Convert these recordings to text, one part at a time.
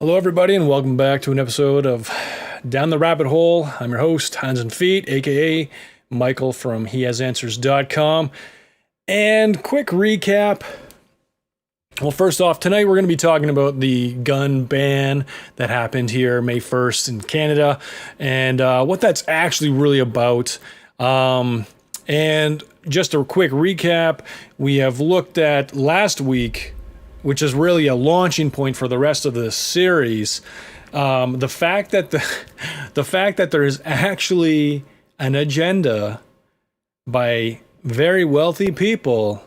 Hello, everybody, and welcome back to an episode of Down the Rabbit Hole. I'm your host, Hands and Feet, aka Michael from HeHasAnswers.com. And quick recap. Well, first off, tonight we're going to be talking about the gun ban that happened here May 1st in Canada and what that's actually really about. And just a quick recap, we have looked at last week, which is really a launching point for the rest of the series. The fact that the fact that there is actually an agenda by very wealthy people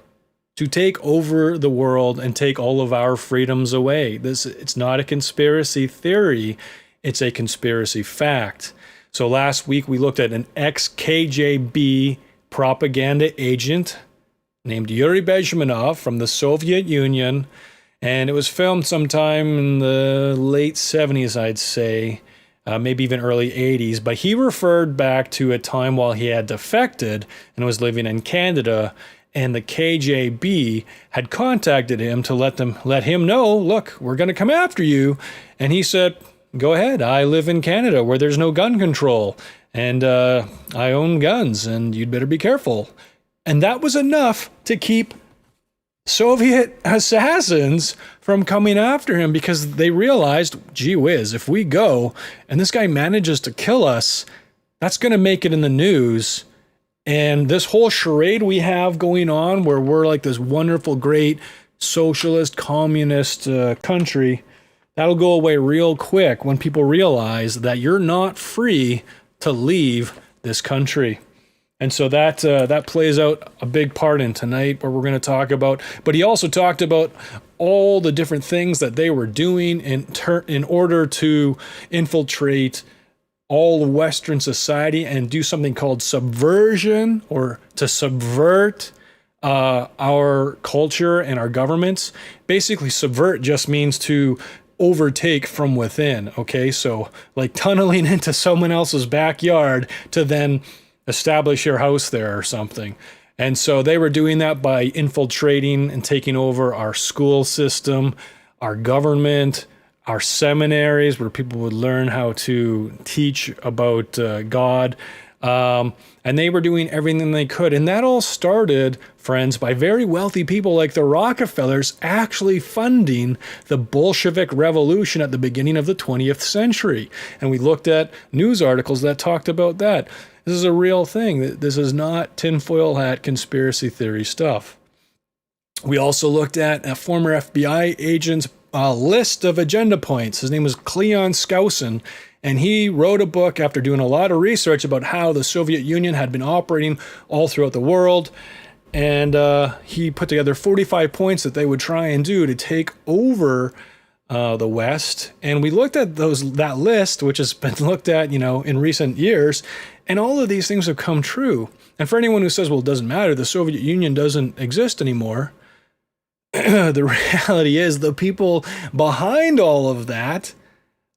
to take over the world and take all of our freedoms away. It's not a conspiracy theory, it's a conspiracy fact. So last week we looked at an ex-KGB propaganda agent named Yuri Bezmenov from the Soviet Union, and it was filmed sometime in the late 70s, I'd say, maybe even early 80s, but he referred back to a time while he had defected and was living in Canada, and the KGB had contacted him to let him know, look, we're going to come after you. And he said, go ahead, I live in Canada where there's no gun control, and I own guns, and you'd better be careful. And that was enough to keep Soviet assassins from coming after him, because they realized, gee whiz, if we go and this guy manages to kill us, that's going to make it in the news. And this whole charade we have going on where we're like this wonderful, great socialist, communist country, that'll go away real quick when people realize that you're not free to leave this country. And so that plays out a big part in tonight, where we're going to talk about. But he also talked about all the different things that they were doing in order to infiltrate all of Western society and do something called subversion, or to subvert our culture and our governments. Basically, subvert just means to overtake from within. Okay, so like tunneling into someone else's backyard to then establish your house there or something. And so they were doing that by infiltrating and taking over our school system, our government, our seminaries, where people would learn how to teach about God. And they were doing everything they could. And that all started, friends, by very wealthy people like the Rockefellers actually funding the Bolshevik Revolution at the beginning of the 20th century. And we looked at news articles that talked about that. This is a real thing. This is not tinfoil hat conspiracy theory stuff. We also looked at a former FBI agent's list of agenda points. His name was Cleon Skousen, and he wrote a book after doing a lot of research about how the Soviet Union had been operating all throughout the world. And he put together 45 points that they would try and do to take over the West. And we looked at that list, which has been looked at, in recent years, and all of these things have come true. And for anyone who says, well, it doesn't matter, the Soviet Union doesn't exist anymore, the reality is the people behind all of that,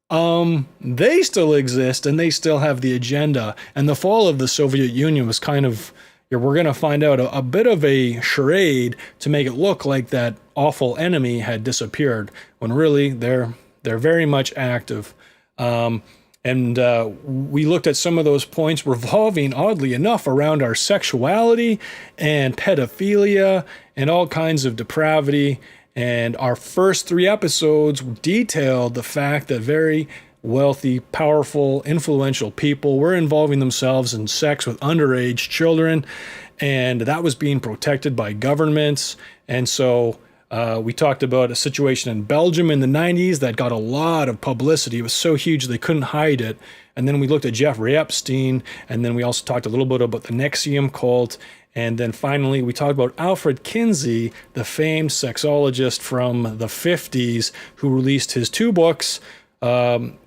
they still exist, and they still have the agenda. And the fall of the Soviet Union was kind of, we're going to find out, a bit of a charade to make it look like that awful enemy had disappeared, when really they're very much active. And we looked at some of those points revolving, oddly enough, around our sexuality and pedophilia and all kinds of depravity. And our first 3 episodes detailed the fact that very wealthy, powerful, influential people were involving themselves in sex with underage children, and that was being protected by governments. And so we talked about a situation in Belgium in the 90s that got a lot of publicity. It was so huge they couldn't hide it. And then we looked at Jeffrey Epstein, and then we also talked a little bit about the Nexium cult. And then finally, we talked about Alfred Kinsey, the famed sexologist from the 50s, who released his 2 books,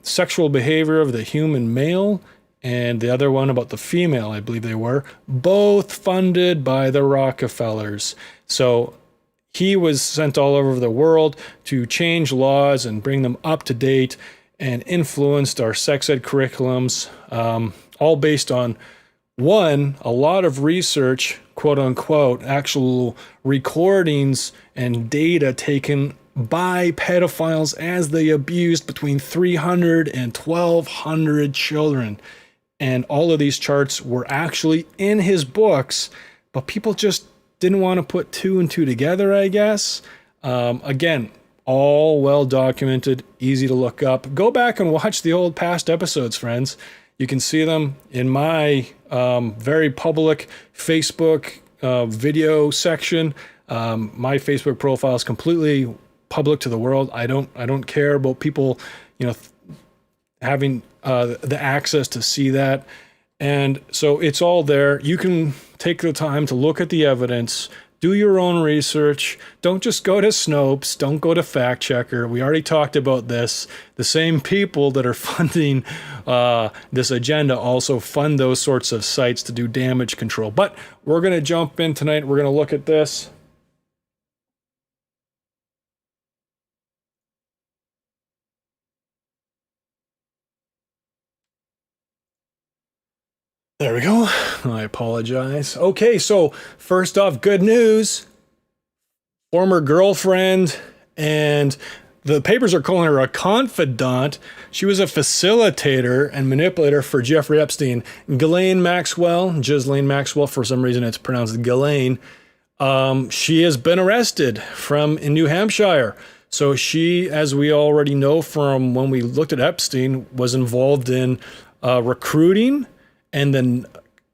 Sexual Behavior of the Human Male, and the other one about the female, I believe they were, both funded by the Rockefellers. So he was sent all over the world to change laws and bring them up to date, and influenced our sex ed curriculums, all based on a lot of research, quote unquote, actual recordings and data taken by pedophiles as they abused between 300 and 1,200 children. And all of these charts were actually in his books, but people just didn't want to put two and two together, I guess. Again, all well documented, easy to look up. Go back and watch the old past episodes, friends. You can see them in my very public Facebook video section. My Facebook profile is completely public to the world. I don't care about people, having the access to see that. And so it's all there. You can take the time to look at the evidence, do your own research. Don't just go to Snopes. Don't go to Fact Checker. We already talked about this. The same people that are funding this agenda also fund those sorts of sites to do damage control. But we're going to jump in tonight. We're going to look at this. There we go. I apologize. Okay, so first off, good news. Former girlfriend, and the papers are calling her a confidant. She was a facilitator and manipulator for Jeffrey Epstein. Ghislaine Maxwell, for some reason it's pronounced Ghislaine. She has been arrested in New Hampshire. So she, as we already know from when we looked at Epstein, was involved in recruiting and then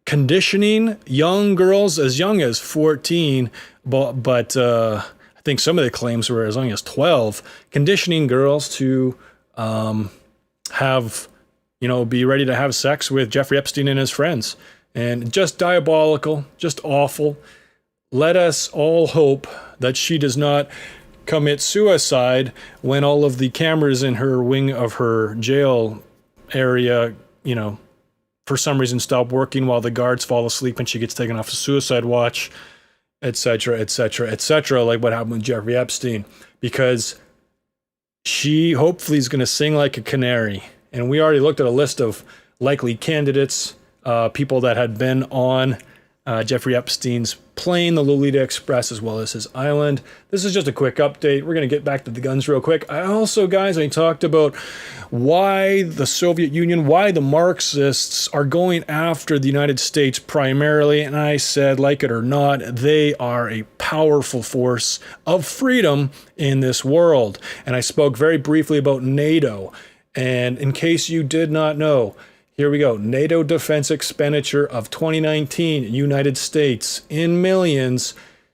conditioning young girls as young as 14, but I think some of the claims were as young as 12, conditioning girls to be ready to have sex with Jeffrey Epstein and his friends. And just diabolical, just awful. Let us all hope that she does not commit suicide when all of the cameras in her wing of her jail area, for some reason stop working while the guards fall asleep and she gets taken off a suicide watch, etc., etc., etc., like what happened with Jeffrey Epstein, because she hopefully is going to sing like a canary. And we already looked at a list of likely candidates, people that had been on Jeffrey Epstein's plane, the Lolita Express, as well as his island. This is just a quick update. We're going to get back to the guns real quick. I talked about why the Soviet Union, why the Marxists are going after the United States primarily. And I said, like it or not, they are a powerful force of freedom in this world. And I spoke very briefly about NATO. And in case you did not know, here we go. NATO defense expenditure of 2019, United States, in millions,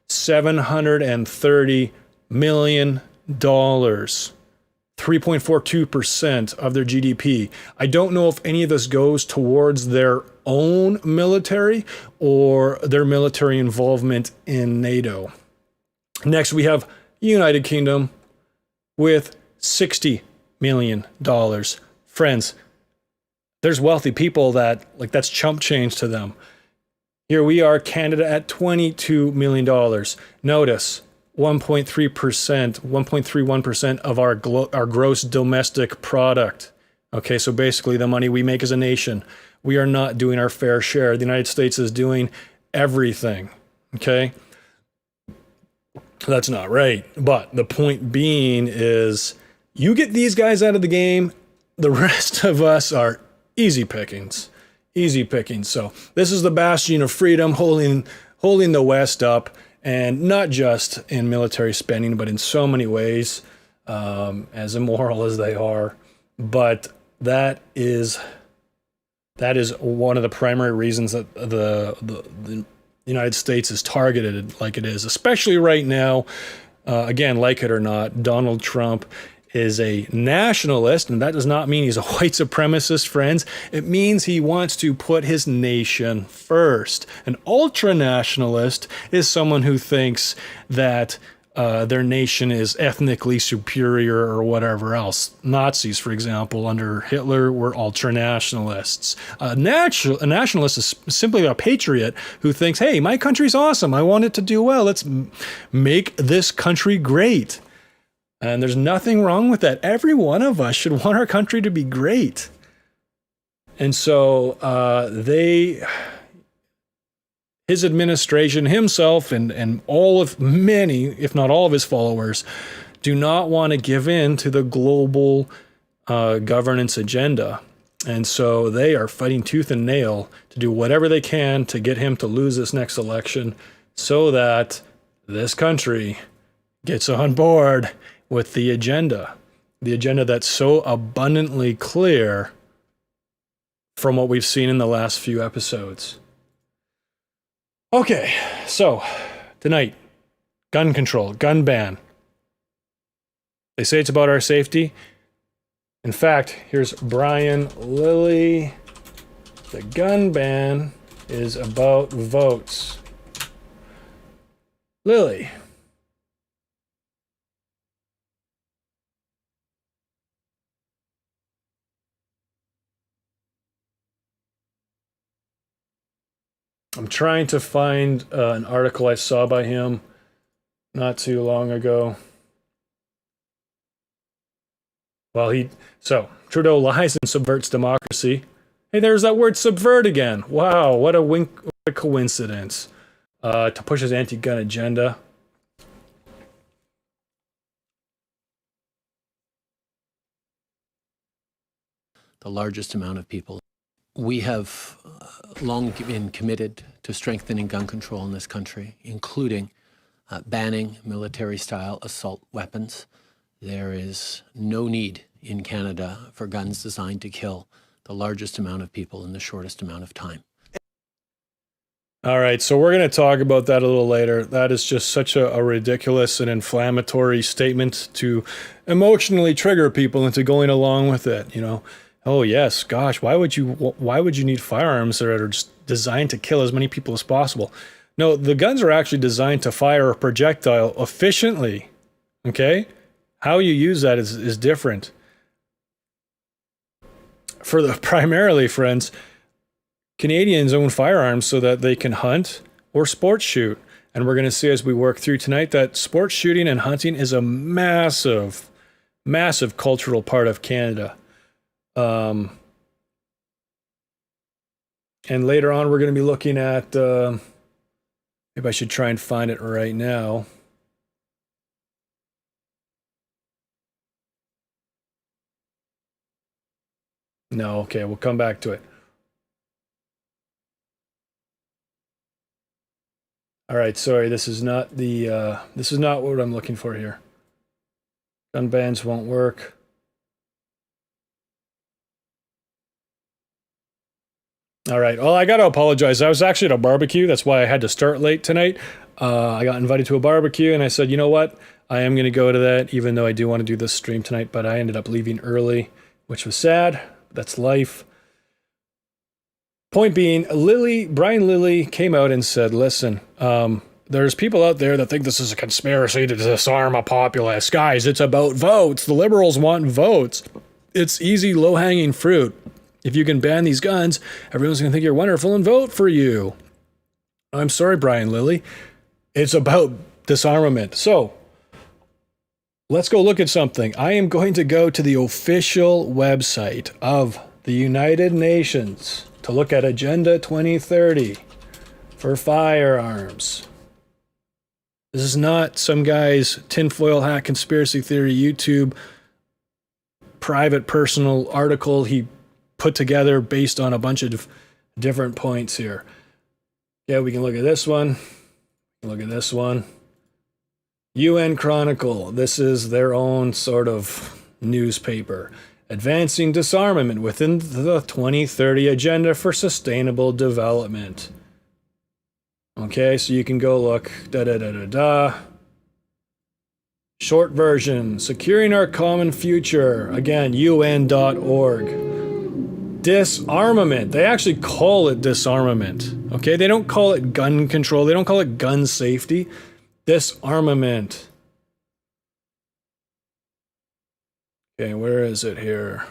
$730 million, 3.42% of their GDP. I don't know if any of this goes towards their own military or their military involvement in NATO. Next, we have United Kingdom with $60 million. Friends, there's wealthy people that's chump change to them. Here we are, Canada at $22 million. Notice 1.3%, 1.31% of our gross domestic product. Okay, so basically the money we make as a nation. We are not doing our fair share. The United States is doing everything. Okay? That's not right. But the point being is, you get these guys out of the game, the rest of us are easy pickings. So this is the bastion of freedom, holding the West up, and not just in military spending, but in so many ways, as immoral as they are. But that is one of the primary reasons that the United States is targeted like it is, especially right now. Again, like it or not, Donald Trump is a nationalist, and that does not mean he's a white supremacist, friends. It means he wants to put his nation first. An ultra-nationalist is someone who thinks that their nation is ethnically superior or whatever else. Nazis, for example, under Hitler, were ultra-nationalists. A nationalist is simply a patriot who thinks, hey, my country's awesome. I want it to do well. Let's make this country great. And there's nothing wrong with that. Every one of us should want our country to be great. And so his administration, himself, and many, if not all of his followers, do not want to give in to the global governance agenda. And so they are fighting tooth and nail to do whatever they can to get him to lose this next election so that this country gets on board with the agenda that's so abundantly clear from what we've seen in the last few episodes. Okay, so tonight, gun control, gun ban. They say it's about our safety. In fact, here's Brian Lilly. The gun ban is about votes. Lilly. I'm trying to find an article I saw by him not too long ago. Well, Trudeau lies and subverts democracy. Hey, there's that word subvert again. Wow, what a coincidence. To push his anti-gun agenda. The largest amount of people. We have long been committed to strengthening gun control in this country, including banning military-style assault weapons. There is no need in Canada for guns designed to kill the largest amount of people in the shortest amount of time. All right, so we're going to talk about that a little later. That is just such a ridiculous and inflammatory statement to emotionally trigger people into going along with it, you know. Oh yes, gosh, why would you need firearms that are just designed to kill as many people as possible? No, the guns are actually designed to fire a projectile efficiently. Okay? How you use that is different. Primarily, friends, Canadians own firearms so that they can hunt or sports shoot. And we're going to see as we work through tonight that sports shooting and hunting is a massive, massive cultural part of Canada. And later on, we're going to be looking at, maybe I should try and find it right now. No, okay, we'll come back to it. All right, sorry, this is not what I'm looking for here. Gun bans won't work. All right. Well, I got to apologize. I was actually at a barbecue. That's why I had to start late tonight. I got invited to a barbecue, and I said, you know what? I am going to go to that, even though I do want to do this stream tonight. But I ended up leaving early, which was sad. That's life. Point being, Brian Lilly came out and said, listen, there's people out there that think this is a conspiracy to disarm a populace. Guys, it's about votes. The liberals want votes. It's easy, low-hanging fruit. If you can ban these guns, everyone's going to think you're wonderful and vote for you. I'm sorry, Brian Lilly. It's about disarmament. So, let's go look at something. I am going to go to the official website of the United Nations to look at Agenda 2030 for firearms. This is not some guy's tinfoil hat conspiracy theory YouTube private personal article he put together based on a bunch of different points here. Yeah, we can look at this one. Look at this one. UN Chronicle. This is their own sort of newspaper. Advancing disarmament within the 2030 Agenda for Sustainable Development. Okay, so you can go look. Short version. Securing Our Common Future. Again, UN.org. Disarmament. They actually call it disarmament. Okay, they don't call it gun control. They don't call it gun safety. Disarmament. Okay, where is it here?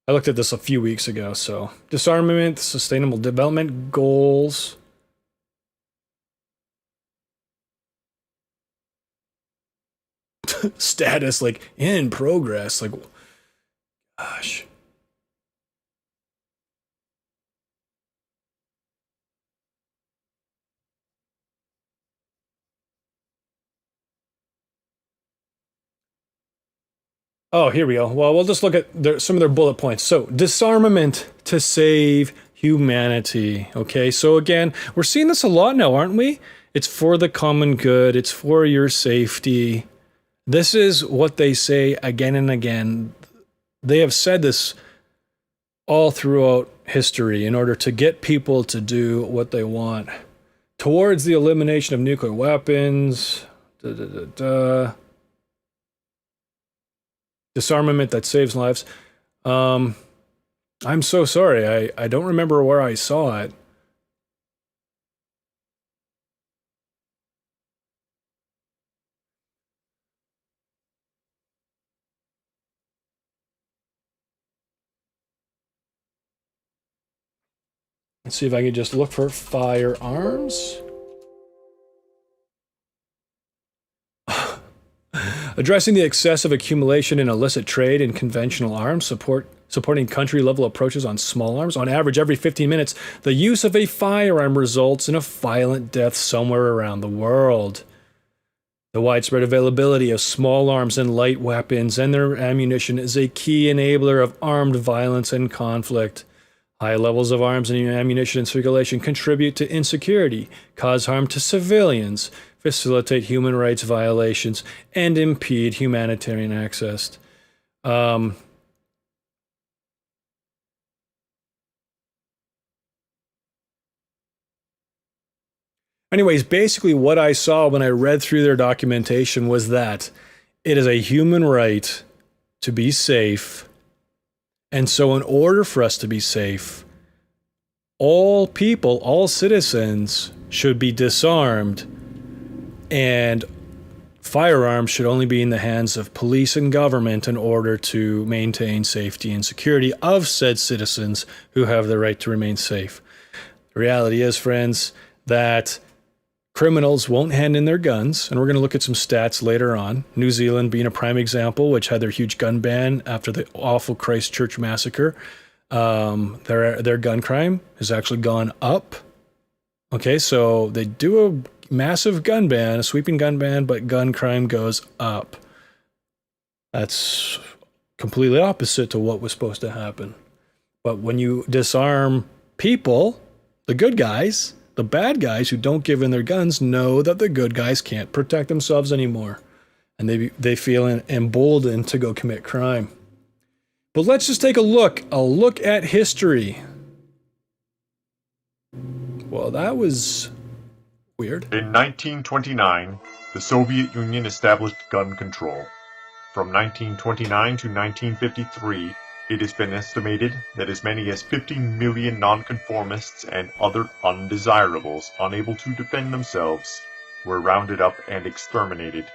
I looked at this a few weeks ago. So, disarmament, sustainable development goals. Status, like in progress. Like, gosh. Oh, here we go. Well, we'll just look at some of their bullet points. So, disarmament to save humanity. Okay, so again, we're seeing this a lot now, aren't we? It's for the common good, it's for your safety. This is what they say again and again. They have said this all throughout history in order to get people to do what they want. Towards the elimination of nuclear weapons. Disarmament that saves lives. I'm so sorry. I don't remember where I saw it. Let's see if I can just look for firearms. Addressing the excessive accumulation and illicit trade in conventional arms, supporting country-level approaches on small arms. On average, every 15 minutes, the use of a firearm results in a violent death somewhere around the world. The widespread availability of small arms and light weapons and their ammunition is a key enabler of armed violence and conflict. High levels of arms and ammunition in circulation contribute to insecurity, cause harm to civilians, facilitate human rights violations, and impede humanitarian access. Anyways, basically what I saw when I read through their documentation was that it is a human right to be safe. And so in order for us to be safe, all people, all citizens should be disarmed, and firearms should only be in the hands of police and government in order to maintain safety and security of said citizens who have the right to remain safe. The reality is, friends, that criminals won't hand in their guns, and we're going to look at some stats later on. New Zealand being a prime example, which had their huge gun ban after the awful Christchurch massacre. Their gun crime has actually gone up. Okay, so they do a massive gun ban, a sweeping gun ban, but gun crime goes up. That's completely opposite to what was supposed to happen. But when you disarm people, the good guys, the bad guys who don't give in their guns know that the good guys can't protect themselves anymore. And they feel emboldened to go commit crime. But let's just take a look at history. Well, that was weird. In 1929, the Soviet Union established gun control. From 1929 to 1953, it has been estimated that as many as 50 million nonconformists and other undesirables unable to defend themselves were rounded up and exterminated.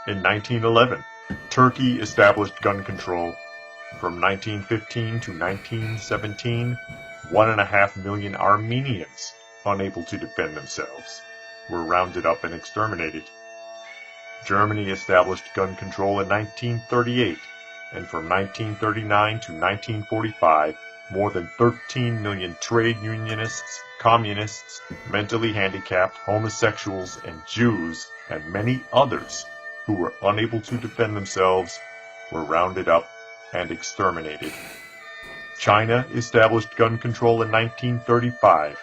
In 1911, Turkey established gun control. From 1915 to 1917, 1.5 million Armenians, unable to defend themselves, were rounded up and exterminated. Germany established gun control in 1938, and from 1939 to 1945, more than 13 million trade unionists, communists, mentally handicapped, homosexuals, and Jews, and many others who were unable to defend themselves, were rounded up and exterminated. China established gun control in 1935.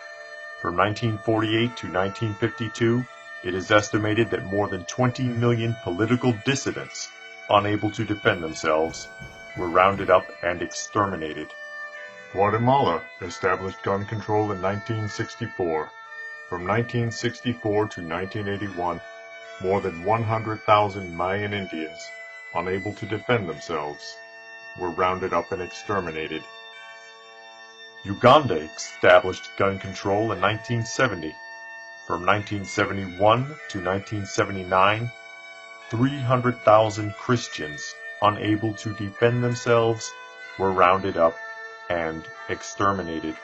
From 1948 to 1952, it is estimated that more than 20 million political dissidents, unable to defend themselves, were rounded up and exterminated. Guatemala established gun control in 1964. From 1964 to 1981, more than 100,000 Mayan Indians, unable to defend themselves, were rounded up and exterminated. Uganda established gun control in 1970. From 1971 to 1979, 300,000 Christians unable to defend themselves were rounded up and exterminated.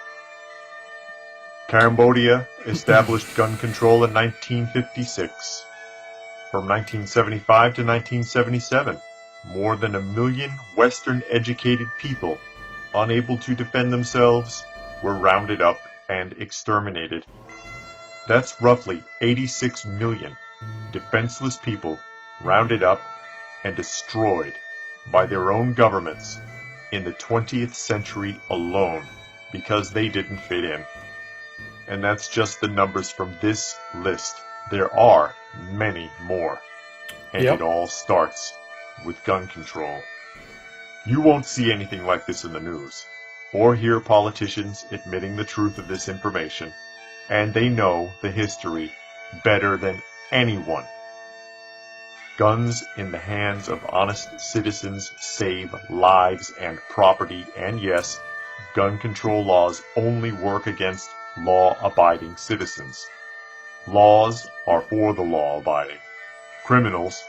Cambodia established gun control in 1956. From 1975 to 1977, more than 1 million Western-educated people, unable to defend themselves, were rounded up and exterminated. That's roughly 86 million defenseless people rounded up and destroyed by their own governments in the 20th century alone because they didn't fit in. And that's just the numbers from this list. There are many more. And Yep. it all starts with gun control. You won't see anything like this in the news, or hear politicians admitting the truth of this information, and they know the history better than anyone. Guns in the hands of honest citizens save lives and property, and yes, gun control laws only work against law-abiding citizens. Laws are for the law-abiding. Criminals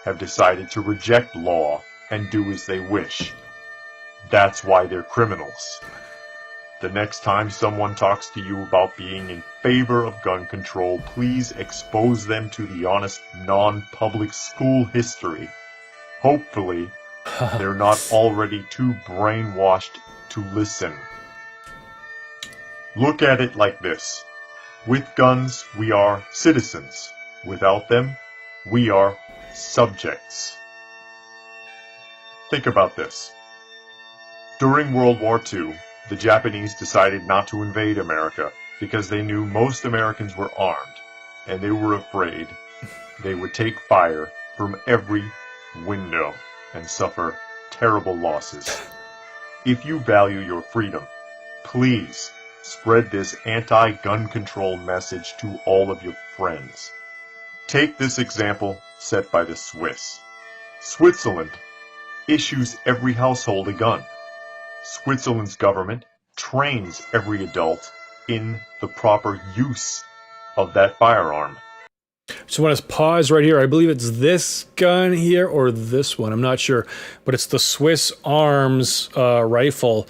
have decided to reject law and do as they wish. That's why they're criminals. The next time someone talks to you about being in favor of gun control, please expose them to the honest non-public school history. Hopefully, they're not already too brainwashed to listen. Look at it like this. With guns, we are citizens. Without them, we are subjects. Think about this. During World War II, the Japanese decided not to invade America because they knew most Americans were armed, and they were afraid they would take fire from every window and suffer terrible losses. If you value your freedom, please spread this anti-gun control message to all of your friends. Take this example set by the Swiss. Switzerland issues every household a gun. Switzerland's government trains every adult in the proper use of that firearm. So I want to pause right here. I believe it's this gun here or this one. I'm not sure. But it's the Swiss Arms rifle.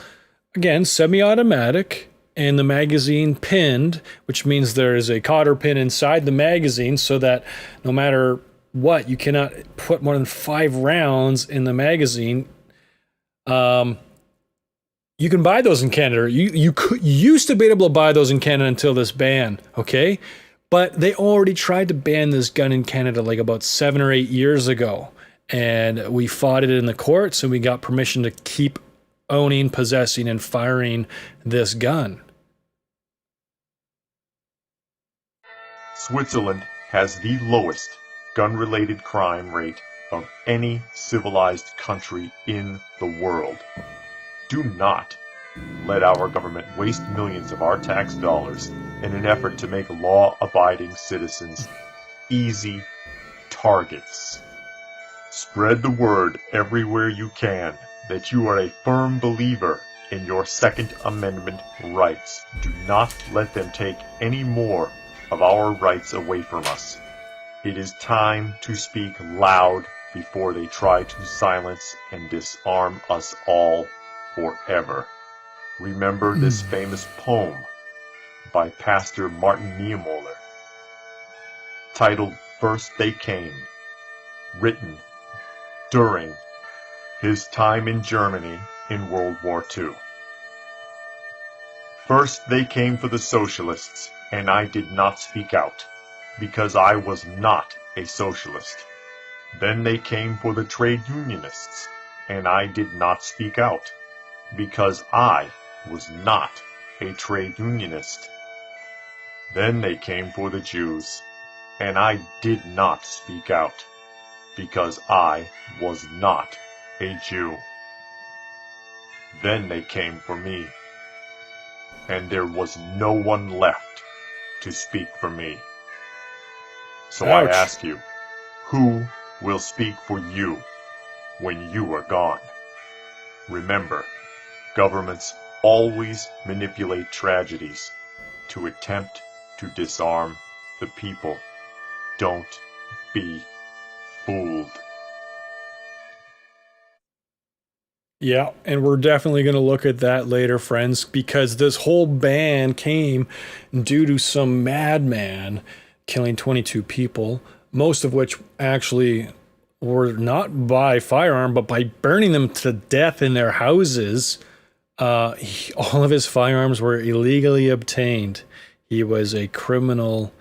Again, semi-automatic and the magazine pinned, which means there is a cotter pin inside the magazine so that no matter what, you cannot put more than 5 rounds in the magazine. You can buy those in Canada. You used to be able to buy those in Canada until this ban, okay? But they already tried to ban this gun in Canada like about 7 or 8 years ago. And we fought it in the courts and we got permission to keep owning, possessing, and firing this gun. Switzerland has the lowest gun-related crime rate of any civilized country in the world. Do not let our government waste millions of our tax dollars in an effort to make law-abiding citizens easy targets. Spread the word everywhere you can that you are a firm believer in your Second Amendment rights. Do not let them take any more of our rights away from us. It is time to speak loud before they try to silence and disarm us all forever. Remember this famous poem by Pastor Martin Niemöller, titled First They Came, written during his time in Germany in World War II. First they came for the socialists, and I did not speak out, because I was not a socialist. Then they came for the trade unionists, and I did not speak out, because I was not a trade unionist. Then they came for the Jews, and I did not speak out, because I was not a Jew. Then they came for me, and there was no one left to speak for me. So Ouch. I ask you, who will speak for you when you are gone? Remember, governments always manipulate tragedies to attempt to disarm the people. Don't be fooled. Yeah, and we're definitely going to look at that later, friends, because this whole ban came due to some madman killing 22 people, most of which actually were not by firearm, but by burning them to death in their houses. All of his firearms were illegally obtained. He was a criminal.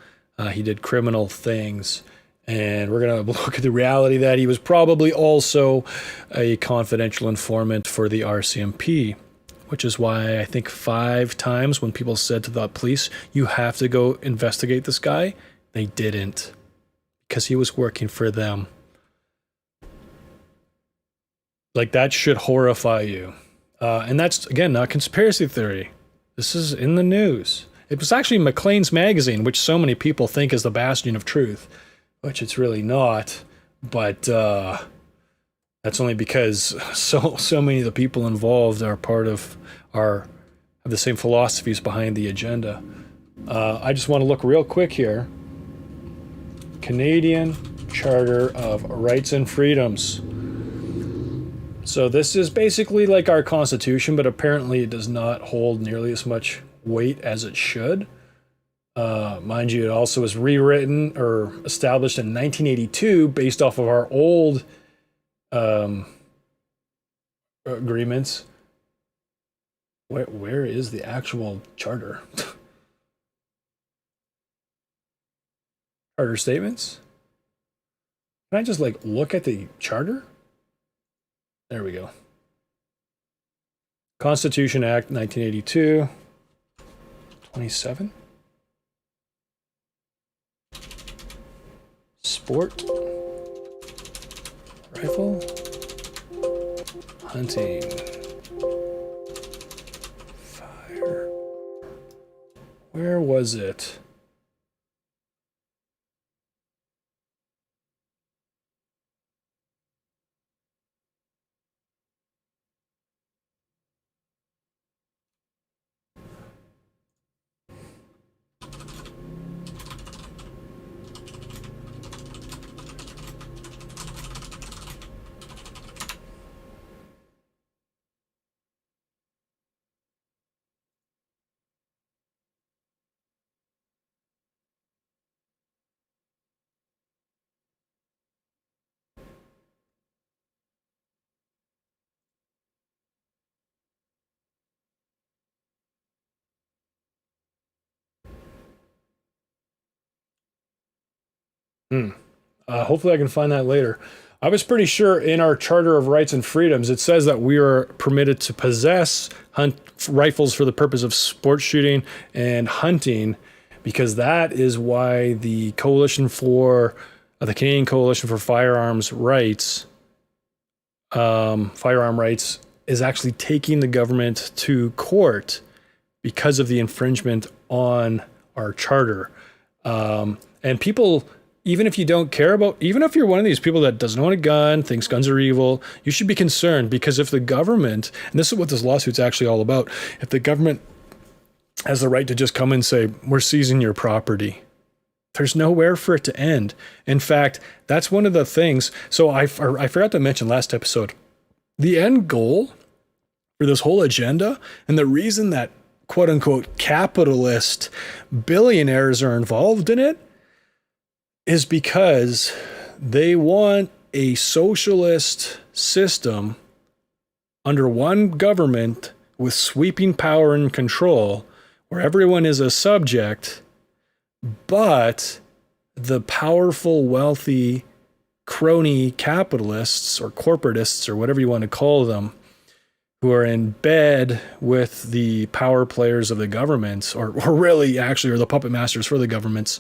He did criminal things. And we're going to look at the reality that he was probably also a confidential informant for the RCMP, which is why I think 5 times when people said to the police, you have to go investigate this guy, they didn't, because he was working for them. Like, that should horrify you. And that's, again, not conspiracy theory. This is in the news. It was actually Maclean's magazine, which so many people think is the bastion of truth, which it's really not. But that's only because so many of the people involved are have the same philosophies behind the agenda. I just want to look real quick here. Canadian Charter of Rights and Freedoms. So this is basically like our Constitution, but apparently it does not hold nearly as much weight as it should. Mind you, it also was rewritten or established in 1982 based off of our old agreements. Where is the actual charter? Charter statements? Can I just like look at the charter? There we go. Constitution Act 1982. 27. Sport. Rifle. Hunting. Fire. Where was it? Hopefully I can find that later. I was pretty sure in our Charter of Rights and Freedoms, it says that we are permitted to possess rifles for the purpose of sport shooting and hunting, because that is why the the Canadian Coalition for Firearms Rights, firearm rights, is actually taking the government to court because of the infringement on our charter. And people, even if you don't care about, even if you're one of these people that doesn't own a gun, thinks guns are evil, you should be concerned, because if the government, and this is what this lawsuit's actually all about, if the government has the right to just come and say, we're seizing your property, there's nowhere for it to end. In fact, that's one of the things. So I forgot to mention last episode, the end goal for this whole agenda, and the reason that quote unquote capitalist billionaires are involved in it, is because they want a socialist system under one government with sweeping power and control, where everyone is a subject, but the powerful, wealthy, crony capitalists or corporatists or whatever you want to call them, who are in bed with the power players of the governments, or really actually are the puppet masters for the governments,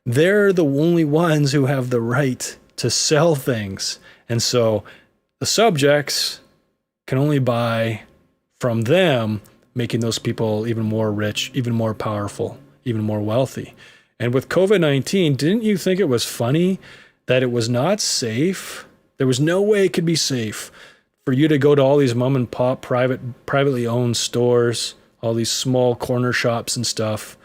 they're the only ones who have the right to sell things. And so the subjects can only buy from them, making those people even more rich, even more powerful, even more wealthy. And with COVID-19, didn't you think it was funny that it was not safe? There was no way it could be safe for you to go to all these mom and pop privately owned stores, all these small corner shops and stuff.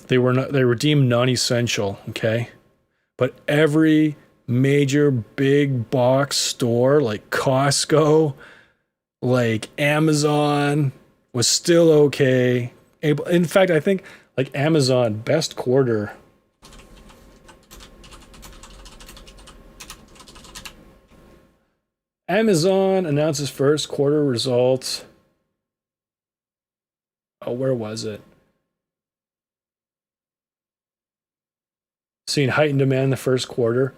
They were deemed non-essential, okay? But every major big box store like Costco, like Amazon, was still okay. In fact, I think like Amazon best quarter. Amazon announces first quarter results. Oh, where was it? Seeing heightened demand in the first quarter.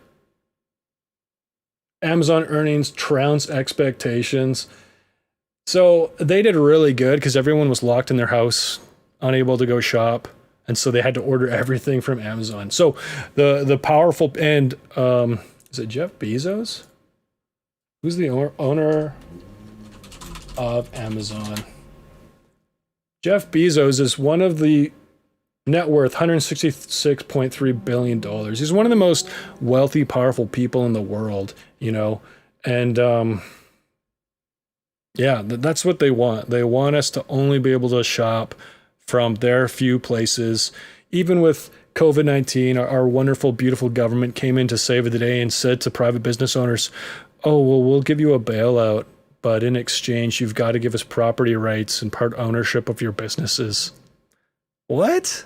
Amazon earnings trounce expectations. So they did really good because everyone was locked in their house, unable to go shop. And so they had to order everything from Amazon. So the powerful, and is it Jeff Bezos? Who's the owner of Amazon? Jeff Bezos is one of the net worth $166.3 billion. He's one of the most wealthy, powerful people in the world, you know, and yeah, that's what they want. They want us to only be able to shop from their few places. Even with COVID-19, our wonderful, beautiful government came in to save the day and said to private business owners, oh, well, we'll give you a bailout, but in exchange, you've got to give us property rights and part ownership of your businesses. What?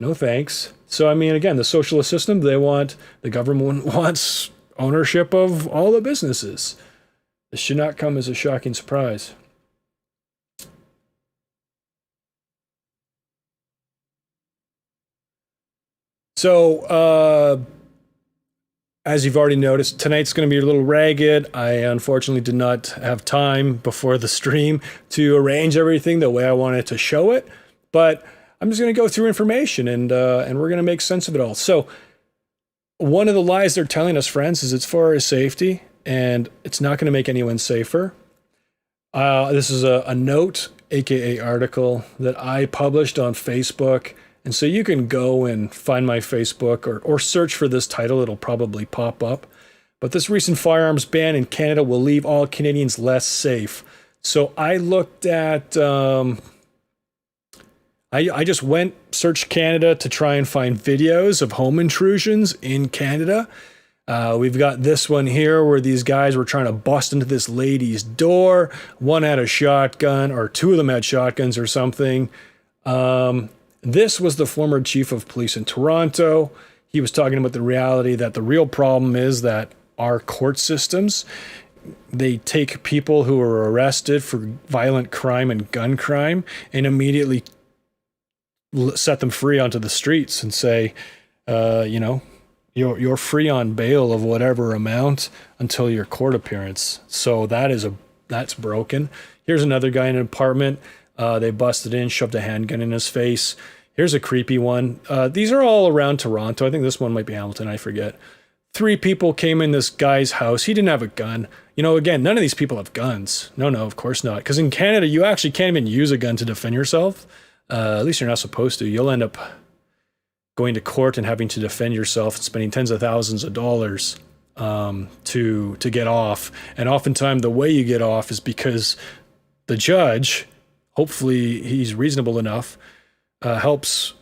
No thanks. So, I mean, again, the socialist system, the government wants ownership of all the businesses. This should not come as a shocking surprise. So, as you've already noticed, tonight's going to be a little ragged. I unfortunately did not have time before the stream to arrange everything the way I wanted to show it, but I'm just going to go through information and we're going to make sense of it all. So, one of the lies they're telling us, friends, is it's for our safety, and it's not going to make anyone safer. This is a note, aka article, that I published on Facebook. And so you can go and find my Facebook or search for this title. It'll probably pop up. But this recent firearms ban in Canada will leave all Canadians less safe. So I looked at, I just searched Canada to try and find videos of home intrusions in Canada. We've got this one here where these guys were trying to bust into this lady's door. One had a shotgun, or two of them had shotguns or something. This was the former chief of police in Toronto. He was talking about the reality that the real problem is that our court systems, they take people who are arrested for violent crime and gun crime and immediately set them free onto the streets and say, you know, you're free on bail of whatever amount until your court appearance. So that's broken. Here's another guy in an apartment. They busted in, shoved a handgun in his face. Here's a creepy one. These are all around Toronto. I think this one might be Hamilton. I forget. 3 people came in this guy's house. He didn't have a gun. You know, again, none of these people have guns. No, of course not. Because in Canada, you actually can't even use a gun to defend yourself. At least you're not supposed to. You'll end up going to court and having to defend yourself and spending tens of thousands of dollars to get off. And oftentimes the way you get off is because the judge, hopefully he's reasonable enough, helps,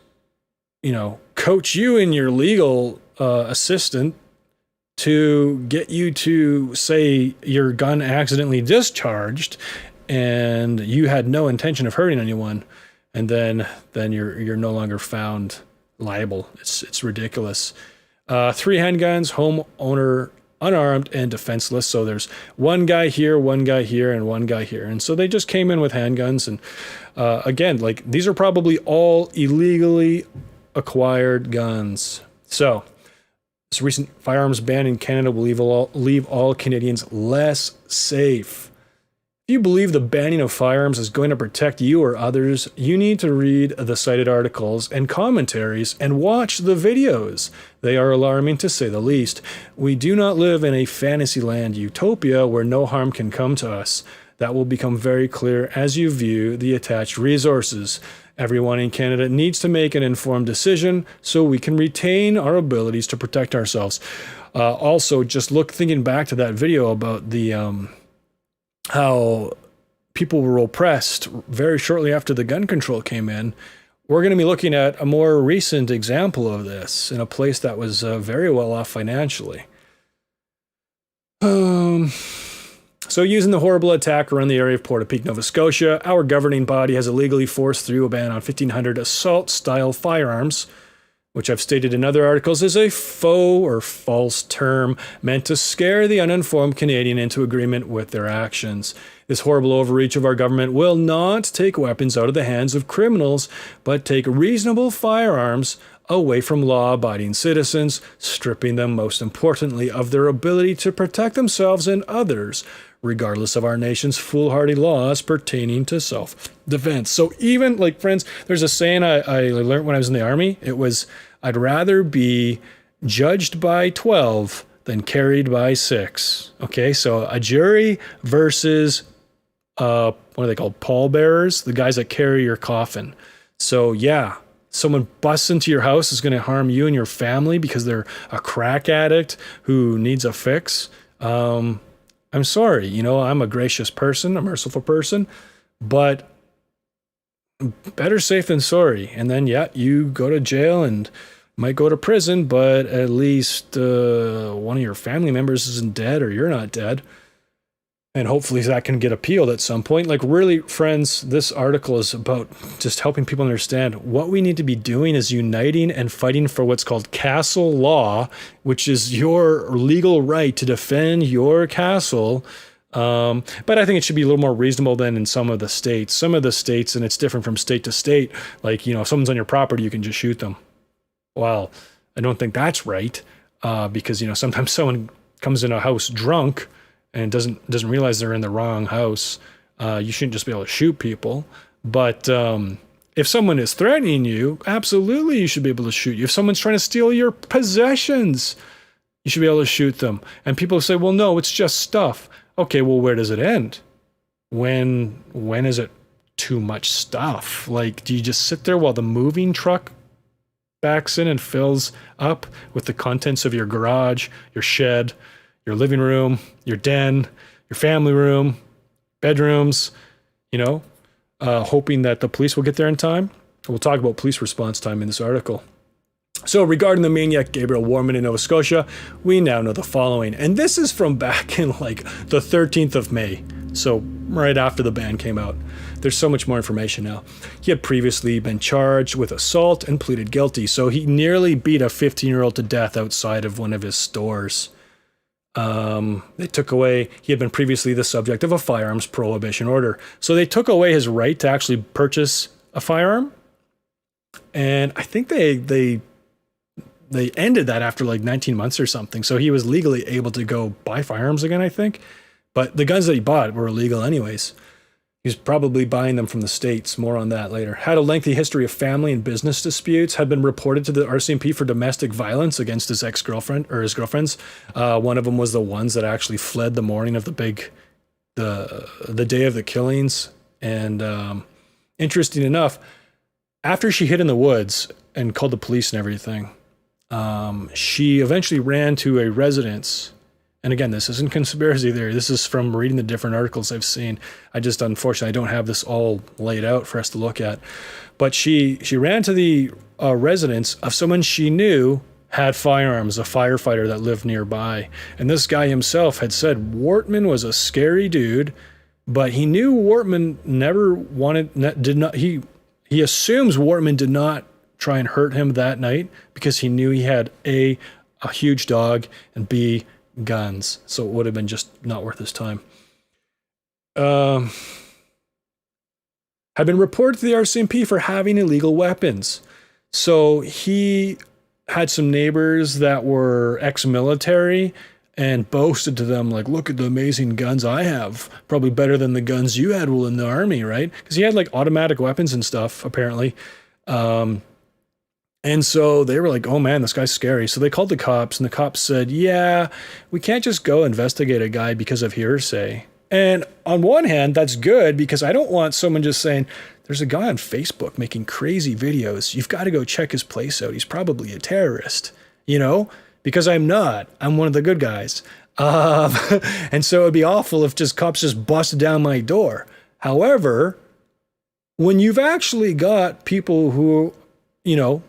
you know, coach you and your legal assistant to get you to say your gun accidentally discharged and you had no intention of hurting anyone, and then you're no longer found liable. It's ridiculous. 3 handguns, homeowner unarmed and defenseless. So there's one guy here, and one guy here. And so they just came in with handguns. And again, like, these are probably all illegally acquired guns. So this recent firearms ban in Canada will leave all Canadians less safe. If you believe the banning of firearms is going to protect you or others, you need to read the cited articles and commentaries and watch the videos. They are alarming, to say the least. We do not live in a fantasyland utopia where no harm can come to us. That will become very clear as you view the attached resources. Everyone in Canada needs to make an informed decision so we can retain our abilities to protect ourselves. Also, just thinking back to that video about the how people were oppressed very shortly after the gun control came in. We're going to be looking at a more recent example of this in a place that was very well off financially. So using the horrible attack around the area of Portapique, Nova Scotia, our governing body has illegally forced through a ban on 1,500 assault-style firearms, which I've stated in other articles is a faux or false term meant to scare the uninformed Canadian into agreement with their actions. This horrible overreach of our government will not take weapons out of the hands of criminals, but take reasonable firearms away from law-abiding citizens, stripping them, most importantly, of their ability to protect themselves and others, regardless of our nation's foolhardy laws pertaining to self-defense. So even, like, friends, there's a saying I learned when I was in the Army. It was, I'd rather be judged by 12 than carried by 6. Okay, so a jury versus, what are they called? Pallbearers, the guys that carry your coffin. So yeah, someone busts into your house is going to harm you and your family because they're a crack addict who needs a fix. I'm sorry, you know, I'm a gracious person, a merciful person, but better safe than sorry. And then, yeah, you go to jail and might go to prison, but at least one of your family members isn't dead, or you're not dead. And hopefully that can get appealed at some point. Like, really, friends, this article is about just helping people understand what we need to be doing is uniting and fighting for what's called castle law, which is your legal right to defend your castle. But I think it should be a little more reasonable than in some of the states. Some of the states, and it's different from state to state, like, you know, if someone's on your property, you can just shoot them. Well, I don't think that's right, because, you know, sometimes someone comes in a house drunk and doesn't realize they're in the wrong house. You shouldn't just be able to shoot people. But if someone is threatening you, absolutely you should be able to shoot you. If someone's trying to steal your possessions, you should be able to shoot them. And people say, well, no, it's just stuff. Okay, well, where does it end? When is it too much stuff? Like, do you just sit there while the moving truck backs in and fills up with the contents of your garage, your shed, your living room, your den, your family room, bedrooms, you know, hoping that the police will get there in time? We'll talk about police response time in this article. So regarding the maniac Gabriel Warman in Nova Scotia, we now know the following. And this is from back in like the 13th of May. So right after the ban came out. There's so much more information now. He had previously been charged with assault and pleaded guilty. So he nearly beat a 15-year-old to death outside of one of his stores. They took away, he had been previously the subject of a firearms prohibition order. So they took away his right to actually purchase a firearm. And I think they ended that after like 19 months or something. So he was legally able to go buy firearms again, I think. But the guns that he bought were illegal anyways. He was probably buying them from the States. More on that later. Had a lengthy history of family and business disputes. Had been reported to the RCMP for domestic violence against his ex-girlfriend or his girlfriends. One of them was the ones that actually fled the morning of the day of the killings. And interesting enough, after she hid in the woods and called the police and everything, she eventually ran to a residence. And again, this isn't conspiracy theory. This is from reading the different articles I've seen. Unfortunately, I don't have this all laid out for us to look at. But she ran to the residence of someone she knew had firearms, a firefighter that lived nearby. And this guy himself had said Wortman was a scary dude, but he knew Wortman he assumes Wortman did not try and hurt him that night because he knew he had A, a huge dog, and B, guns. So it would have been just not worth his time. Had been reported to the RCMP for having illegal weapons. So he had some neighbors that were ex-military and boasted to them, like, look at the amazing guns I have. Probably better than the guns you had while in the army, right? Because he had like automatic weapons and stuff, apparently. And so they were like, oh man, this guy's scary. So they called the cops, and the cops said, yeah, we can't just go investigate a guy because of hearsay. And on one hand, that's good, because I don't want someone just saying, there's a guy on Facebook making crazy videos. You've got to go check his place out. He's probably a terrorist, you know, because I'm not. I'm one of the good guys. And so it'd be awful if just cops just busted down my door. However, when you've actually got people who, you know,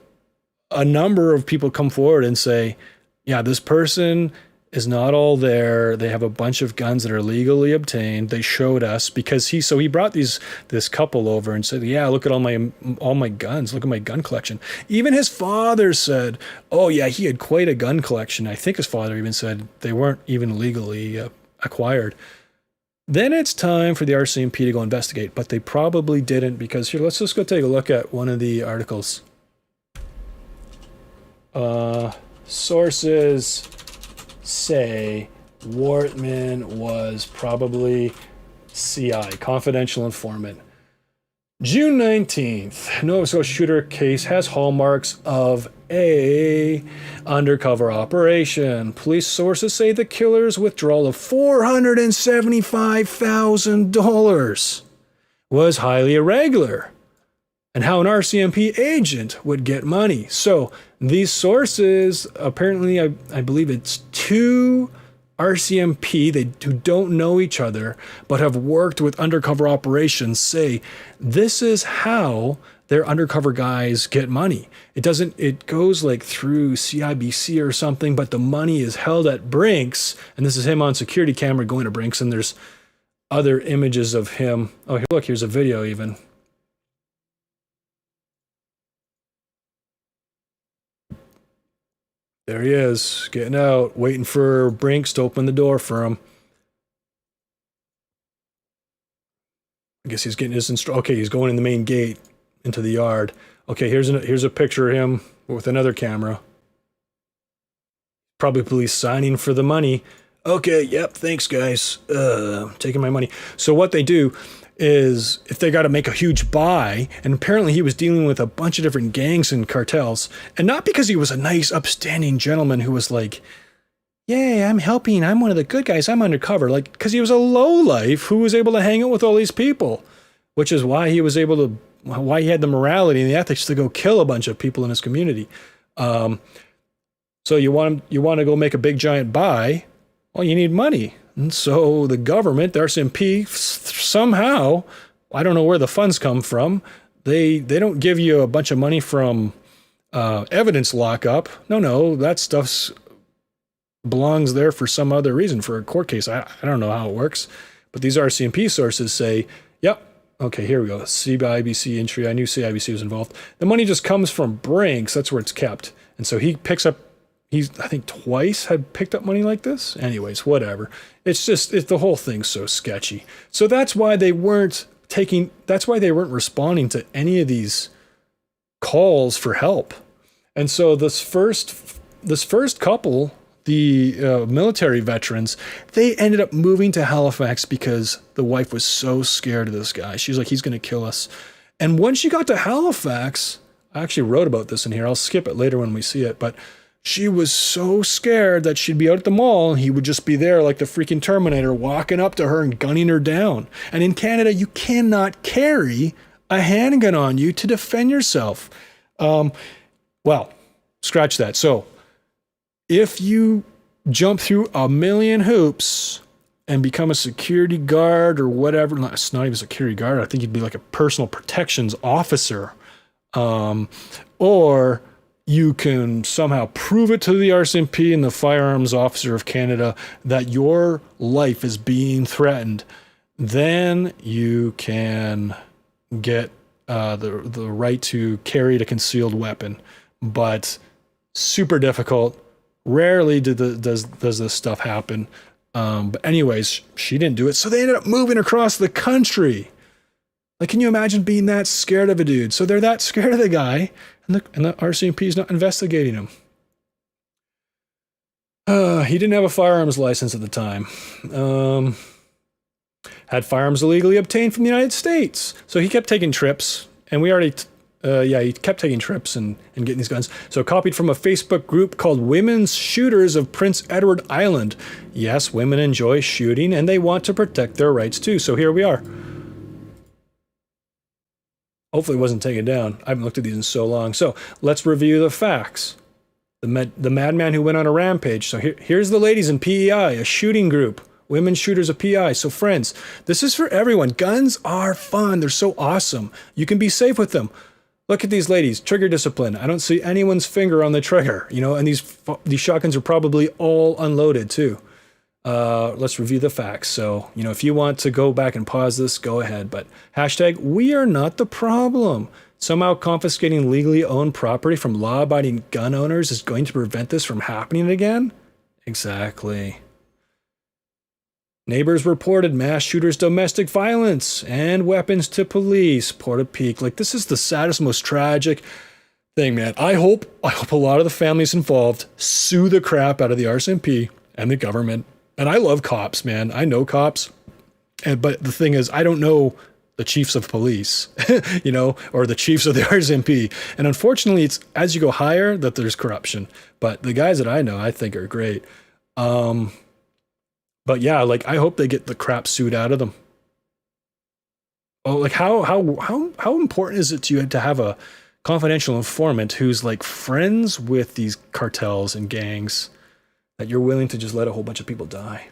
a number of people come forward and say, yeah, this person is not all there. They have a bunch of guns that are legally obtained. They showed us because he brought this couple over and said, yeah, look at all my guns. Look at my gun collection. Even his father said, oh yeah, he had quite a gun collection. I think his father even said they weren't even legally acquired. Then it's time for the RCMP to go investigate, but they probably didn't, because here, let's just go take a look at one of the articles. Sources say Wortman was probably CI, confidential informant. June 19th, Nova Scotia shooter case has hallmarks of a undercover operation. Police sources say the killer's withdrawal of $475,000 was highly irregular, and how an RCMP agent would get money. So these sources, apparently, I believe it's two RCMP who don't know each other but have worked with undercover operations, say this is how their undercover guys get money. It goes like through CIBC or something, but the money is held at Brinks, and this is him on security camera going to Brinks, and there's other images of him. Oh, look, here's a video even. There he is, getting out, waiting for Brinks to open the door for him. I guess he's getting his okay, he's going in the main gate into the yard. Okay, here's a picture of him with another camera. Probably police signing for the money. Okay, yep, thanks guys. Taking my money. So what they do is, if they got to make a huge buy, and apparently he was dealing with a bunch of different gangs and cartels, and not because he was a nice, upstanding gentleman who was like, yay, I'm helping, I'm one of the good guys, I'm undercover, like, because he was a lowlife who was able to hang out with all these people, which is why he was able to, why he had the morality and the ethics to go kill a bunch of people in his community. So you want to go make a big giant buy, well, you need money. And so the government, the RCMP, somehow, I don't know where the funds come from. They don't give you a bunch of money from evidence lockup. No, that stuff belongs there for some other reason, for a court case. I don't know how it works. But these RCMP sources say, yep, okay, here we go. CIBC entry. I knew CIBC was involved. The money just comes from Brinks. That's where it's kept. And so he picks up, I think twice had picked up money like this. Anyways, whatever. It's the whole thing's so sketchy. So that's why they weren't responding to any of these calls for help. And so this first couple, the military veterans, they ended up moving to Halifax because the wife was so scared of this guy. She was like, he's going to kill us. And once she got to Halifax, I actually wrote about this in here. I'll skip it later when we see it, but she was so scared that she'd be out at the mall and he would just be there like the freaking Terminator, walking up to her and gunning her down. And in Canada, you cannot carry a handgun on you to defend yourself. Well, scratch that. So if you jump through a million hoops and become a security guard or whatever, it's not even a security guard, I think you'd be like a personal protections officer, or you can somehow prove it to the RCMP and the Firearms Officer of Canada that your life is being threatened, then you can get the right to carry a concealed weapon. But super difficult. Rarely does this stuff happen. But anyways, she didn't do it, so they ended up moving across the country. Like, can you imagine being that scared of a dude? So they're that scared of the guy, and the RCMP is not investigating him. He didn't have a firearms license at the time. Had firearms illegally obtained from the United States. So he kept taking trips, and we already... he kept taking trips and getting these guns. So copied from a Facebook group called Women's Shooters of Prince Edward Island. Yes, women enjoy shooting, and they want to protect their rights too. So here we are. Hopefully it wasn't taken down. I haven't looked at these in so long. So let's review the facts. The madman who went on a rampage. So here's the ladies in PEI, a shooting group. Women shooters of PI. So friends, this is for everyone. Guns are fun. They're so awesome. You can be safe with them. Look at these ladies, trigger discipline. I don't see anyone's finger on the trigger, and these shotguns are probably all unloaded too. Let's review the facts. So, if you want to go back and pause this, go ahead. But hashtag, we are not the problem. Somehow confiscating legally owned property from law-abiding gun owners is going to prevent this from happening again? Exactly. Neighbors reported mass shooters, domestic violence, and weapons to police. Port-a-Peak. Like, this is the saddest, most tragic thing, man. I hope a lot of the families involved sue the crap out of the RCMP and the government. And I love cops, man. I know cops. But the thing is, I don't know the chiefs of police, or the chiefs of the RCMP. And unfortunately, it's as you go higher that there's corruption. But the guys that I know, I think are great. But yeah, like I hope they get the crap sued out of them. Oh, like how important is it to you to have a confidential informant who's like friends with these cartels and gangs that you're willing to just let a whole bunch of people die?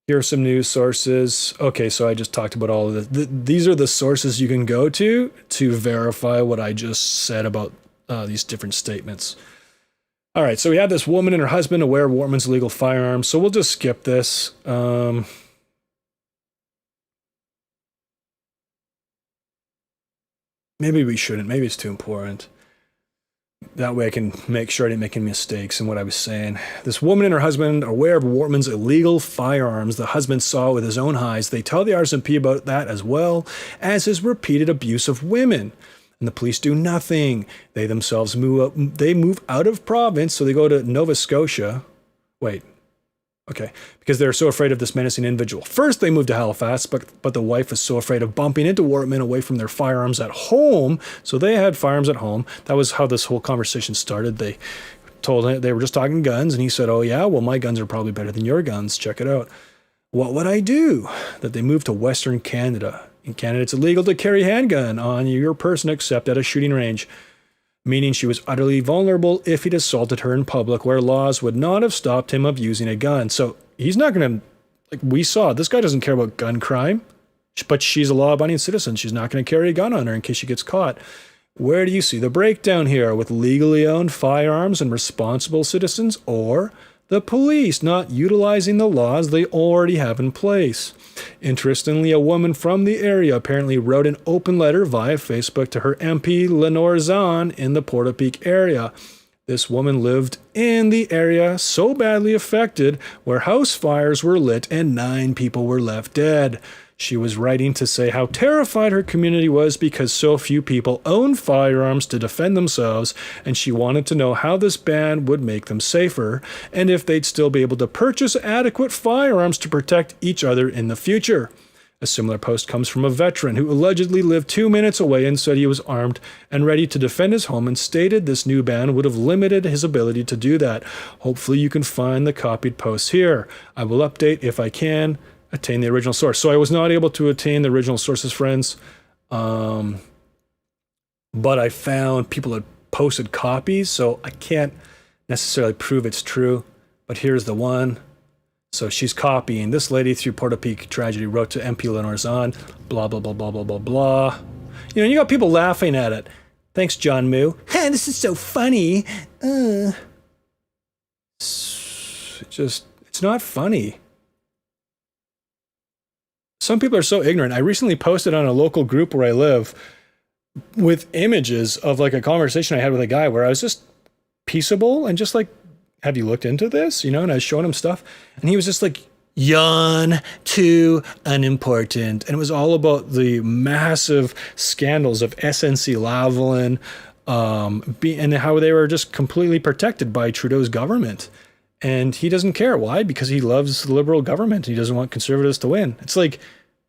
Here are some news sources. Okay, so I just talked about all of this. These are the sources you can go to verify what I just said about these different statements. All right, so we have this woman and her husband aware of Wortman's illegal firearms. So we'll just skip this. Maybe we shouldn't. Maybe it's too important. That way I can make sure I didn't make any mistakes in what I was saying. This woman and her husband are aware of Wortman's illegal firearms the husband saw with his own eyes. They tell the RCMP about that as well as his repeated abuse of women. And the police do nothing. They themselves move out of province, so they go to Nova Scotia. Wait. Okay, because they're so afraid of this menacing individual. First, they moved to Halifax, but the wife was so afraid of bumping into Wortman away from their firearms at home, so they had firearms at home. That was how this whole conversation started. They told him they were just talking guns, and he said, "Oh yeah, well my guns are probably better than your guns. Check it out." What would I do? That they moved to Western Canada. In Canada, it's illegal to carry a handgun on your person except at a shooting range, meaning she was utterly vulnerable if he'd assaulted her in public, where laws would not have stopped him of using a gun. So he's not going to, like we saw, this guy doesn't care about gun crime, but she's a law-abiding citizen. She's not going to carry a gun on her in case she gets caught. Where do you see the breakdown here with legally owned firearms and responsible citizens, or the police not utilizing the laws they already have in place? Interestingly, a woman from the area apparently wrote an open letter via Facebook to her MP Lenore Zahn in the Portapique area. This woman lived in the area so badly affected where house fires were lit and 9 people were left dead. She was writing to say how terrified her community was because so few people own firearms to defend themselves, and she wanted to know how this ban would make them safer, and if they'd still be able to purchase adequate firearms to protect each other in the future. A similar post comes from a veteran who allegedly lived 2 minutes away and said he was armed and ready to defend his home, and stated this new ban would have limited his ability to do that. Hopefully you can find the copied posts here. I will update if I can attain the original source. So I was not able to attain the original sources, friends. But I found people had posted copies, so I can't necessarily prove it's true. But here's the one. So she's copying. This lady through Portapique tragedy wrote to MP Lenore Zahn, blah, blah, blah, blah, blah, blah, blah. You got people laughing at it. Thanks, John Moo. Hey, this is so funny. It's not funny. Some people are so ignorant. I recently posted on a local group where I live with images of like a conversation I had with a guy where I was just peaceable and just like, have you looked into this? And I was showing him stuff, and he was just like, yawn, too unimportant. And it was all about the massive scandals of SNC Lavalin, and how they were just completely protected by Trudeau's government. And he doesn't care. Why? Because he loves the Liberal government. He doesn't want conservatives to win. It's like,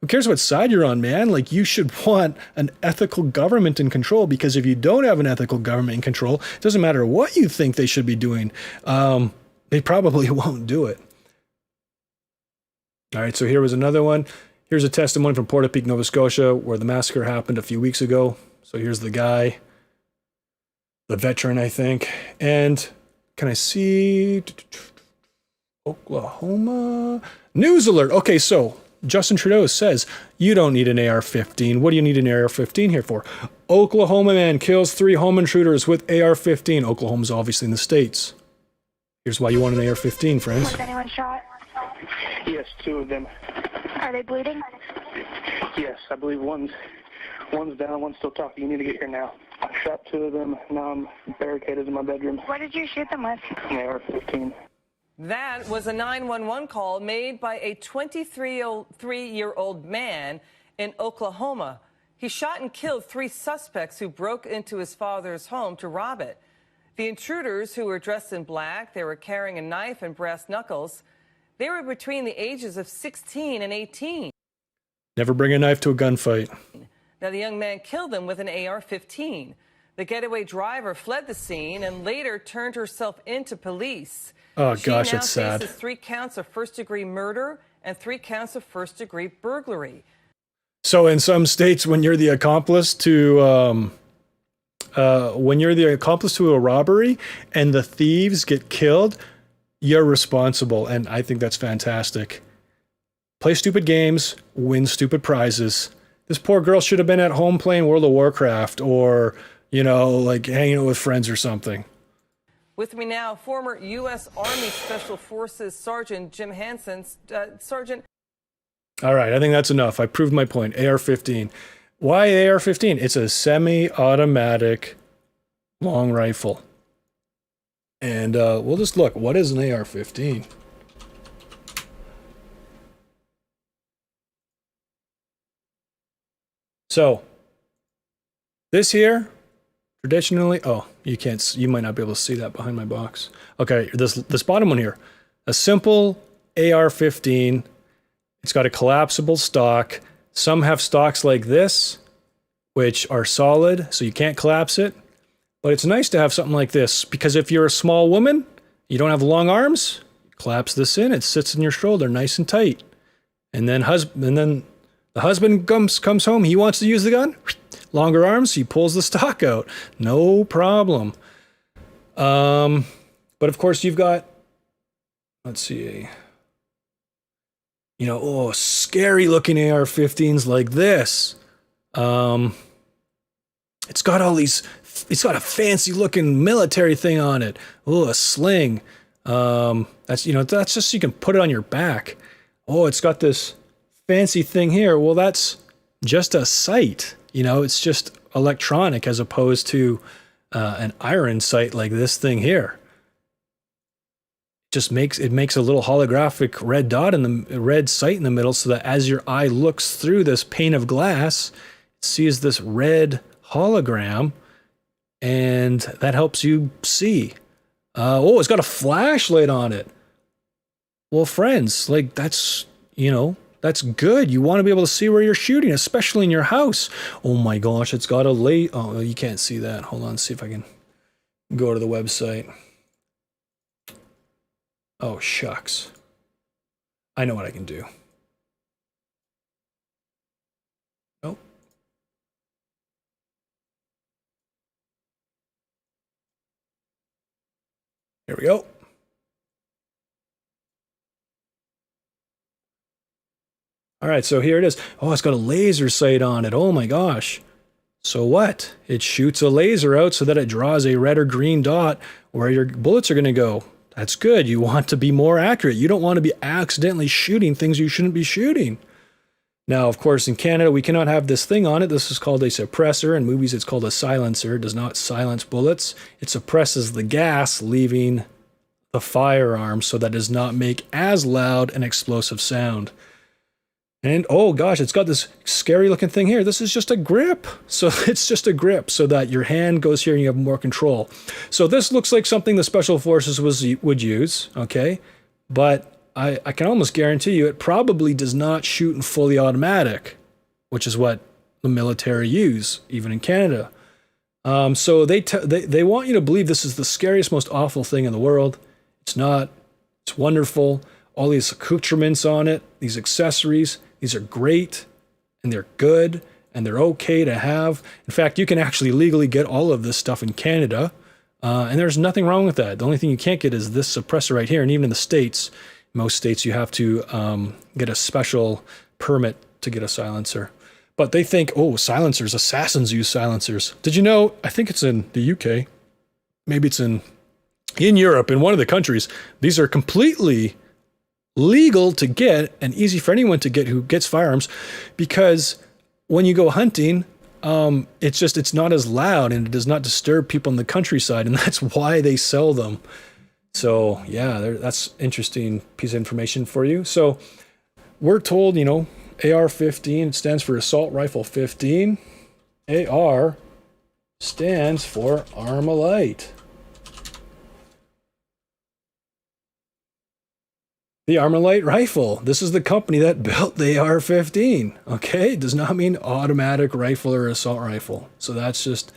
who cares what side you're on, man? Like, you should want an ethical government in control, because if you don't have an ethical government in control, it doesn't matter what you think they should be doing. They probably won't do it. All right, so here was another one. Here's a testimony from Portapique, Nova Scotia, where the massacre happened a few weeks ago. So here's the guy, the veteran, I think. And can I see Oklahoma? News alert. Okay, so Justin Trudeau says, you don't need an AR-15. What do you need an AR-15 here for? Oklahoma man kills 3 home intruders with AR-15. Oklahoma's obviously in the States. Here's why you want an AR-15, friends. Was anyone shot? Yes, 2 of them. Are they bleeding? Yes, I believe one's down, one's still talking. You need to get here now. I shot 2 of them. Now I'm barricaded in my bedroom. What did you shoot them with? An AR-15. That was a 911 call made by a 23-year-old man in Oklahoma. He shot and killed 3 suspects who broke into his father's home to rob it. The intruders, who were dressed in black, they were carrying a knife and brass knuckles. They were between the ages of 16 and 18. Never bring a knife to a gunfight. Now, the young man killed them with an AR-15. The getaway driver fled the scene and later turned herself into police. Oh, She gosh, now that's sad. faces 3 counts of first-degree murder and 3 counts of first-degree burglary. So in some states, when you're the accomplice to a robbery and the thieves get killed, you're responsible. And I think that's fantastic. Play stupid games, win stupid prizes. This poor girl should have been at home playing World of Warcraft or, like hanging out with friends or something. With me now, former U.S. Army Special Forces Sergeant Jim Hansen. Sergeant. All right, I think that's enough. I proved my point. AR-15. Why AR-15? It's a semi-automatic long rifle. And we'll just look. What is an AR-15? So, this here, traditionally, you might not be able to see that behind my box. Okay, this bottom one here, a simple AR-15. It's got a collapsible stock. Some have stocks like this, which are solid, so you can't collapse it. But it's nice to have something like this, because if you're a small woman, you don't have long arms, collapse this in, it sits in your shoulder nice and tight. And then the husband comes home, he wants to use the gun, longer arms, he pulls the stock out. No problem. But of course you've got, let's see, scary looking AR-15s like this. It's got a fancy looking military thing on it. Oh, a sling. That's just so you can put it on your back. Oh, it's got this fancy thing here. Well, that's just a sight. It's just electronic as opposed to an iron sight like this thing here. It makes a little holographic red dot in the red sight in the middle, so that as your eye looks through this pane of glass, it sees this red hologram, and that helps you see. It's got a flashlight on it. Well, friends, that's good. You want to be able to see where you're shooting, especially in your house. Oh my gosh, it's got a light. Oh, you can't see that. Hold on, see if I can go to the website. Oh, shucks. I know what I can do. Nope. Here we go. All right, so here it is. Oh, it's got a laser sight on it. Oh my gosh. So what? It shoots a laser out so that it draws a red or green dot where your bullets are going to go. That's good. You want to be more accurate. You don't want to be accidentally shooting things you shouldn't be shooting. Now, of course, in Canada, we cannot have this thing on it. This is called a suppressor. In movies, it's called a silencer. It does not silence bullets. It suppresses the gas leaving the firearm so that it does not make as loud an explosive sound. And oh gosh, it's got this scary looking thing here. This is just a grip. So it's just a grip so that your hand goes here and you have more control. So this looks like something the Special Forces would use, okay? But I can almost guarantee you it probably does not shoot in fully automatic, which is what the military use, even in Canada. So they want you to believe this is the scariest, most awful thing in the world. It's not. It's wonderful. All these accoutrements on it, these accessories, these are great, and they're good, and they're okay to have. In fact, you can actually legally get all of this stuff in Canada, and there's nothing wrong with that. The only thing you can't get is this suppressor right here, and even in the States, most states you have to get a special permit to get a silencer. But they think, silencers, assassins use silencers. Did you know, I think it's in the UK, maybe it's in Europe, in one of the countries, these are completely legal to get and easy for anyone to get who gets firearms, because when you go hunting, it's not as loud and it does not disturb people in the countryside, and that's why they sell them. So yeah, that's interesting piece of information for you. So we're told, AR-15, it stands for Assault Rifle 15. AR stands for Armalite. The Armalite rifle. This is the company that built the AR-15. Okay, it does not mean automatic rifle or assault rifle. So that's just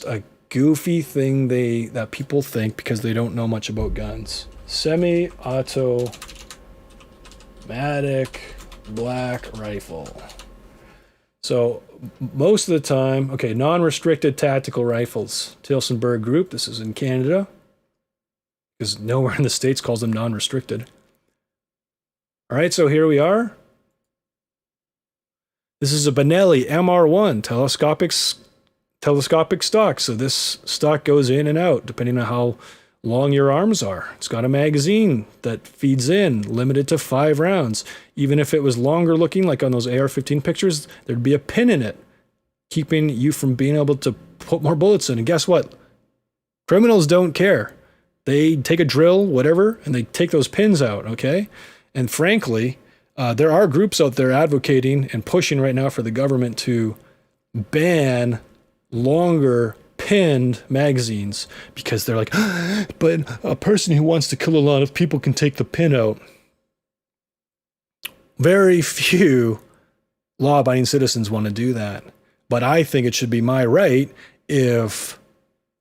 a goofy thing that people think because they don't know much about guns. Semi-automatic black rifle. So most of the time, okay, non-restricted tactical rifles. Tilsonburg Group. This is in Canada, because nowhere in the States calls them non-restricted. All right, so here we are. This is a Benelli MR1 telescopic stock. So this stock goes in and out depending on how long your arms are. It's got a magazine that feeds in, limited to 5 rounds. Even if it was longer looking, like on those AR-15 pictures, there'd be a pin in it, keeping you from being able to put more bullets in. And guess what? Criminals don't care. They take a drill, whatever, and they take those pins out, okay? And frankly, there are groups out there advocating and pushing right now for the government to ban longer pinned magazines, because they're like, but a person who wants to kill a lot of people can take the pin out. Very few law-abiding citizens want to do that. But I think it should be my right if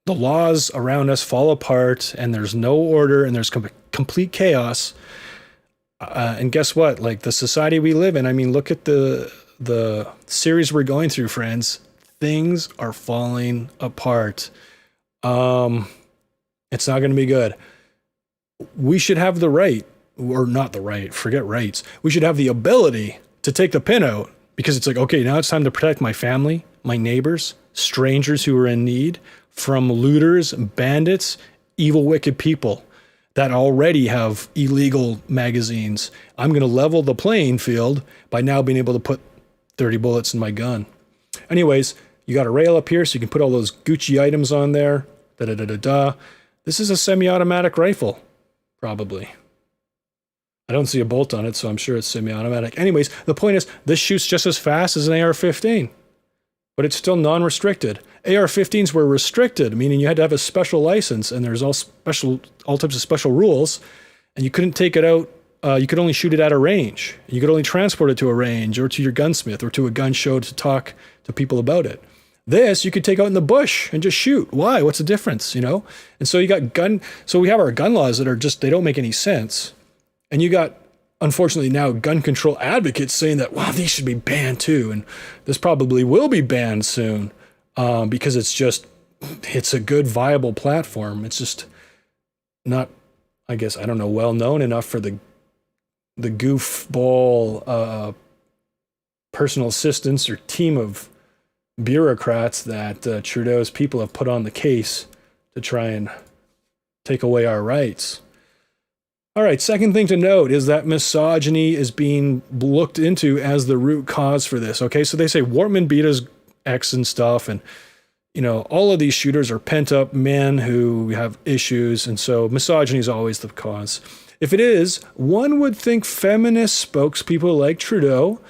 the laws around us fall apart and there's no order and there's complete chaos. And guess what? Like the society we live in, I mean, look at the series we're going through, friends. Things are falling apart. It's not going to be good. We should have the right, or not the right, forget rights. We should have the ability to take the pin out, because it's like, okay, now it's time to protect my family, my neighbors, strangers who are in need from looters, bandits, evil, wicked people that already have illegal magazines. I'm going to level the playing field by now being able to put 30 bullets in my gun. Anyways, you got a rail up here so you can put all those Gucci items on there. This is a semi-automatic rifle, probably. I don't see a bolt on it, so I'm sure it's semi-automatic. Anyways, the point is, this shoots just as fast as an AR-15, but it's still non-restricted. AR-15s were restricted, meaning you had to have a special license, and there's all types of special rules, and you couldn't take it out. You could only shoot it at a range. You could only transport it to a range or to your gunsmith or to a gun show to talk to people about it. This you could take out in the bush and just shoot. Why? What's the difference, you know? And so you got so we have our gun laws that are just, they don't make any sense. And you got, unfortunately now, gun control advocates saying that, wow, these should be banned too. And this probably will be banned soon because it's a good, viable platform. It's just not, I guess, I don't know, well known enough for the goofball personal assistants or team of bureaucrats that Trudeau's people have put on the case to try and take away our rights. All right, second thing to note is that misogyny is being looked into as the root cause for this. Okay, so they say Wortman beat his ex and stuff, and you know, all of these shooters are pent-up men who have issues, and so misogyny is always the cause. If it is, one would think feminist spokespeople like Trudeau,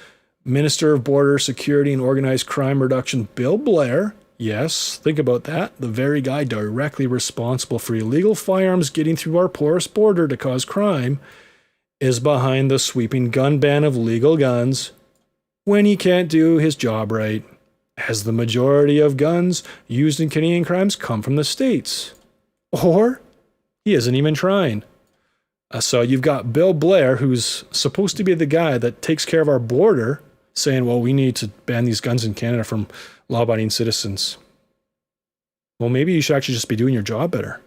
Minister of Border Security and Organized Crime Reduction Bill Blair, yes, think about that, the very guy directly responsible for illegal firearms getting through our porous border to cause crime, is behind the sweeping gun ban of legal guns when he can't do his job right, as the majority of guns used in Canadian crimes come from the States. Or he isn't even trying. So you've got Bill Blair, who's supposed to be the guy that takes care of our border, saying, well, we need to ban these guns in Canada from law-abiding citizens. Well, maybe you should actually just be doing your job better.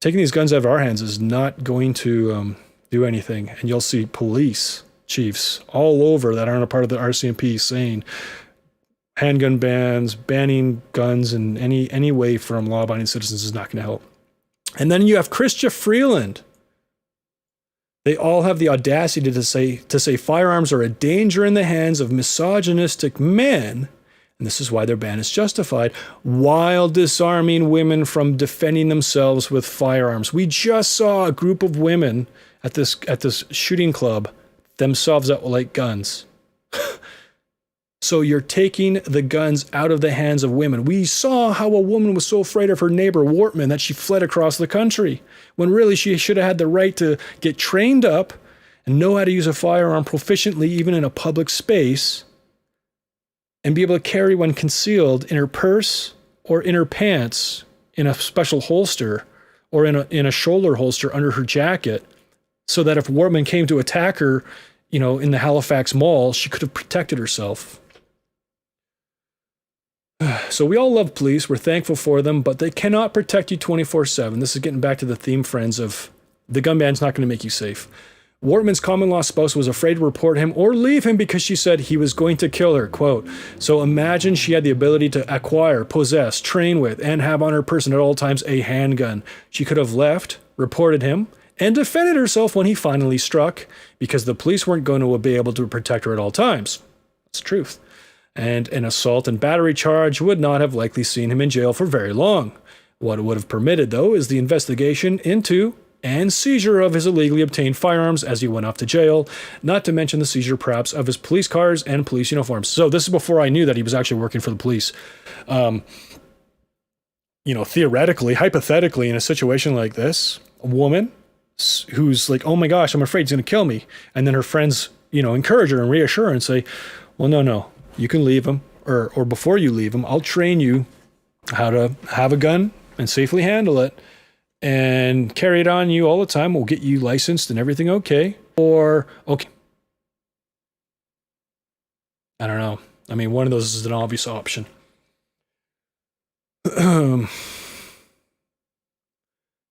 Taking these guns out of our hands is not going to do anything. And you'll see police chiefs all over that aren't a part of the RCMP saying handgun bans, banning guns in any way from law-abiding citizens is not going to help. And then you have Chrystia Freeland. They all have the audacity to say firearms are a danger in the hands of misogynistic men, and this is why their ban is justified, while disarming women from defending themselves with firearms. We just saw a group of women at this shooting club themselves that like guns. So you're taking the guns out of the hands of women. We saw how a woman was so afraid of her neighbor Wortman that she fled across the country, when really she should have had the right to get trained up and know how to use a firearm proficiently, even in a public space, and be able to carry one concealed in her purse or in her pants in a special holster or in a shoulder holster under her jacket, so that if Wortman came to attack her, in the Halifax Mall, she could have protected herself. So we all love police. We're thankful for them, but they cannot protect you 24/7. This is getting back to the theme, friends, of the gun ban's not going to make you safe. Wortman's common law spouse was afraid to report him or leave him because she said he was going to kill her, quote. So imagine she had the ability to acquire, possess, train with, and have on her person at all times a handgun. She could have left, reported him, and defended herself when he finally struck, because the police weren't going to be able to protect her at all times. That's the truth. And an assault and battery charge would not have likely seen him in jail for very long. What it would have permitted, though, is the investigation into and seizure of his illegally obtained firearms as he went off to jail, not to mention the seizure perhaps of his police cars and police uniforms. So this is before I knew that he was actually working for the police. Theoretically, hypothetically, in a situation like this, a woman who's like, oh my gosh, I'm afraid he's going to kill me. And then her friends, encourage her and reassure her and say, well, no, you can leave him. Or before you leave him, I'll train you how to have a gun and safely handle it and carry it on you all the time. We'll get you licensed and everything okay. Or, okay. I don't know. I mean, one of those is an obvious option.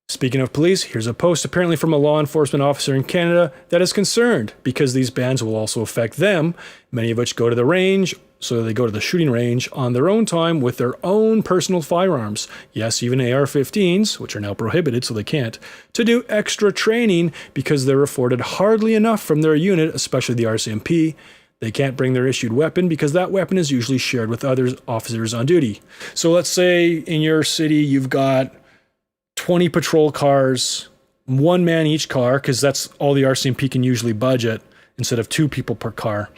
Speaking of police, here's a post apparently from a law enforcement officer in Canada that is concerned because these bans will also affect them, many of which go to the range, so they go to the shooting range on their own time with their own personal firearms. Yes, even AR-15s, which are now prohibited so they can't, to do extra training because they're afforded hardly enough from their unit, especially the RCMP. They can't bring their issued weapon because that weapon is usually shared with other officers on duty. So let's say in your city you've got 20 patrol cars, one man each car, because that's all the RCMP can usually budget instead of 2 people per car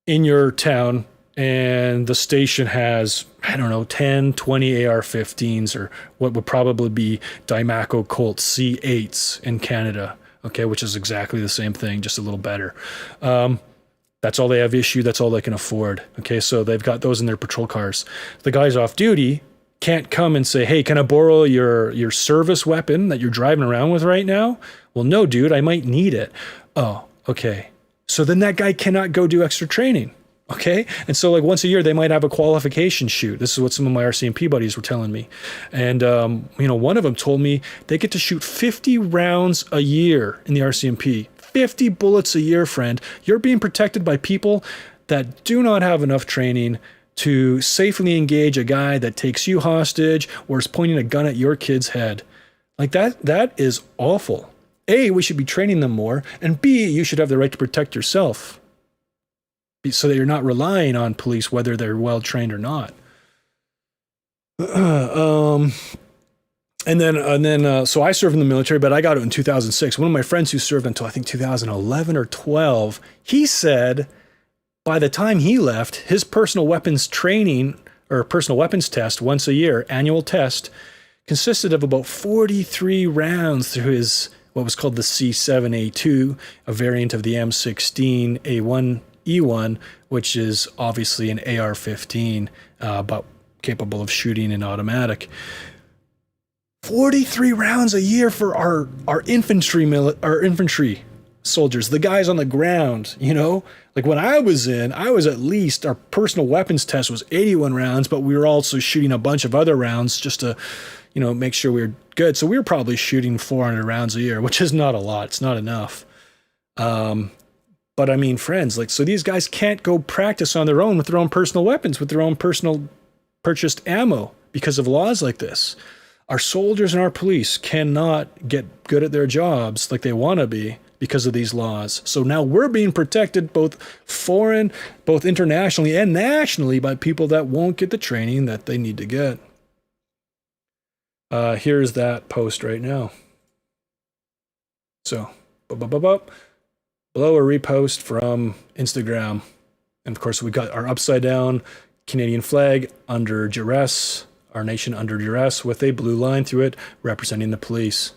in your town, and the station has, 10, 20 AR-15s, or what would probably be Dimaco Colt C8s in Canada, okay, which is exactly the same thing, just a little better. That's all they have issued. That's all they can afford. Okay, so they've got those in their patrol cars. The guys off duty can't come and say, hey, can I borrow your service weapon that you're driving around with right now? Well, no, dude, I might need it. Oh, okay. So then that guy cannot go do extra training. Okay. And so like once a year, they might have a qualification shoot. This is what some of my RCMP buddies were telling me. And, one of them told me they get to shoot 50 rounds a year in the RCMP. 50 bullets a year, friend. You're being protected by people that do not have enough training to safely engage a guy that takes you hostage or is pointing a gun at your kid's head. Like that is awful. A, we should be training them more, and B, you should have the right to protect yourself so that you're not relying on police whether they're well trained or not. So I served in the military, but I got it in 2006. One of my friends who served until I think 2011 or 12, he said by the time he left, his personal weapons training or personal weapons test once a year, annual test, consisted of about 43 rounds through his what was called the C7A2, a variant of the M16A1E1, which is obviously an AR-15, but capable of shooting in automatic. 43 rounds a year for our infantry soldiers, the guys on the ground, Like when I was at least, our personal weapons test was 81 rounds, but we were also shooting a bunch of other rounds just to, make sure we were good. So we were probably shooting 400 rounds a year, which is not a lot. It's not enough. But I mean, friends, so these guys can't go practice on their own with their own personal weapons, with their own personal purchased ammo because of laws like this. Our soldiers and our police cannot get good at their jobs like they want to be because of these laws. So now we're being protected both internationally and nationally by people that won't get the training that they need to get. Here's that post right now. So, below a repost from Instagram. And of course, we got our upside down Canadian flag under duress, our nation under duress, with a blue line through it representing the police.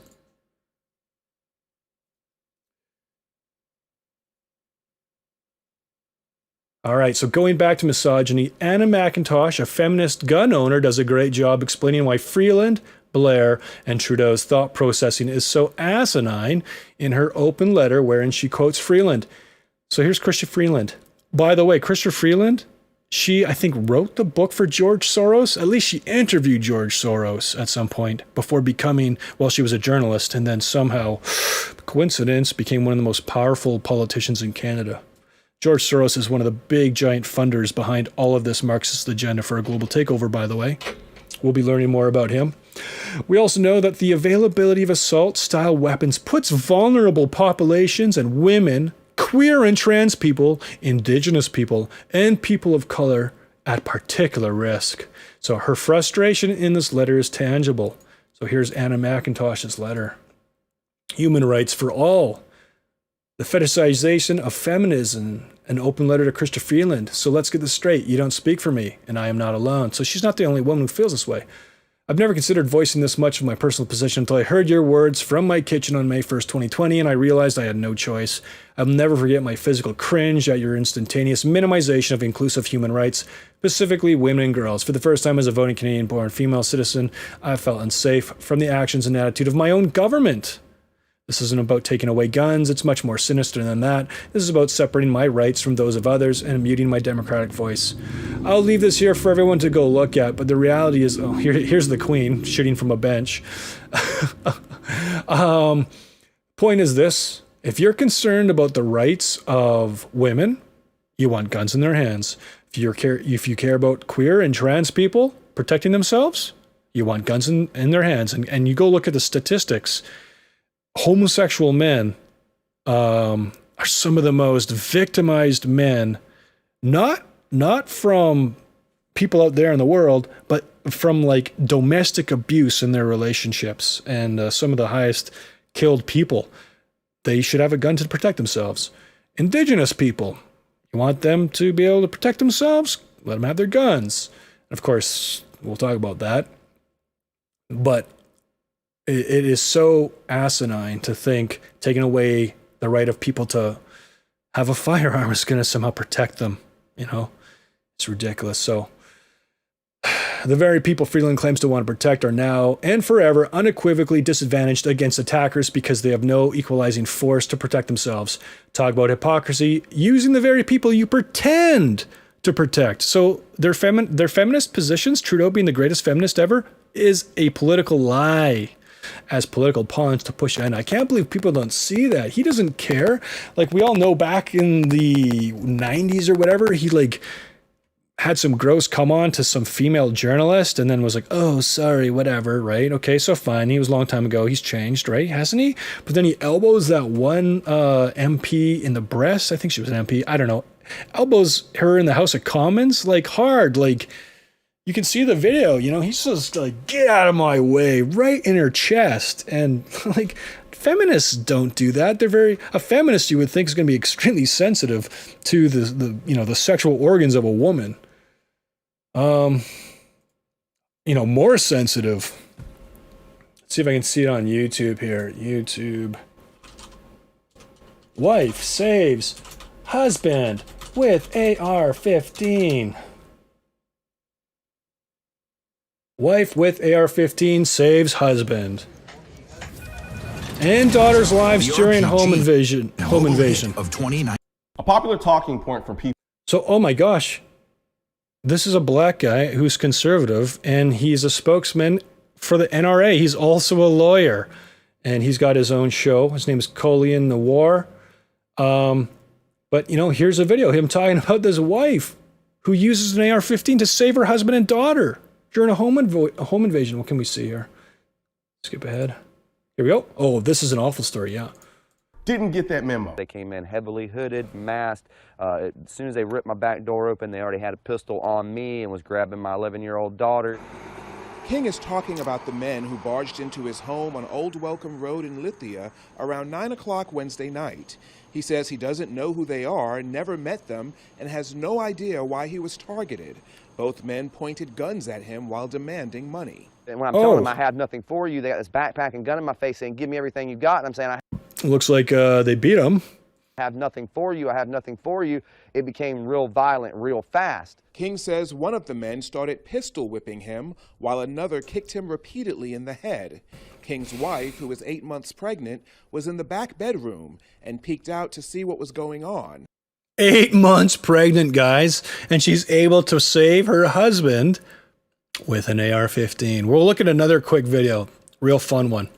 All right, so going back to misogyny, Anna McIntosh, a feminist gun owner, does a great job explaining why Freeland, Blair, and Trudeau's thought processing is so asinine in her open letter wherein she quotes Freeland. So here's Chrystia Freeland. By the way, Chrystia Freeland, she, I think, wrote the book for George Soros. At least she interviewed George Soros at some point before becoming, well, she was a journalist and then somehow, coincidence, became one of the most powerful politicians in Canada. George Soros is one of the big, giant funders behind all of this Marxist agenda for a global takeover, by the way. We'll be learning more about him. We also know that the availability of assault-style weapons puts vulnerable populations and women, queer and trans people, Indigenous people, and people of color at particular risk. So her frustration in this letter is tangible. So here's Anna McIntosh's letter. Human rights for all. The fetishization of feminism, an open letter to Chrystia Freeland. So let's get this straight. You don't speak for me, and I am not alone. So she's not the only woman who feels this way. I've never considered voicing this much of my personal position until I heard your words from my kitchen on May 1st, 2020, and I realized I had no choice. I'll never forget my physical cringe at your instantaneous minimization of inclusive human rights, specifically women and girls. For the first time as a voting Canadian-born female citizen, I felt unsafe from the actions and attitude of my own government. This isn't about taking away guns. It's much more sinister than that. This is about separating my rights from those of others and muting my democratic voice. I'll leave this here for everyone to go look at, but the reality is, oh, here's the Queen shooting from a bench. Point is this. If you're concerned about the rights of women, you want guns in their hands. If you care about queer and trans people protecting themselves, you want guns in their hands. And you go look at the statistics. Homosexual men are some of the most victimized men, not from people out there in the world, but from like domestic abuse in their relationships, and some of the highest killed people. They should have a gun to protect themselves. Indigenous people, you want them to be able to protect themselves? Let them have their guns. Of course, we'll talk about that. But it is so asinine to think taking away the right of people to have a firearm is going to somehow protect them. You know, it's ridiculous. So the very people Freeland claims to want to protect are now and forever unequivocally disadvantaged against attackers because they have no equalizing force to protect themselves. Talk about hypocrisy, using the very people you pretend to protect. So their feminist positions, Trudeau being the greatest feminist ever, is a political lie as political pawns to push in. I can't believe people don't see that. He doesn't care. Like, we all know back in the 90s or whatever, he like had some gross come on to some female journalist and then was like, oh, sorry, whatever, right? Okay, so fine. He was a long time ago. He's changed, right? Hasn't he? But then he elbows that one MP in the breast. I think she was an MP. I don't know. Elbows her in the House of Commons, like hard, like you can see the video, you know, he's just like, get out of my way, right in her chest. And like, feminists don't do that. A feminist you would think is going to be extremely sensitive to the sexual organs of a woman. More sensitive. Let's see if I can see it on YouTube here. YouTube. Wife saves husband with AR-15. Wife with AR-15 saves husband. And daughter's lives during home invasion. Of 29. A popular talking point for people. So, oh my gosh. This is a black guy who's conservative, and he's a spokesman for the NRA. He's also a lawyer, and he's got his own show. His name is Colin Noir. But, here's a video of him talking about this wife who uses an AR-15 to save her husband and daughter during a home invasion. What can we see here? Skip ahead. Here we go. Oh, this is an awful story, yeah. Didn't get that memo. They came in heavily hooded, masked. As soon as they ripped my back door open, they already had a pistol on me and was grabbing my 11-year-old daughter. King is talking about the men who barged into his home on Old Welcome Road in Lithia around 9 o'clock Wednesday night. He says he doesn't know who they are, never met them, and has no idea why he was targeted. Both men pointed guns at him while demanding money. And when I'm telling them I have nothing for you, they got this backpack and gun in my face saying, give me everything you got. And I'm saying, I Looks like they beat him. have nothing for you. I have nothing for you. It became real violent, real fast. King says one of the men started pistol whipping him while another kicked him repeatedly in the head. King's wife, who was 8 months pregnant, was in the back bedroom and peeked out to see what was going on. 8 months pregnant, guys, and she's able to save her husband with an AR-15. We'll look at another quick video, real fun one.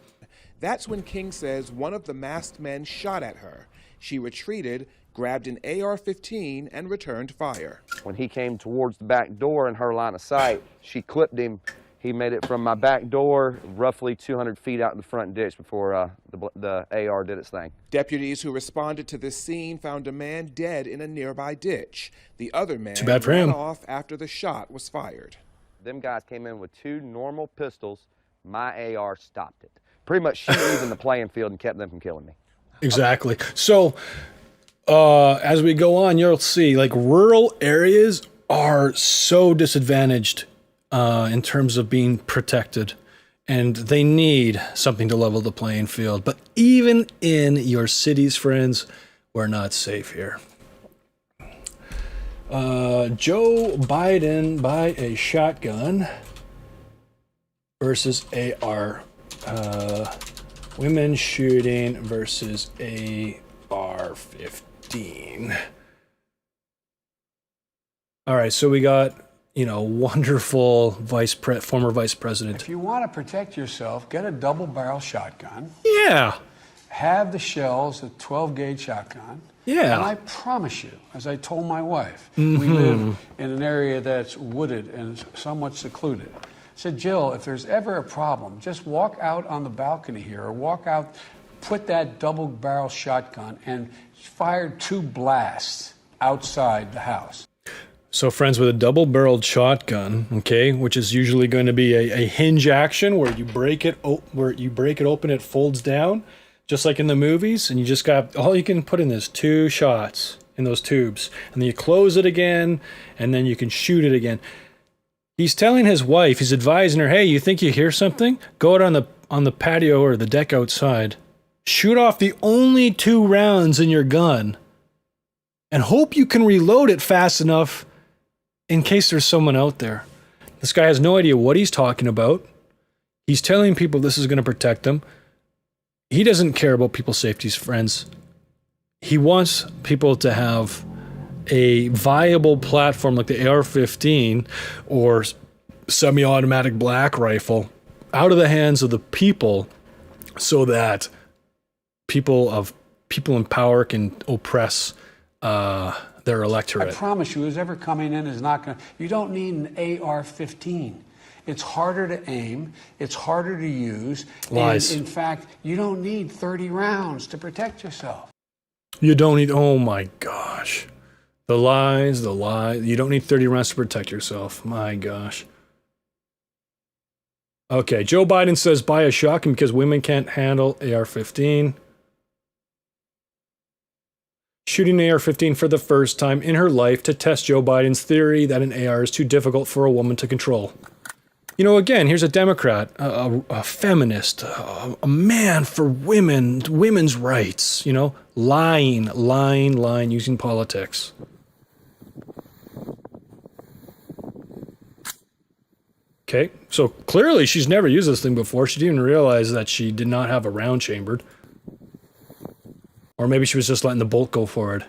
That's when King says one of the masked men shot at her. She retreated, grabbed an AR-15, and returned fire. When he came towards the back door in her line of sight, she clipped him. He made it from my back door roughly 200 feet out in the front ditch before the AR did its thing. Deputies who responded to this scene found a man dead in a nearby ditch. The other man Too bad for him. ran off after the shot was fired. Them guys came in with 2 normal pistols. My AR stopped it. Pretty much she was in the playing field and kept them from killing me. Exactly. So as we go on, you'll see like rural areas are so disadvantaged in terms of being protected, and they need something to level the playing field. But even in your cities, friends, we're not safe here. Joe Biden buy a shotgun versus AR. Women shooting versus AR-15. All right, so we got, wonderful former vice president. If you want to protect yourself, get a double-barrel shotgun. Yeah. Have the shells, a 12-gauge shotgun. Yeah. And I promise you, as I told my wife, we live in an area that's wooded and somewhat secluded. I said, Jill, if there's ever a problem, just walk out on the balcony here or walk out, put that double-barrel shotgun and fire 2 blasts outside the house. So friends, with a double-barreled shotgun, okay, which is usually going to be a hinge action where you break it open, it folds down, just like in the movies, and you just got, all you can put in is 2 shots in those tubes, and then you close it again, and then you can shoot it again. He's telling his wife, he's advising her, hey, you think you hear something? Go out on the patio or the deck outside, shoot off the only 2 rounds in your gun, and hope you can reload it fast enough in case there's someone out there. This guy has no idea what he's talking about. He's telling people this is going to protect them. He doesn't care about people's safety, friends. He wants people to have a viable platform like the AR-15 or semi-automatic black rifle out of the hands of the people so that people in power can oppress their electorate. I promise you, who's ever coming in is not going to... You don't need an AR-15. It's harder to aim. It's harder to use. Lies. And in fact, you don't need 30 rounds to protect yourself. You don't need... Oh, my gosh. The lies. You don't need 30 rounds to protect yourself. My gosh. Okay, Joe Biden says buy a shotgun because women can't handle AR-15. Shooting an AR-15 for the first time in her life to test Joe Biden's theory that an AR is too difficult for a woman to control. Again, here's a Democrat, a feminist, a man for women's rights, lying using politics. Okay, so clearly she's never used this thing before. She didn't even realize that she did not have a round chambered. Or maybe she was just letting the bolt go forward.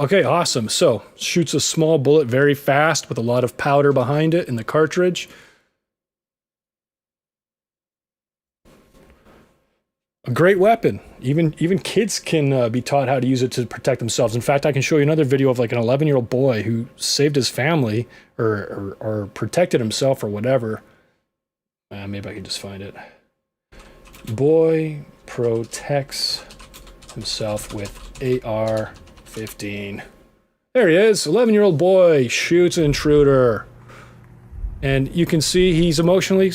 Okay, awesome. So, shoots a small bullet very fast with a lot of powder behind it in the cartridge. A great weapon. Even kids can be taught how to use it to protect themselves. In fact, I can show you another video of like an 11-year-old boy who saved his family or protected himself or whatever. Maybe I can just find it. Boy protects himself with AR-15. There he is. 11-year-old boy shoots an intruder. And you can see he's emotionally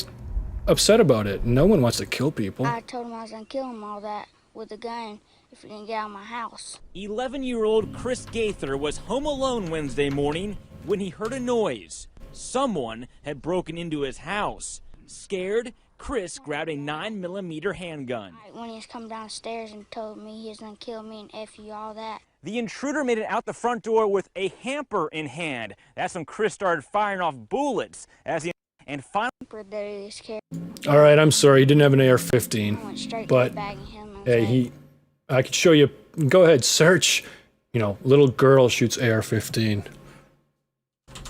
upset about it. No one wants to kill people. I told him I was going to kill him all that with a gun if he didn't get out of my house. 11-year-old Chris Gaither was home alone Wednesday morning when he heard a noise. Someone had broken into his house. Scared, Chris grabbed a 9mm handgun. When he was coming downstairs and told me he was going to kill me and F you, all that. The intruder made it out the front door with a hamper in hand. That's when Chris started firing off bullets as he and finally. All right, I'm sorry, he didn't have an AR-15, but hey, I could show you. Go ahead, search. You know, little girl shoots AR-15.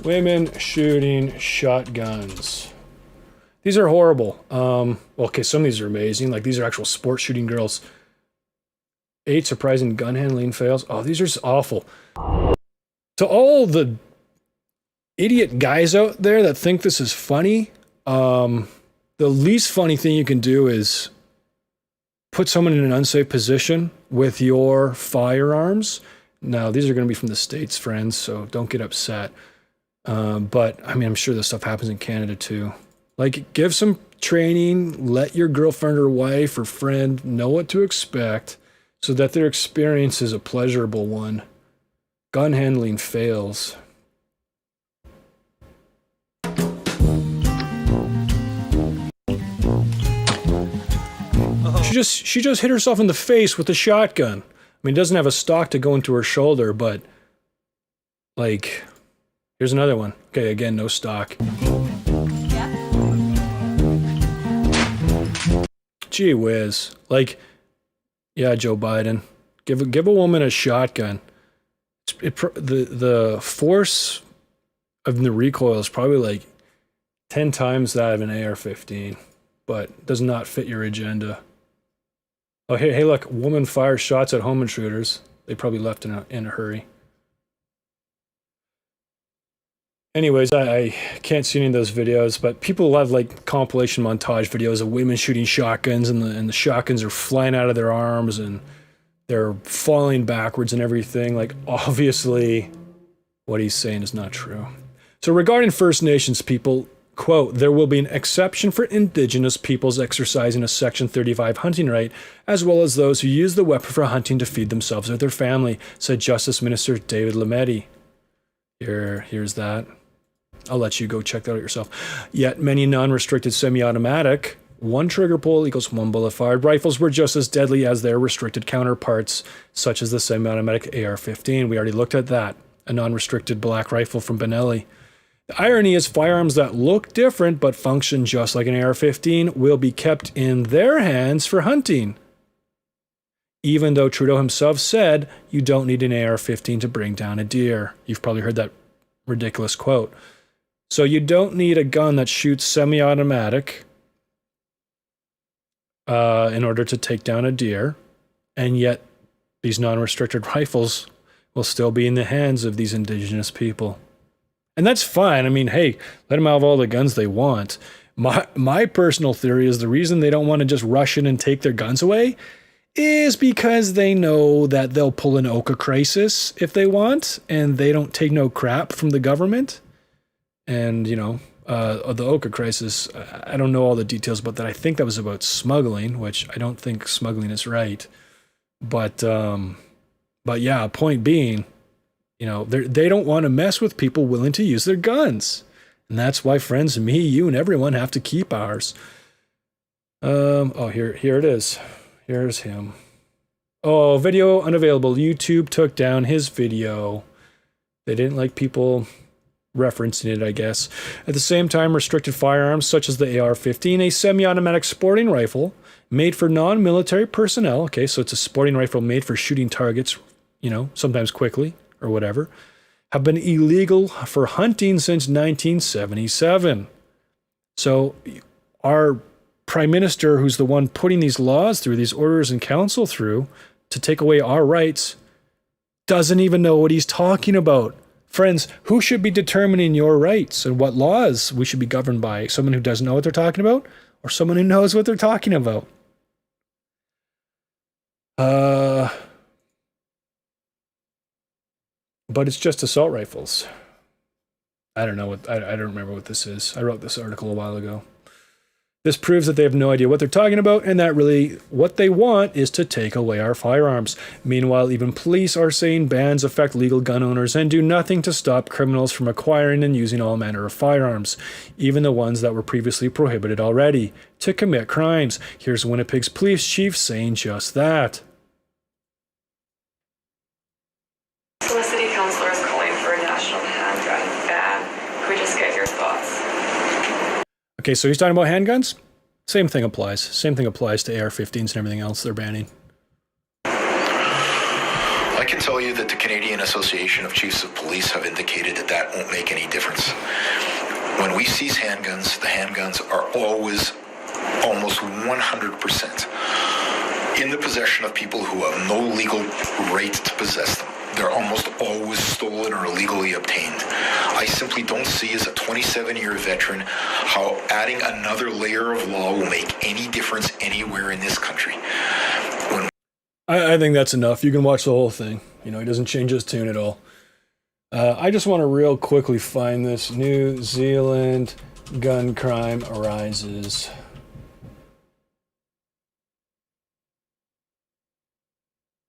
Women shooting shotguns. These are horrible. Okay, some of these are amazing. Like these are actual sport shooting girls. 8 surprising gun handling fails. Oh, these are just awful. To all the idiot guys out there that think this is funny, the least funny thing you can do is put someone in an unsafe position with your firearms. Now, these are going to be from the States, friends, so don't get upset. But, I mean, I'm sure this stuff happens in Canada, too. Like, give some training, let your girlfriend or wife or friend know what to expect so that their experience is a pleasurable one. Gun handling fails. She just hit herself in the face with a shotgun. I mean, it doesn't have a stock to go into her shoulder, but like, here's another one. Okay, again, no stock. Gee whiz. Like, yeah, Joe Biden, give a woman a shotgun. The force of the recoil is probably like 10 times that of an AR-15, but does not fit your agenda. Oh, hey, look, woman fires shots at home intruders. They probably left in a hurry. Anyways, I can't see any of those videos, but people love like compilation montage videos of women shooting shotguns, and the shotguns are flying out of their arms and they're falling backwards and everything. Like, obviously, what he's saying is not true. So regarding First Nations people, quote, there will be an exception for Indigenous peoples exercising a Section 35 hunting right, as well as those who use the weapon for hunting to feed themselves or their family, said Justice Minister David Lametti. Here's that. I'll let you go check that out yourself. Yet many non-restricted semi-automatic, one trigger pull equals one bullet fired rifles were just as deadly as their restricted counterparts, such as the semi-automatic AR-15. We already looked at that, a non-restricted black rifle from Benelli. The irony is firearms that look different but function just like an AR-15 will be kept in their hands for hunting. Even though Trudeau himself said you don't need an AR-15 to bring down a deer. You've probably heard that ridiculous quote. So you don't need a gun that shoots semi-automatic in order to take down a deer, and yet these non-restricted rifles will still be in the hands of these Indigenous people. And that's fine. I mean, hey, let them have all the guns they want. My personal theory is the reason they don't want to just rush in and take their guns away is because they know that they'll pull an Oka crisis if they want, and they don't take no crap from the government. And, you know, the Oka crisis, I don't know all the details about that. I think that was about smuggling, which I don't think smuggling is right. But yeah, point being, you know, they don't want to mess with people willing to use their guns. And that's why, friends, me, you, and everyone have to keep ours. Oh, here it is. Here's him. Oh, video unavailable. YouTube took down his video. They didn't like people referencing it, I guess. At the same time, restricted firearms such as the AR-15, a semi-automatic sporting rifle made for non-military personnel. Okay, so it's a sporting rifle made for shooting targets, you know, sometimes quickly or whatever, have been illegal for hunting since 1977. So our prime minister, who's the one putting these laws through, these orders in council through to take away our rights, doesn't even know what he's talking about. Friends, who should be determining your rights and what laws we should be governed by? Someone who doesn't know what they're talking about, or someone who knows what they're talking about? but it's just assault rifles. I don't know what, I don't remember what this is. I wrote this article a while ago. This proves that they have no idea what they're talking about, and that really what they want is to take away our firearms. Meanwhile, even police are saying bans affect legal gun owners and do nothing to stop criminals from acquiring and using all manner of firearms, even the ones that were previously prohibited already, to commit crimes. Here's Winnipeg's police chief saying just that. So the city councilor is calling for a national handgun ban. Could we just get your thoughts? Okay, so he's talking about handguns? Same thing applies. Same thing applies to AR-15s and everything else they're banning. I can tell you that the Canadian Association of Chiefs of Police have indicated that that won't make any difference. When we seize handguns, the handguns are always almost 100% in the possession of people who have no legal right to possess them. They're almost always stolen or illegally obtained. I simply don't see, as a 27-year veteran, how adding another layer of law will make any difference anywhere in this country. I think that's enough. You can watch the whole thing. He doesn't change his tune at all. I just want to real quickly find this. New Zealand gun crime arises.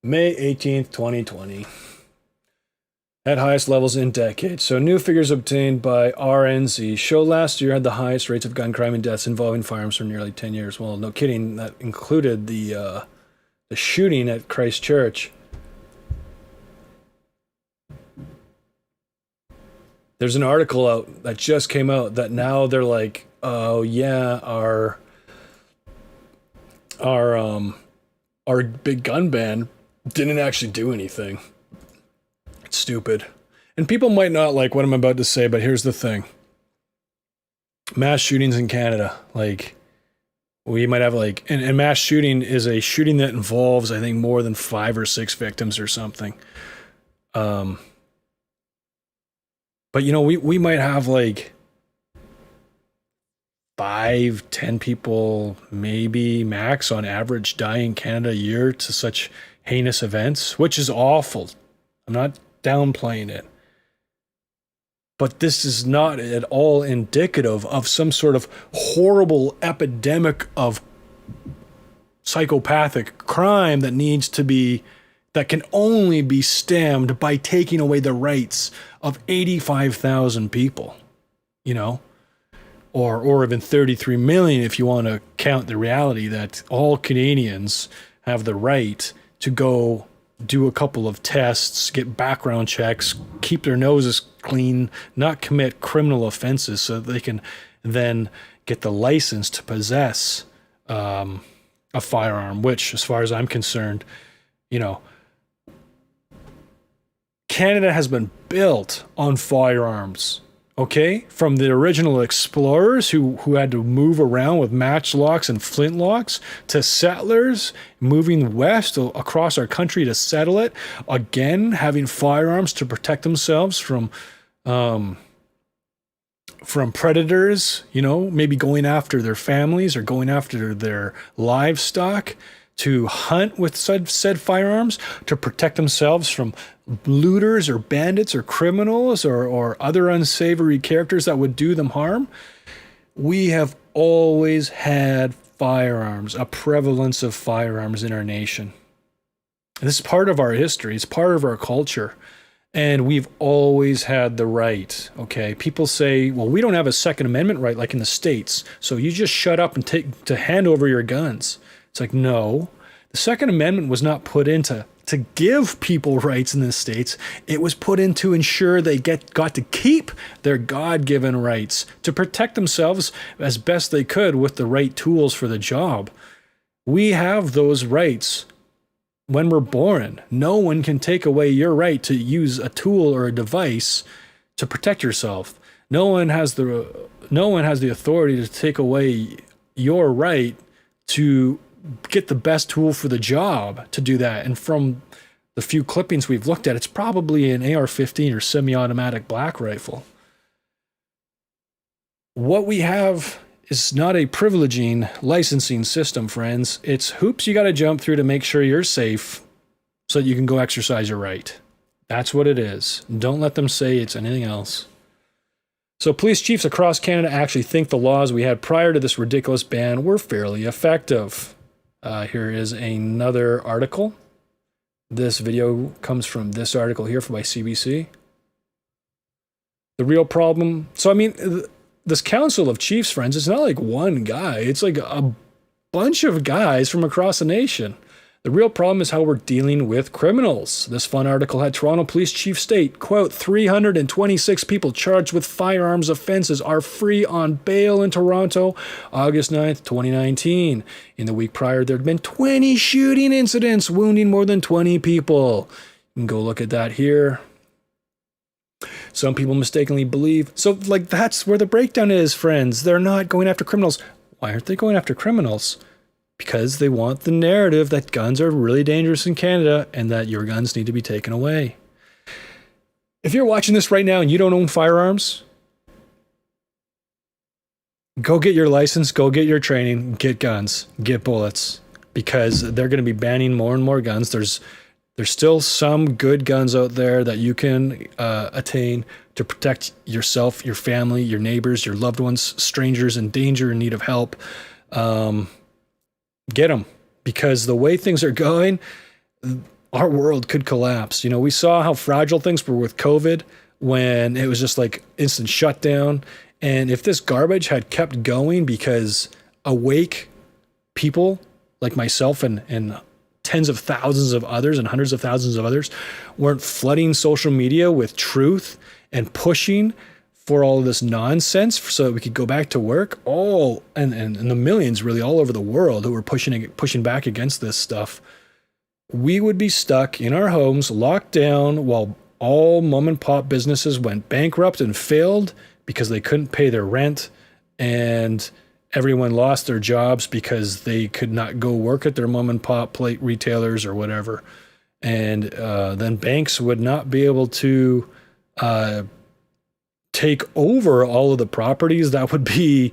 May 18th, 2020. At highest levels in decades. So new figures obtained by RNZ show last year had the highest rates of gun crime and deaths involving firearms for nearly 10 years. Well, no kidding. That included the shooting at Christchurch. There's an article out that just came out that now they're like, oh yeah, our big gun ban didn't actually do anything. It's stupid. And people might not like what I'm about to say, but here's the thing. Mass shootings in Canada, we might have and mass shooting is a shooting that involves, I think, more than 5 or 6 victims or something. But we might have 5, 10 people, maybe max on average, die in Canada a year to such heinous events, which is awful. I'm not downplaying it. But this is not at all indicative of some sort of horrible epidemic of psychopathic crime that can only be stemmed by taking away the rights of 85,000 people, or even 33 million if you want to count the reality that all Canadians have the right to go do a couple of tests, get background checks, keep their noses clean, not commit criminal offenses so that they can then get the license to possess a firearm, which, as far as I'm concerned, Canada has been built on firearms. Okay, from the original explorers who had to move around with matchlocks and flintlocks to settlers moving west across our country to settle it, again having firearms to protect themselves from predators, maybe going after their families or going after their livestock, to hunt with said firearms, to protect themselves from looters or bandits or criminals or other unsavory characters that would do them harm. We have always had firearms, a prevalence of firearms in our nation. This is part of our history. It's part of our culture. And we've always had the right, okay? People say, well, we don't have a Second Amendment right like in the States, so you just shut up and hand over your guns. It's like, no, the Second Amendment was not put in to give people rights in the States. It was put in to ensure they got to keep their God-given rights, to protect themselves as best they could with the right tools for the job. We have those rights when we're born. No one can take away your right to use a tool or a device to protect yourself. No one has the authority to take away your right to get the best tool for the job to do that. And from the few clippings we've looked at, it's probably an AR-15 or semi-automatic black rifle. What we have is not a privileging licensing system, friends. It's hoops you got to jump through to make sure you're safe so that you can go exercise your right. That's what it is. Don't let them say it's anything else. So police chiefs across Canada actually think the laws we had prior to this ridiculous ban were fairly effective. Here is another article. This video comes from this article here by CBC. The real problem. So, I mean, this Council of Chiefs, friends, it's not like one guy. It's like a bunch of guys from across the nation. The real problem is how we're dealing with criminals. This fun article had Toronto Police Chief state, quote, 326 people charged with firearms offenses are free on bail in Toronto, August 9th, 2019. In the week prior, there had been 20 shooting incidents, wounding more than 20 people. You can go look at that here. Some people mistakenly believe. So, like, that's where the breakdown is, friends. They're not going after criminals. Why aren't they going after criminals? Because they want the narrative that guns are really dangerous in Canada and that your guns need to be taken away. If you're watching this right now and you don't own firearms, go get your license, go get your training, get guns, get bullets, because they're going to be banning more and more guns. There's still some good guns out there that you can attain to protect yourself, your family, your neighbors, your loved ones, strangers in danger, in need of help. Get them, because the way things are going, our world could collapse. You know, we saw how fragile things were with COVID when it was just like instant shutdown. And if this garbage had kept going because awake people like myself and tens of thousands of others and hundreds of thousands of others weren't flooding social media with truth and pushing for all of this nonsense so that we could go back to work, and the millions really all over the world who were pushing back against this stuff, we would be stuck in our homes, locked down, while all mom and pop businesses went bankrupt and failed because they couldn't pay their rent, and everyone lost their jobs because they could not go work at their mom and pop plate retailers or whatever. And then banks would not be able to take over all of the properties that would be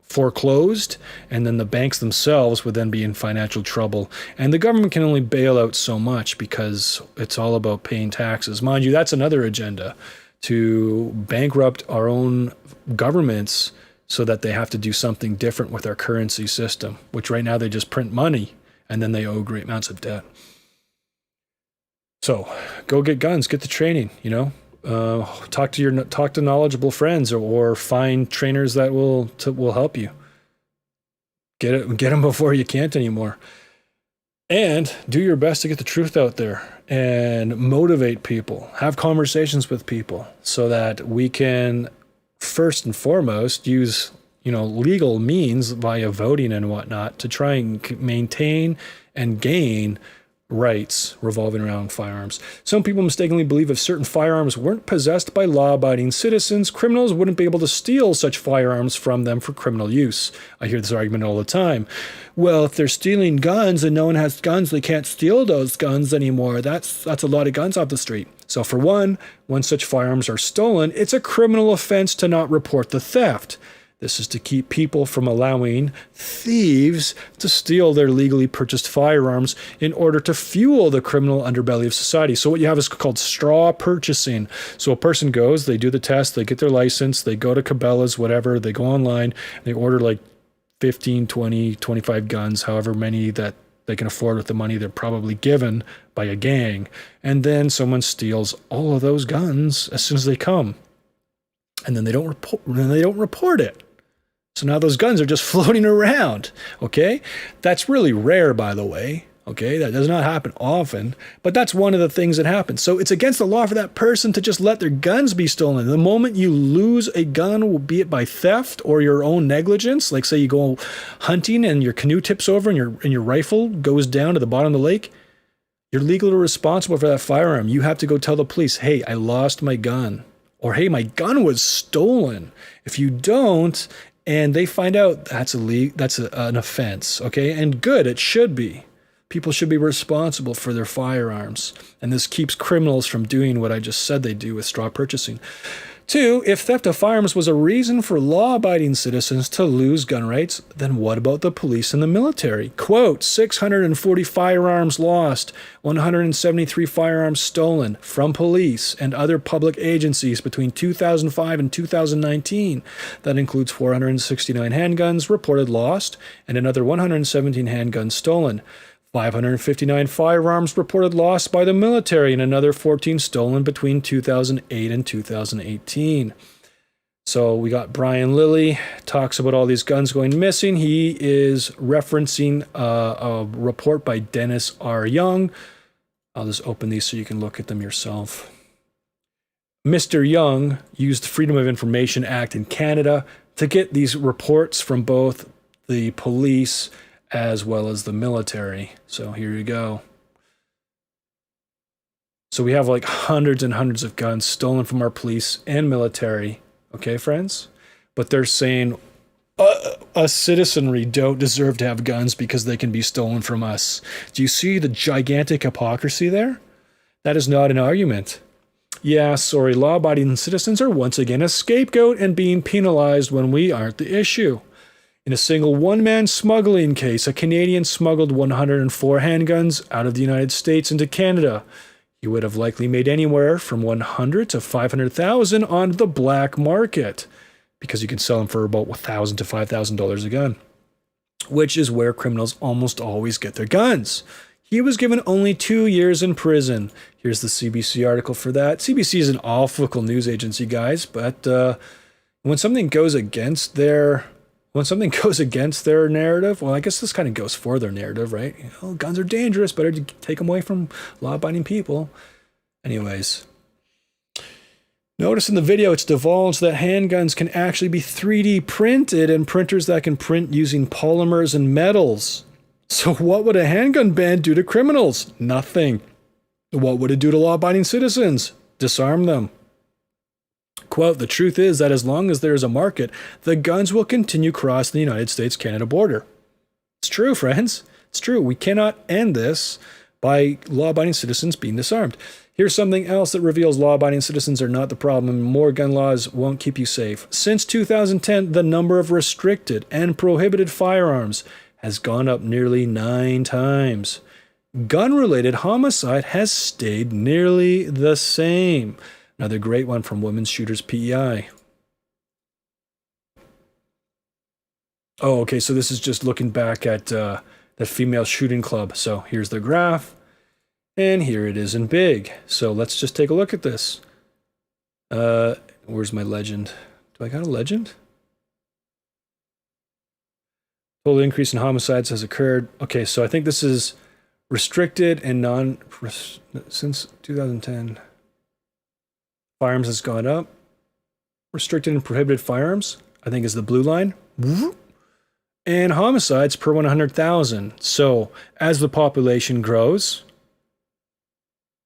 foreclosed, and then the banks themselves would then be in financial trouble. And the government can only bail out so much because it's all about paying taxes. Mind you, that's another agenda, to bankrupt our own governments so that they have to do something different with our currency system, which right now they just print money and then they owe great amounts of debt. So go get guns, get the training, you know. Talk to knowledgeable friends, or find trainers that will help you. Get them before you can't anymore. And do your best to get the truth out there and motivate people. Have conversations with people so that we can first and foremost use, you know, legal means via voting and whatnot to try and maintain and gain rights revolving around firearms. Some people mistakenly believe if certain firearms weren't possessed by law-abiding citizens, criminals wouldn't be able to steal such firearms from them for criminal use. I hear this argument all the time. Well, if they're stealing guns and no one has guns, they can't steal those guns anymore. That's a lot of guns off the street. So for one, when such firearms are stolen, it's a criminal offense to not report the theft. This is to keep people from allowing thieves to steal their legally purchased firearms in order to fuel the criminal underbelly of society. So what you have is called straw purchasing. So a person goes, they do the test, they get their license, they go to Cabela's, whatever, they go online, they order like 15, 20, 25 guns, however many that they can afford with the money they're probably given by a gang. And then someone steals all of those guns as soon as they come. And then they don't report it. So now those guns are just floating around, okay? That's really rare, by the way, okay? That does not happen often, but that's one of the things that happens. So it's against the law for that person to just let their guns be stolen. The moment you lose a gun, be it by theft or your own negligence, like say you go hunting and your canoe tips over and your rifle goes down to the bottom of the lake, you're legally responsible for that firearm. You have to go tell the police, hey, I lost my gun. Or, hey, my gun was stolen. If you don't, and they find out, that's an offense, okay? And good, it should be. People should be responsible for their firearms. And this keeps criminals from doing what I just said they do with straw purchasing. 2, if theft of firearms was a reason for law-abiding citizens to lose gun rights, then what about the police and the military? Quote, 640 firearms lost, 173 firearms stolen from police and other public agencies between 2005 and 2019. That includes 469 handguns reported lost and another 117 handguns stolen. 559 firearms reported lost by the military and another 14 stolen between 2008 and 2018. So we got Brian Lilly, talks about all these guns going missing. He is referencing a report by Dennis R. Young. I'll just open these so you can look at them yourself. Mr. Young used the Freedom of Information Act in Canada to get these reports from both the police as well as the military. So here you go. So we have like hundreds and hundreds of guns stolen from our police and military. Okay, friends? But they're saying a citizenry don't deserve to have guns because they can be stolen from us. Do you see the gigantic hypocrisy there? That is not an argument. Yeah, sorry, law-abiding citizens are once again a scapegoat and being penalized when we aren't the issue. In a single one-man smuggling case, a Canadian smuggled 104 handguns out of the United States into Canada. He would have likely made anywhere from $100,000 to $500,000 on the black market, because you can sell them for about $1,000 to $5,000 a gun, which is where criminals almost always get their guns. He was given only 2 years in prison. Here's the CBC article for that. CBC is an awful news agency, guys, but when something goes against their narrative, well, I guess this kind of goes for their narrative, right? You know, guns are dangerous, better to take them away from law-abiding people. Anyways, notice in the video, it's divulged that handguns can actually be 3D printed and printers that can print using polymers and metals. So what would a handgun ban do to criminals? Nothing. What would it do to law-abiding citizens? Disarm them. Quote, the truth is that as long as there is a market, the guns will continue across the United States-Canada border. It's true, friends. It's true. We cannot end this by law-abiding citizens being disarmed. Here's something else that reveals law-abiding citizens are not the problem. More gun laws won't keep you safe. Since 2010, the number of restricted and prohibited firearms has gone up nearly 9 times. Gun-related homicide has stayed nearly the same. Another great one from Women's Shooters PEI. Oh, okay, so this is just looking back at the female shooting club. So here's the graph, and here it is in big. So let's just take a look at this. Where's my legend? Do I got a legend? Total increase in homicides has occurred. Okay, so I think this is restricted and since 2010. Firearms has gone up. Restricted and prohibited firearms, I think, is the blue line. And homicides per 100,000. So as the population grows,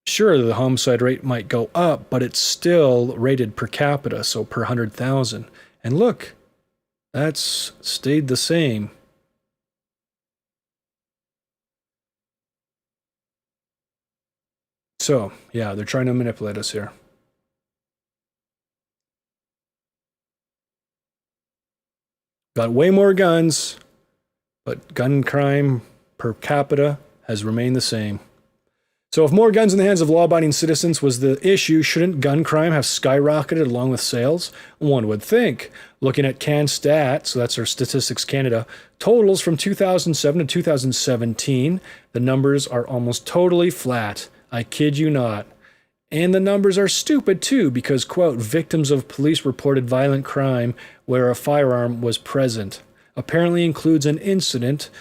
sure, the homicide rate might go up, but it's still rated per capita, so per 100,000. And look, that's stayed the same. So, yeah, they're trying to manipulate us here. Got way more guns, but gun crime per capita has remained the same. So if more guns in the hands of law-abiding citizens was the issue, shouldn't gun crime have skyrocketed along with sales? One would think. Looking at CanStat, so that's our Statistics Canada, totals from 2007 to 2017, the numbers are almost totally flat. I kid you not. And the numbers are stupid too, because, quote, victims of police-reported violent crime where a firearm was present apparently includes an incident,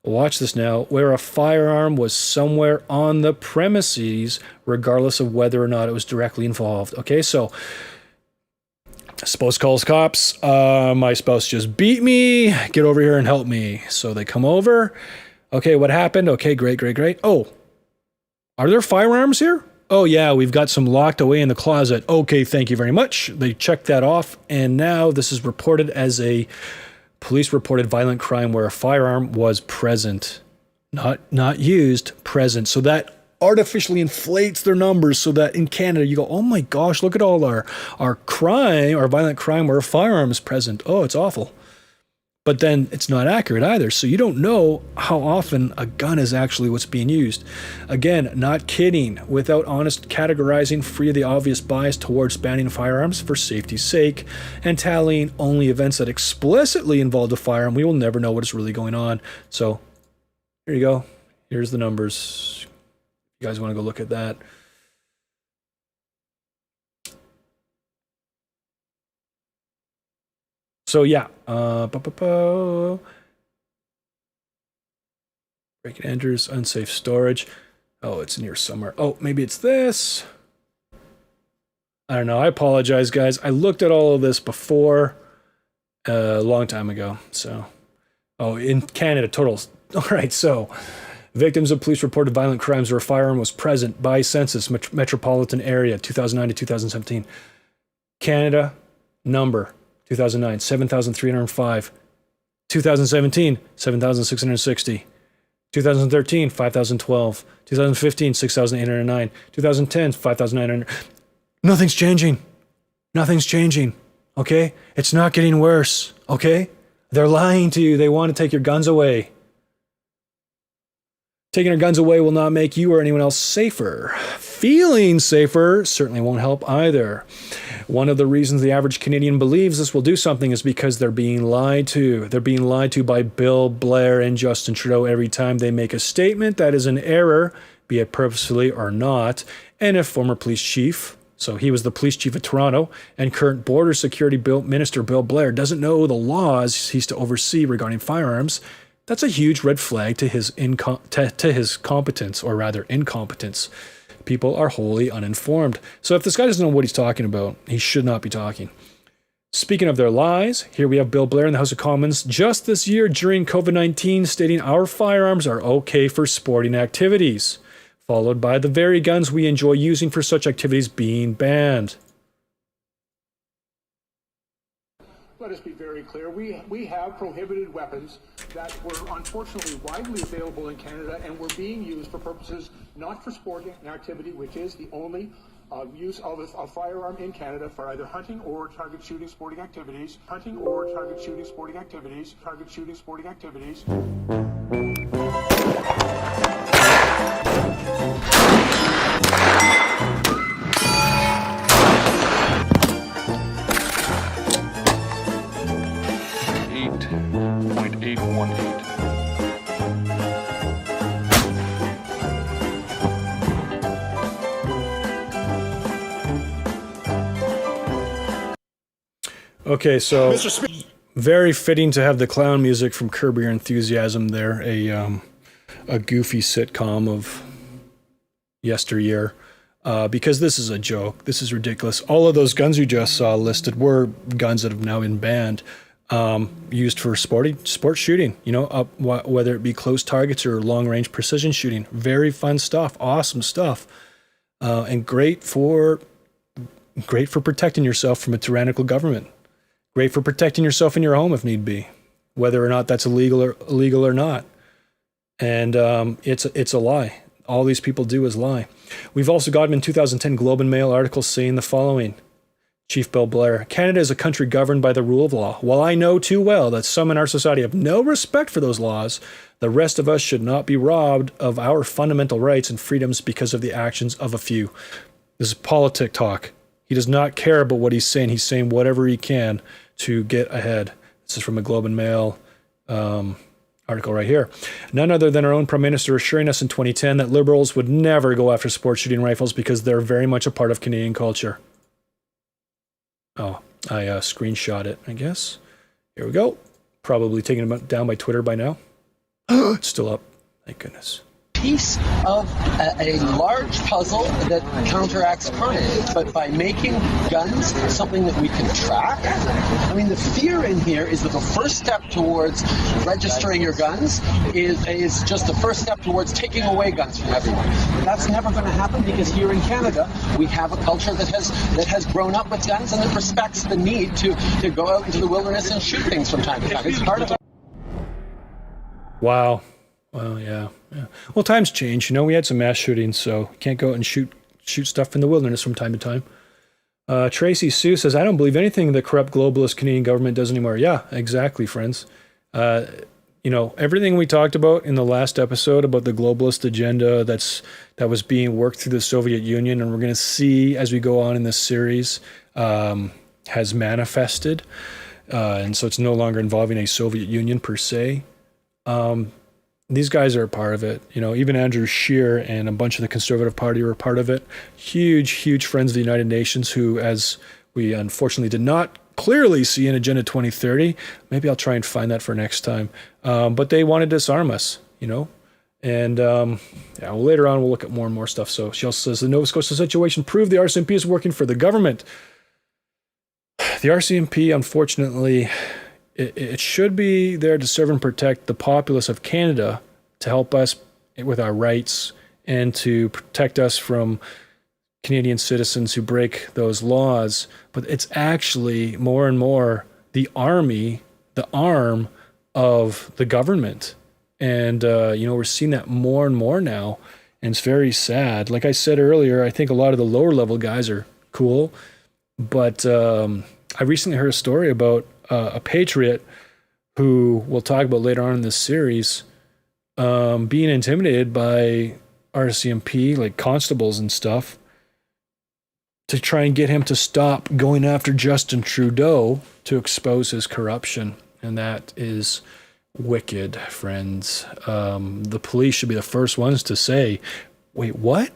watch this now, where a firearm was somewhere on the premises, regardless of whether or not it was directly involved. Okay, so spouse calls cops. My spouse just beat me. Get over here and help me. So they come over. Okay, what happened? Okay, great. Oh, are there firearms here? Oh, yeah, we've got some locked away in the closet. Okay, thank you very much. They checked that off, and now this is reported as a police-reported violent crime where a firearm was present. Not used, present. So that artificially inflates their numbers so that in Canada you go, oh my gosh, look at all our crime, our violent crime where a firearm is present. Oh, it's awful. But then it's not accurate either. So you don't know how often a gun is actually what's being used. Again, not kidding. Without honest categorizing, free of the obvious bias towards banning firearms for safety's sake, and tallying only events that explicitly involved a firearm, we will never know what is really going on. So here you go. Here's the numbers. You guys want to go look at that. So yeah, break and enters, unsafe storage. Oh, it's in here somewhere. Oh, maybe it's this. I don't know. I apologize, guys. I looked at all of this before a long time ago. So, oh, in Canada, totals. All right, so victims of police reported violent crimes where a firearm was present by census metropolitan area 2009 to 2017. Canada number 2009 7,305, 2017 7,660, 2013 5,012, 2015 6,809, 2010 5,900. Nothing's changing. Nothing's changing. Okay, it's not getting worse. Okay, they're lying to you. They want to take your guns away. Taking our guns away will not make you or anyone else safer. Feeling safer certainly won't help either. One of the reasons the average Canadian believes this will do something is because they're being lied to. They're being lied to by Bill Blair and Justin Trudeau every time they make a statement that is an error, be it purposefully or not. And if former police chief, so he was the police chief of Toronto, and current border security minister Bill Blair doesn't know the laws he's to oversee regarding firearms, that's a huge red flag to his competence, or rather incompetence. People are wholly uninformed. So if this guy doesn't know what he's talking about, he should not be talking. Speaking of their lies, here we have Bill Blair in the House of Commons just this year during COVID-19 stating our firearms are okay for sporting activities, followed by the very guns we enjoy using for such activities being banned. Let us be very clear. We have prohibited weapons that were unfortunately widely available in Canada and were being used for purposes not for sporting activity, which is the only use of a firearm in Canada for either hunting or target shooting sporting activities. Hunting or target shooting sporting activities. Target shooting sporting activities. 8.818. Okay, so very fitting to have the clown music from Curb Your Enthusiasm there, a goofy sitcom of yesteryear, because this is a joke. This is ridiculous. All of those guns you just saw listed were guns that have now been banned, used for sport shooting, you know, whether it be close targets or long-range precision shooting. Very fun stuff, awesome stuff, and great for protecting yourself from a tyrannical government. Great for protecting yourself in your home if need be, whether or not that's illegal or not. And it's a lie. All these people do is lie. We've also got him in 2010 Globe and Mail article saying the following. Chief Bill Blair, Canada is a country governed by the rule of law. While I know too well that some in our society have no respect for those laws, the rest of us should not be robbed of our fundamental rights and freedoms because of the actions of a few. This is politic talk. He does not care about what he's saying. He's saying whatever he can to get ahead. This is from a Globe and Mail article right here. None other than our own Prime Minister assuring us in 2010 that Liberals would never go after sport shooting rifles because they're very much a part of Canadian culture. Oh, I screenshot it, I guess. Here we go. Probably taken down by Twitter by now. It's still up. Thank goodness. Piece of a large puzzle that counteracts carnage, but by making guns something that we can track. I mean, the fear in here is that the first step towards registering your guns is just the first step towards taking away guns from everyone. That's never going to happen because here in Canada we have a culture that has grown up with guns and that respects the need to go out into the wilderness and shoot things from time to time. It's part of it. Wow. Well, yeah. Well, times change. We had some mass shootings, so can't go out and shoot stuff in the wilderness from time to time. Tracy Sue says, I don't believe anything the corrupt globalist Canadian government does anymore. Yeah, exactly, friends. Everything we talked about in the last episode about the globalist agenda that was being worked through the Soviet Union, and we're going to see as we go on in this series, has manifested. And so it's no longer involving a Soviet Union per se. These guys are a part of it. Even Andrew Scheer and a bunch of the Conservative Party were a part of it. Huge, huge friends of the United Nations who, as we unfortunately did not clearly see in Agenda 2030, maybe I'll try and find that for next time. But they want to disarm us, And later on we'll look at more and more stuff. So she also says the Nova Scotia situation proved the RCMP is working for the government. The RCMP, unfortunately, it should be there to serve and protect the populace of Canada, to help us with our rights and to protect us from Canadian citizens who break those laws. But it's actually more and more the army, the arm of the government. And, we're seeing that more and more now. And it's very sad. Like I said earlier, I think a lot of the lower level guys are cool. But I recently heard a story about a patriot who we'll talk about later on in this series, being intimidated by RCMP, like constables and stuff, to try and get him to stop going after Justin Trudeau to expose his corruption. And that is wicked, friends. The police should be the first ones to say, wait, what?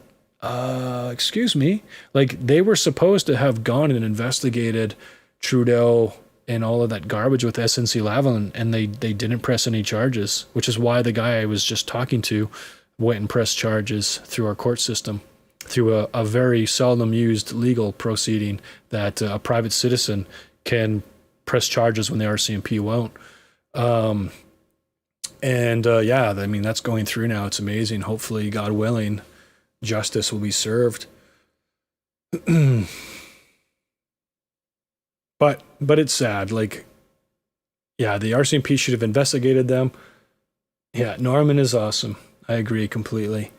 Excuse me? Like, they were supposed to have gone and investigated Trudeau and all of that garbage with SNC-Lavalin, and they didn't press any charges, which is why the guy I was just talking to went and pressed charges through our court system, through a very seldom used legal proceeding that a private citizen can press charges when the RCMP won't. That's going through now. It's amazing. Hopefully, God willing, justice will be served. But it's sad. Like, yeah, the RCMP should have investigated them. Yeah, Norman is awesome. I agree completely.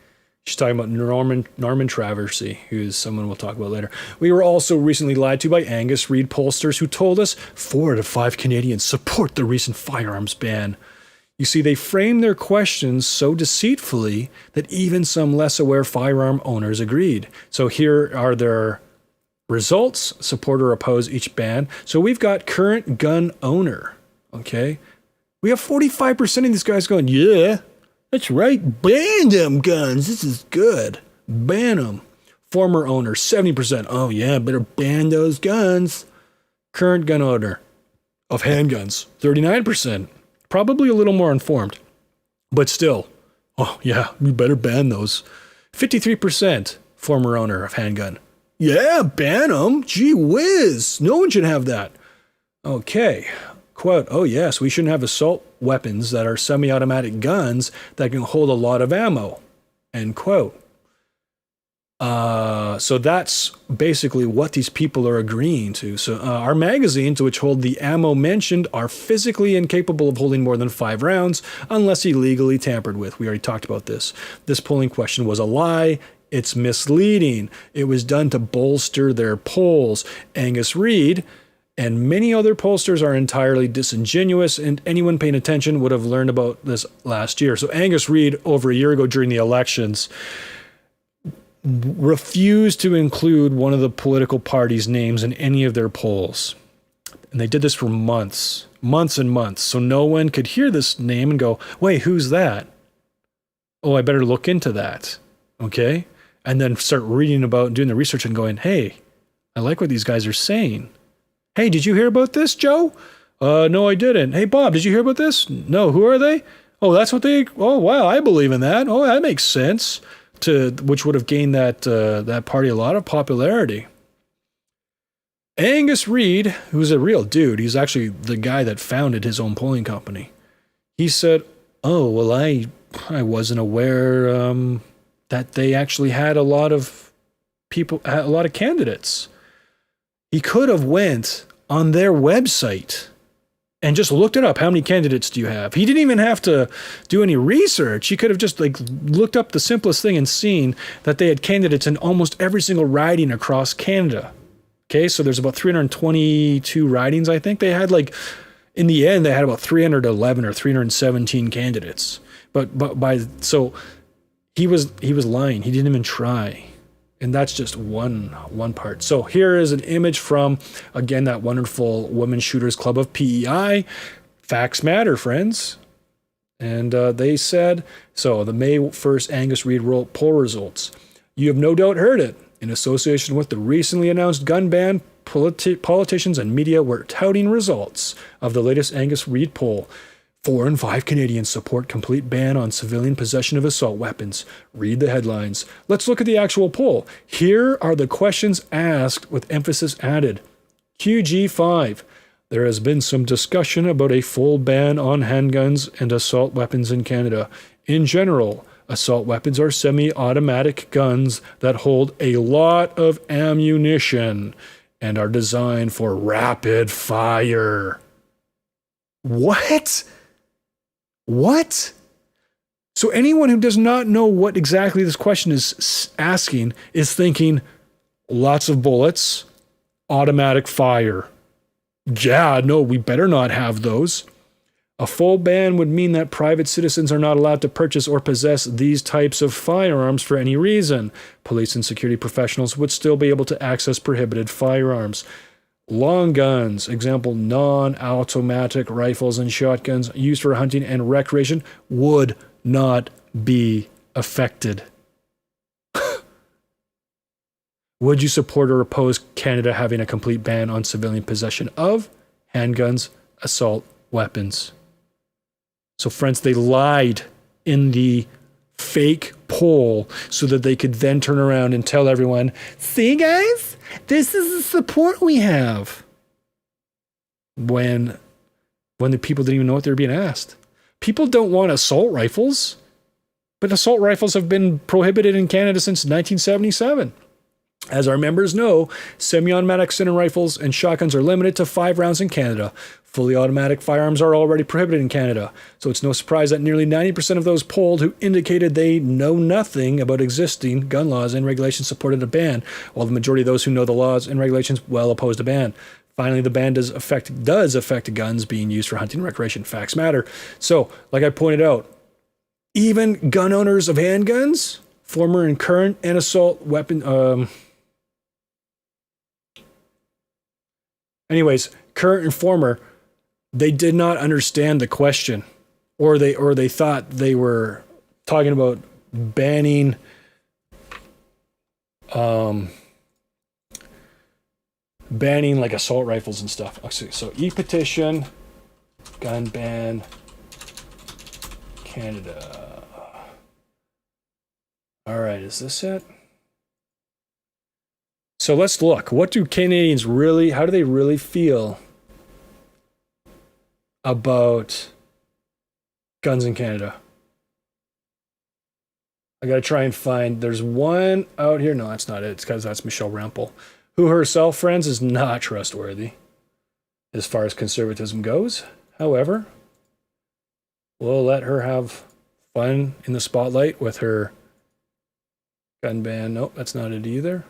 She's talking about Norman Traversy, who's someone we'll talk about later. We were also recently lied to by Angus Reid pollsters who told us 4 out of 5 Canadians support the recent firearms ban. You see, they framed their questions so deceitfully that even some less aware firearm owners agreed. So here are their results: support or oppose each ban. So we've got current gun owner. Okay. We have 45% of these guys going, yeah, that's right. Ban them guns. This is good. Ban them. Former owner, 70%. Oh yeah, better ban those guns. Current gun owner of handguns, 39%. Probably a little more informed, but still, oh yeah, we better ban those. 53% former owner of handgun. Yeah, ban them. Gee whiz. No one should have that. Okay. Quote, oh yes, we shouldn't have assault weapons that are semi-automatic guns that can hold a lot of ammo. End quote. So that's basically what these people are agreeing to. So our magazines, which hold the ammo mentioned, are physically incapable of holding more than 5 rounds unless illegally tampered with. We already talked about this. This polling question was a lie. It's misleading. It was done to bolster their polls. Angus Reid and many other pollsters are entirely disingenuous, and anyone paying attention would have learned about this last year. So Angus Reid, over a year ago during the elections, refused to include one of the political parties' names in any of their polls. And they did this for months and months. So no one could hear this name and go, wait, who's that? Oh, I better look into that. Okay? And then start reading about and doing the research and going, hey, I like what these guys are saying. Hey, did you hear about this, Joe? No, I didn't. Hey, Bob, did you hear about this? No, who are they? Oh, that's what they, oh, wow, I believe in that. Oh, that makes sense. Which would have gained that party a lot of popularity. Angus Reid, who's a real dude, he's actually the guy that founded his own polling company. He said, oh, well, I wasn't aware that they actually had a lot of people, a lot of candidates. He could have went on their website and just looked it up. How many candidates do you have? He didn't even have to do any research. He could have just like looked up the simplest thing and seen that they had candidates in almost every single riding across Canada. Okay, so there's about 322 ridings, I think. They had like, in the end, they had about 311 or 317 candidates. So he was lying. He didn't even try. And that's just one part. So here is an image from, again, that wonderful Women Shooters Club of PEI. Facts matter, friends. And they said, so the May 1st Angus Reid poll results. You have no doubt heard it. In association with the recently announced gun ban, politicians and media were touting results of the latest Angus Reid poll. 4 in 5 Canadians support complete ban on civilian possession of assault weapons. Read the headlines. Let's look at the actual poll. Here are the questions asked with emphasis added. QG5. There has been some discussion about a full ban on handguns and assault weapons in Canada. In general, assault weapons are semi-automatic guns that hold a lot of ammunition and are designed for rapid fire. What? So anyone who does not know what exactly this question is asking is thinking lots of bullets, automatic fire. Yeah, no, we better not have those. A full ban would mean that private citizens are not allowed to purchase or possess these types of firearms for any reason. Police and security professionals would still be able to access prohibited firearms. Long guns, example, non-automatic rifles and shotguns used for hunting and recreation, would not be affected. Would you support or oppose Canada having a complete ban on civilian possession of handguns, assault weapons? So, friends, they lied in the fake poll so that they could then turn around and tell everyone, see, guys, this is the support we have. When the people didn't even know what they were being asked. People don't want assault rifles, but assault rifles have been prohibited in Canada since 1977. As our members know, semi-automatic center rifles and shotguns are limited to 5 rounds in Canada. Fully automatic firearms are already prohibited in Canada, so it's no surprise that nearly 90% of those polled who indicated they know nothing about existing gun laws and regulations supported a ban, while the majority of those who know the laws and regulations well opposed a ban. Finally, the ban does affect guns being used for hunting and recreation. Facts matter. So, like I pointed out, even gun owners of handguns, former and current and assault weapon, current and former, they did not understand the question, or they thought they were talking about banning like assault rifles and stuff. Okay, so e-petition, gun ban, Canada. All right, is this it? So let's look. What do Canadians how do they really feel about guns in Canada? I got to try and find, there's one out here. No, that's not it. It's because that's Michelle Rampel, who herself, friends, is not trustworthy as far as conservatism goes. However, we'll let her have fun in the spotlight with her gun ban. Nope, that's not it either.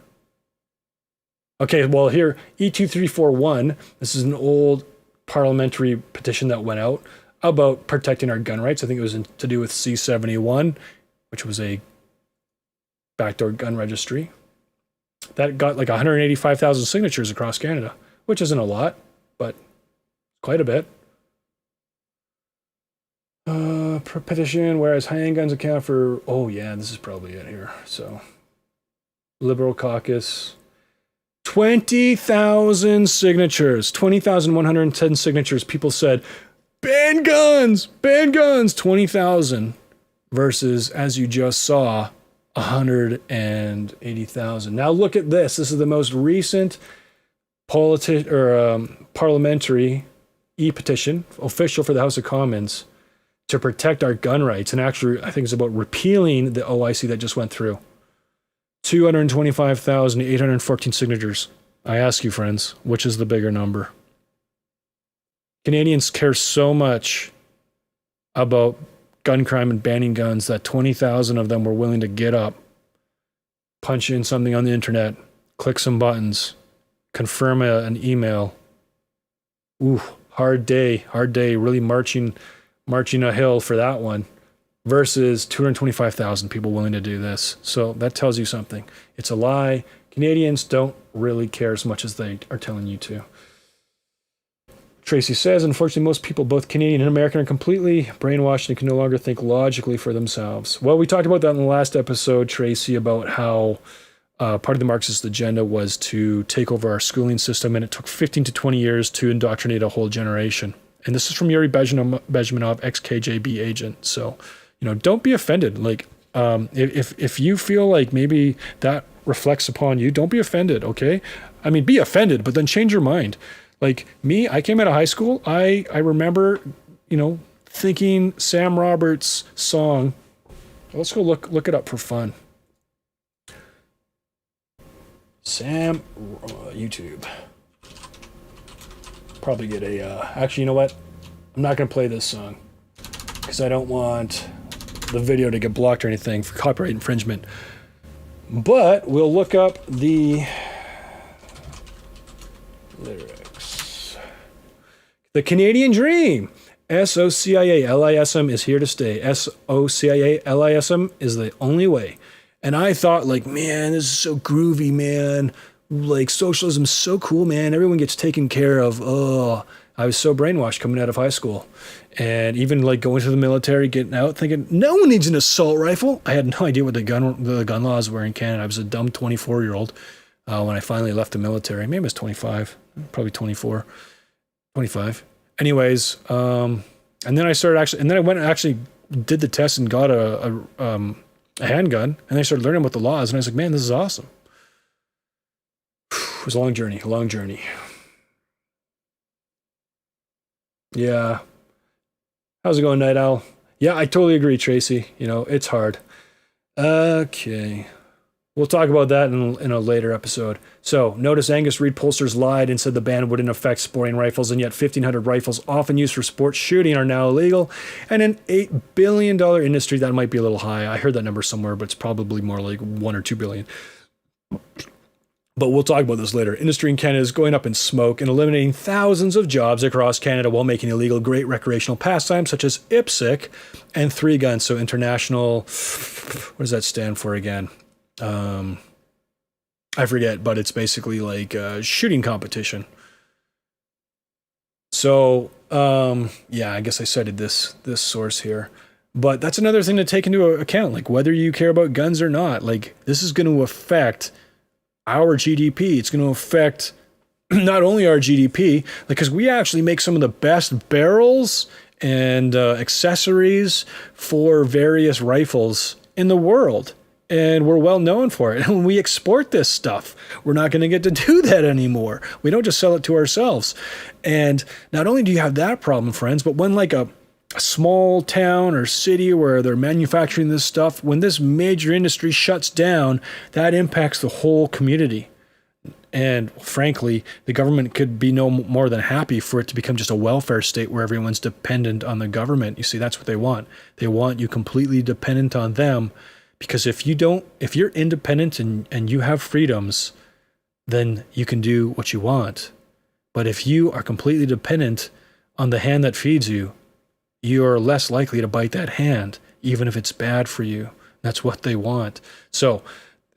Okay, well here, E2341, this is an old parliamentary petition that went out about protecting our gun rights. I think it was to do with C71, which was a backdoor gun registry. That got like 185,000 signatures across Canada, which isn't a lot, but quite a bit. Petition, whereas handguns account for, oh yeah, this is probably it here. So, Liberal caucus, 20,000 signatures, 20,110 signatures. People said, ban guns, 20,000 versus, as you just saw, 180,000. Now look at this. This is the most recent parliamentary e-petition, official for the House of Commons, to protect our gun rights. And actually, I think it's about repealing the OIC that just went through. 225,814 signatures. I ask you, friends, which is the bigger number? Canadians care so much about gun crime and banning guns that 20,000 of them were willing to get up, punch in something on the internet, click some buttons, confirm an email. Ooh, hard day, really marching a hill for that one, versus 225,000 people willing to do this. So that tells you something. It's a lie. Canadians don't really care as much as they are telling you to. Tracy says, unfortunately, most people, both Canadian and American, are completely brainwashed and can no longer think logically for themselves. Well, we talked about that in the last episode, Tracy, about how part of the Marxist agenda was to take over our schooling system, and it took 15 to 20 years to indoctrinate a whole generation. And this is from Yuri Bezmenov, ex-KGB agent. So, don't be offended. Like, if you feel like maybe that reflects upon you, don't be offended, okay? I mean, be offended, but then change your mind. Like me, I came out of high school. I remember, thinking Sam Roberts' song. Let's go look it up for fun. Sam, YouTube. Probably get a, actually, you know what? I'm not going to play this song because I don't want the video to get blocked or anything for copyright infringement. But we'll look up the lyrics. The Canadian Dream. SOCIALISM is here to stay. SOCIALISM is the only way. And I thought, like, man, this is so groovy, man. Like, socialism is so cool, man. Everyone gets taken care of. Oh, I was so brainwashed coming out of high school. And even, like, going to the military, getting out, thinking, no one needs an assault rifle. I had no idea what the gun laws were in Canada. I was a dumb 24-year-old when I finally left the military. Maybe I was 25, probably 24, 25. Anyways, and then I started I went and actually did the test and got a handgun, and I started learning about the laws, and I was like, man, this is awesome. It was a long journey. Yeah. How's it going, Night Owl? Yeah, I totally agree, Tracy. It's hard. Okay. We'll talk about that in a later episode. So, notice Angus Reid pollsters lied and said the ban wouldn't affect sporting rifles, and yet 1,500 rifles often used for sports shooting are now illegal. And an $8 billion industry, that might be a little high. I heard that number somewhere, but it's probably more like 1 or 2 billion. But we'll talk about this later. Industry in Canada is going up in smoke and eliminating thousands of jobs across Canada while making illegal great recreational pastimes such as IPSC and 3 guns. So international, what does that stand for again? I forget, but it's basically like a shooting competition. So, yeah, I guess I cited this source here. But that's another thing to take into account, like whether you care about guns or not. Like, this is going to affect our GDP. It's going to affect not only our GDP, because we actually make some of the best barrels and accessories for various rifles in the world. And we're well known for it. And when we export this stuff, we're not going to get to do that anymore. We don't just sell it to ourselves. And not only do you have that problem, friends, but when like a small town or city where they're manufacturing this stuff, when this major industry shuts down, that impacts the whole community. And frankly, the government could be no more than happy for it to become just a welfare state where everyone's dependent on the government. You see, that's what they want. They want you completely dependent on them. Because if you're independent and you have freedoms, then you can do what you want. But if you are completely dependent on the hand that feeds you, you are less likely to bite that hand, even if it's bad for you. That's what they want. So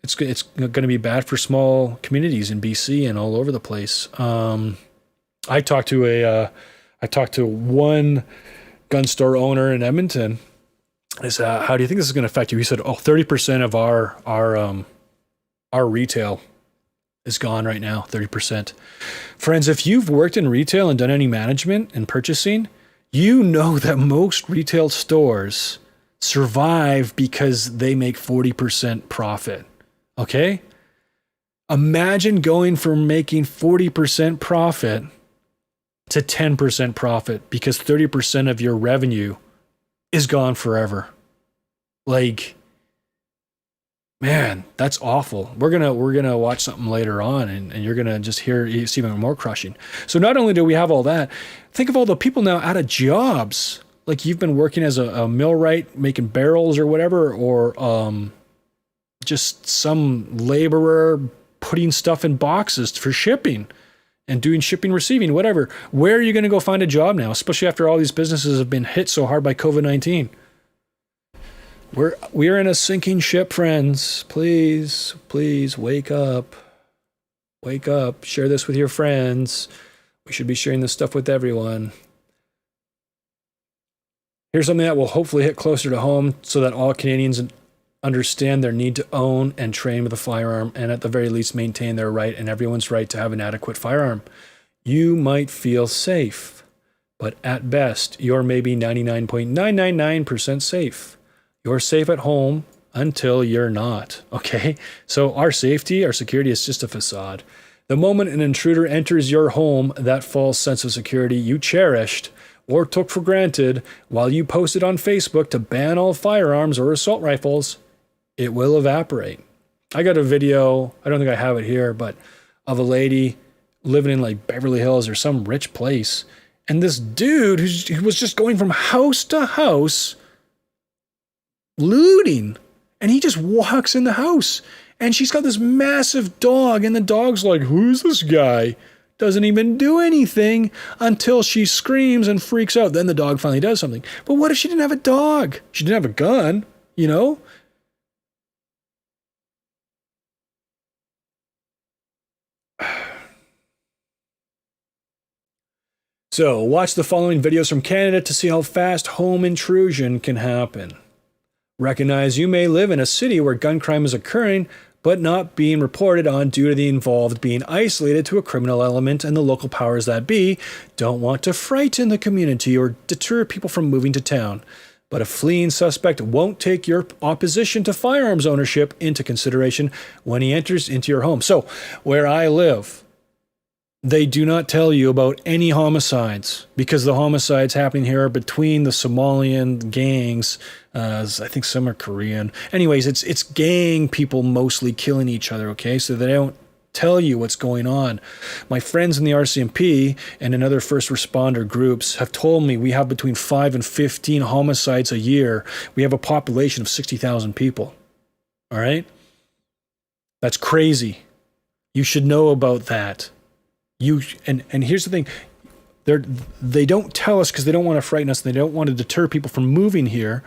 it's going to be bad for small communities in BC and all over the place. I talked to one gun store owner in Edmonton. I said, how do you think this is going to affect you? He said, 30% of our retail is gone right now, 30%. Friends, if you've worked in retail and done any management and purchasing, you know that most retail stores survive because they make 40% profit. Okay? Imagine going from making 40% profit to 10% profit because 30% of your revenue is gone forever. Like, Man, that's awful. We're gonna watch something later on, and you're gonna just hear it's even more crushing. So not only do we have all that, think of all the people now out of jobs. Like you've been working as a millwright, making barrels or whatever, or just some laborer putting stuff in boxes for shipping and doing shipping, receiving, whatever. Where are you going to go find a job now, especially after all these businesses have been hit so hard by COVID-19? We're in a sinking ship, friends. Please, please wake up. Wake up. Share this with your friends. We should be sharing this stuff with everyone. Here's something that will hopefully hit closer to home so that all Canadians understand their need to own and train with a firearm, and at the very least maintain their right and everyone's right to have an adequate firearm. You might feel safe, but at best, you're maybe 99.999% safe. You're safe at home until you're not, okay? So our safety, our security is just a facade. The moment an intruder enters your home, that false sense of security you cherished or took for granted while you posted on Facebook to ban all firearms or assault rifles, it will evaporate. I got a video, I don't think I have it here, but of a lady living in like Beverly Hills or some rich place. And this dude who was just going from house to house looting. And he just walks in the house. And she's got this massive dog. And the dog's like, who's this guy? Doesn't even do anything until she screams and freaks out. Then the dog finally does something. But what if she didn't have a dog? She didn't have a gun, you know? So, watch the following videos from Canada to see how fast home intrusion can happen. Recognize you may live in a city where gun crime is occurring, but not being reported on due to the involved being isolated to a criminal element, and the local powers that be don't want to frighten the community or deter people from moving to town. But a fleeing suspect won't take your opposition to firearms ownership into consideration when he enters into your home. So, where I live, they do not tell you about any homicides because the homicides happening here are between the Somalian gangs. I think some are Korean. Anyways, it's gang people mostly killing each other, okay? So they don't tell you what's going on. My friends in the RCMP and in other first responder groups have told me we have between 5 and 15 homicides a year. We have a population of 60,000 people, all right? That's crazy. You should know about that. And here's the thing, they don't tell us because they don't want to frighten us. They don't want to deter people from moving here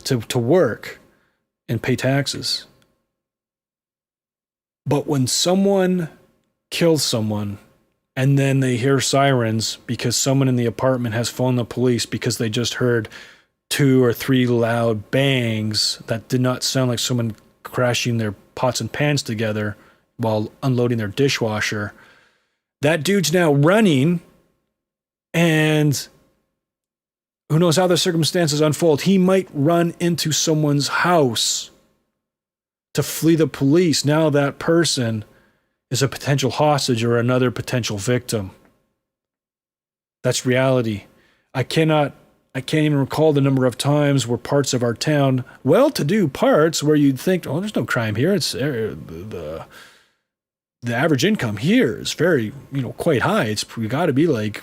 to work and pay taxes. But when someone kills someone and then they hear sirens because someone in the apartment has phoned the police because they just heard 2 or 3 loud bangs that did not sound like someone crashing their pots and pans together while unloading their dishwasher, that dude's now running, and who knows how the circumstances unfold. He might run into someone's house to flee the police. Now that person is a potential hostage or another potential victim. That's reality. I can't even recall the number of times where parts of our town, well-to-do parts, where you'd think, oh, there's no crime here. It's the average income here is very, quite high. We got to be like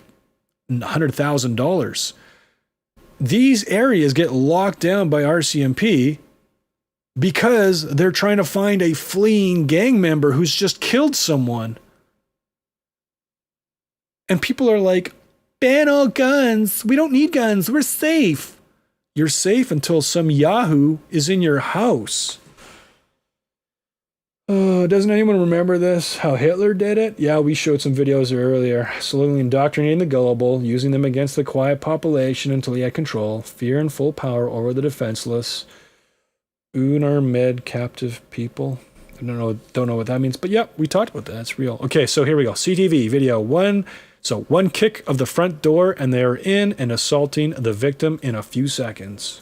$100,000. These areas get locked down by RCMP because they're trying to find a fleeing gang member who's just killed someone. And people are like, ban all guns. We don't need guns. We're safe. You're safe until some Yahoo is in your house. Doesn't anyone remember this? How Hitler did it? Yeah, we showed some videos earlier. Slowly indoctrinating the gullible, using them against the quiet population until he had control, fear and full power over the defenseless. Unarmed captive people. I don't know what that means, but yeah, we talked about that. It's real. Okay, so here we go. CTV video 1. So 1 kick of the front door and they are in and assaulting the victim in a few seconds.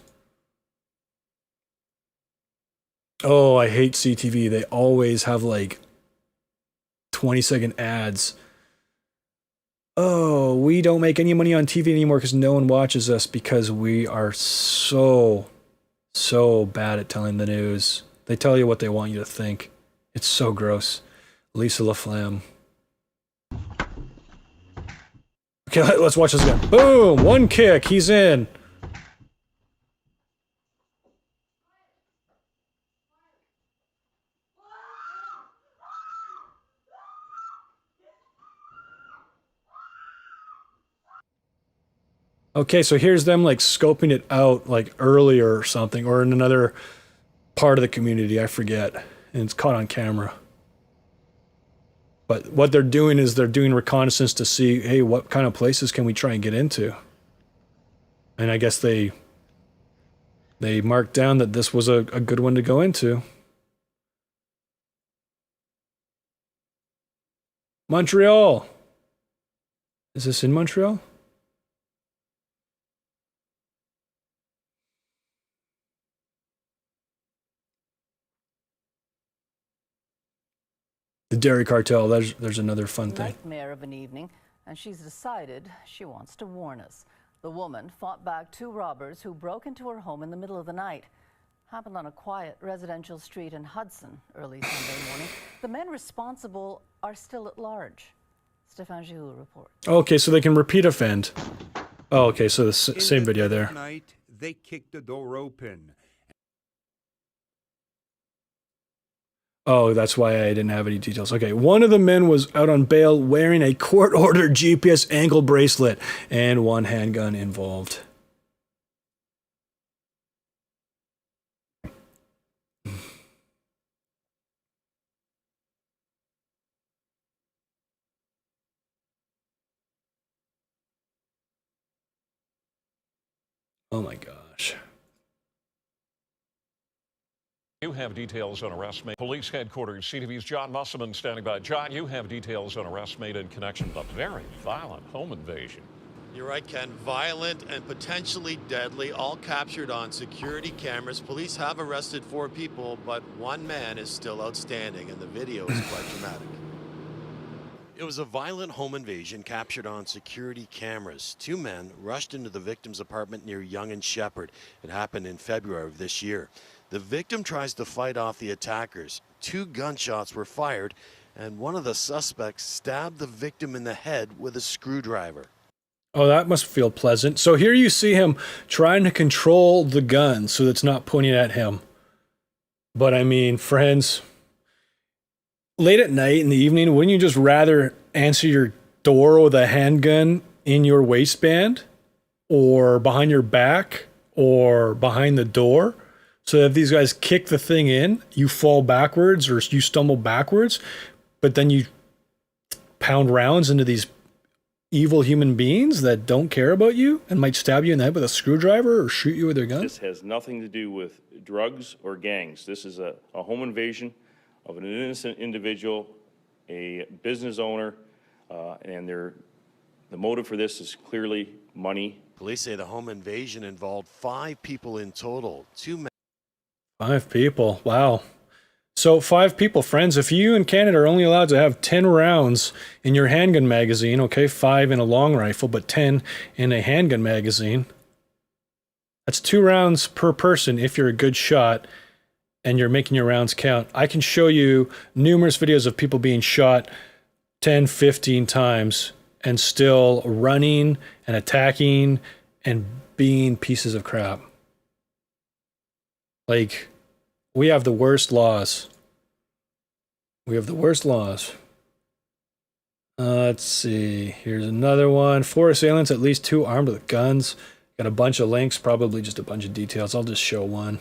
Oh, I hate CTV. They always have like 20-second ads. Oh, we don't make any money on TV anymore because no one watches us because we are so bad at telling the news. They tell you what they want you to think. It's so gross. Lisa LaFlamme. Okay, let's watch this again. Boom! One kick. He's in. Okay, so here's them like scoping it out like earlier or something, or in another part of the community, I forget. And it's caught on camera. But what they're doing is they're doing reconnaissance to see, hey, what kind of places can we try and get into? And I guess they marked down that this was a good one to go into. Montreal. Is this in Montreal? The dairy cartel, there's another fun thing. Nightmare of an evening, and she's decided she wants to warn us. The woman fought back 2 robbers who broke into her home in the middle of the night. Happened on a quiet residential street in Hudson early Sunday morning. The men responsible are still at large. Stéphane Giroux reports. Okay, so they can repeat offend. Oh, okay, so the same video there. Night, they kicked the door open. Oh, that's why I didn't have any details. Okay, one of the men was out on bail wearing a court-ordered GPS ankle bracelet and 1 handgun involved. Oh my gosh. You have details on arrest made. Police headquarters, CTV's John Musselman standing by. John, you have details on arrest made in connection with a very violent home invasion. You're right, Ken. Violent and potentially deadly, all captured on security cameras. Police have arrested 4 people, but 1 man is still outstanding, and the video is quite dramatic. It was a violent home invasion captured on security cameras. 2 men rushed into the victim's apartment near Yonge and Sheppard. It happened in February of this year. The victim tries to fight off the attackers. 2 gunshots were fired, and one of the suspects stabbed the victim in the head with a screwdriver. Oh, that must feel pleasant. So here you see him trying to control the gun so it's not pointing at him. But I mean, friends, late at night in the evening, wouldn't you just rather answer your door with a handgun in your waistband or behind your back or behind the door? So that if these guys kick the thing in, you fall backwards or you stumble backwards, but then you pound rounds into these evil human beings that don't care about you and might stab you in the head with a screwdriver or shoot you with their gun? This has nothing to do with drugs or gangs. This is a home invasion of an innocent individual, a business owner, and the motive for this is clearly money. Police say the home invasion involved 5 people in total. 2 men. 5 people. Wow. So 5 people, friends. If you in Canada are only allowed to have 10 rounds in your handgun magazine, okay, 5 in a long rifle, but 10 in a handgun magazine, that's 2 rounds per person if you're a good shot and you're making your rounds count. I can show you numerous videos of people being shot 10, 15 times and still running and attacking and being pieces of crap. Like, we have the worst laws. We have the worst laws. Let's see. Here's another one. 4 assailants, at least 2 armed with guns. Got a bunch of links, probably just a bunch of details. I'll just show one.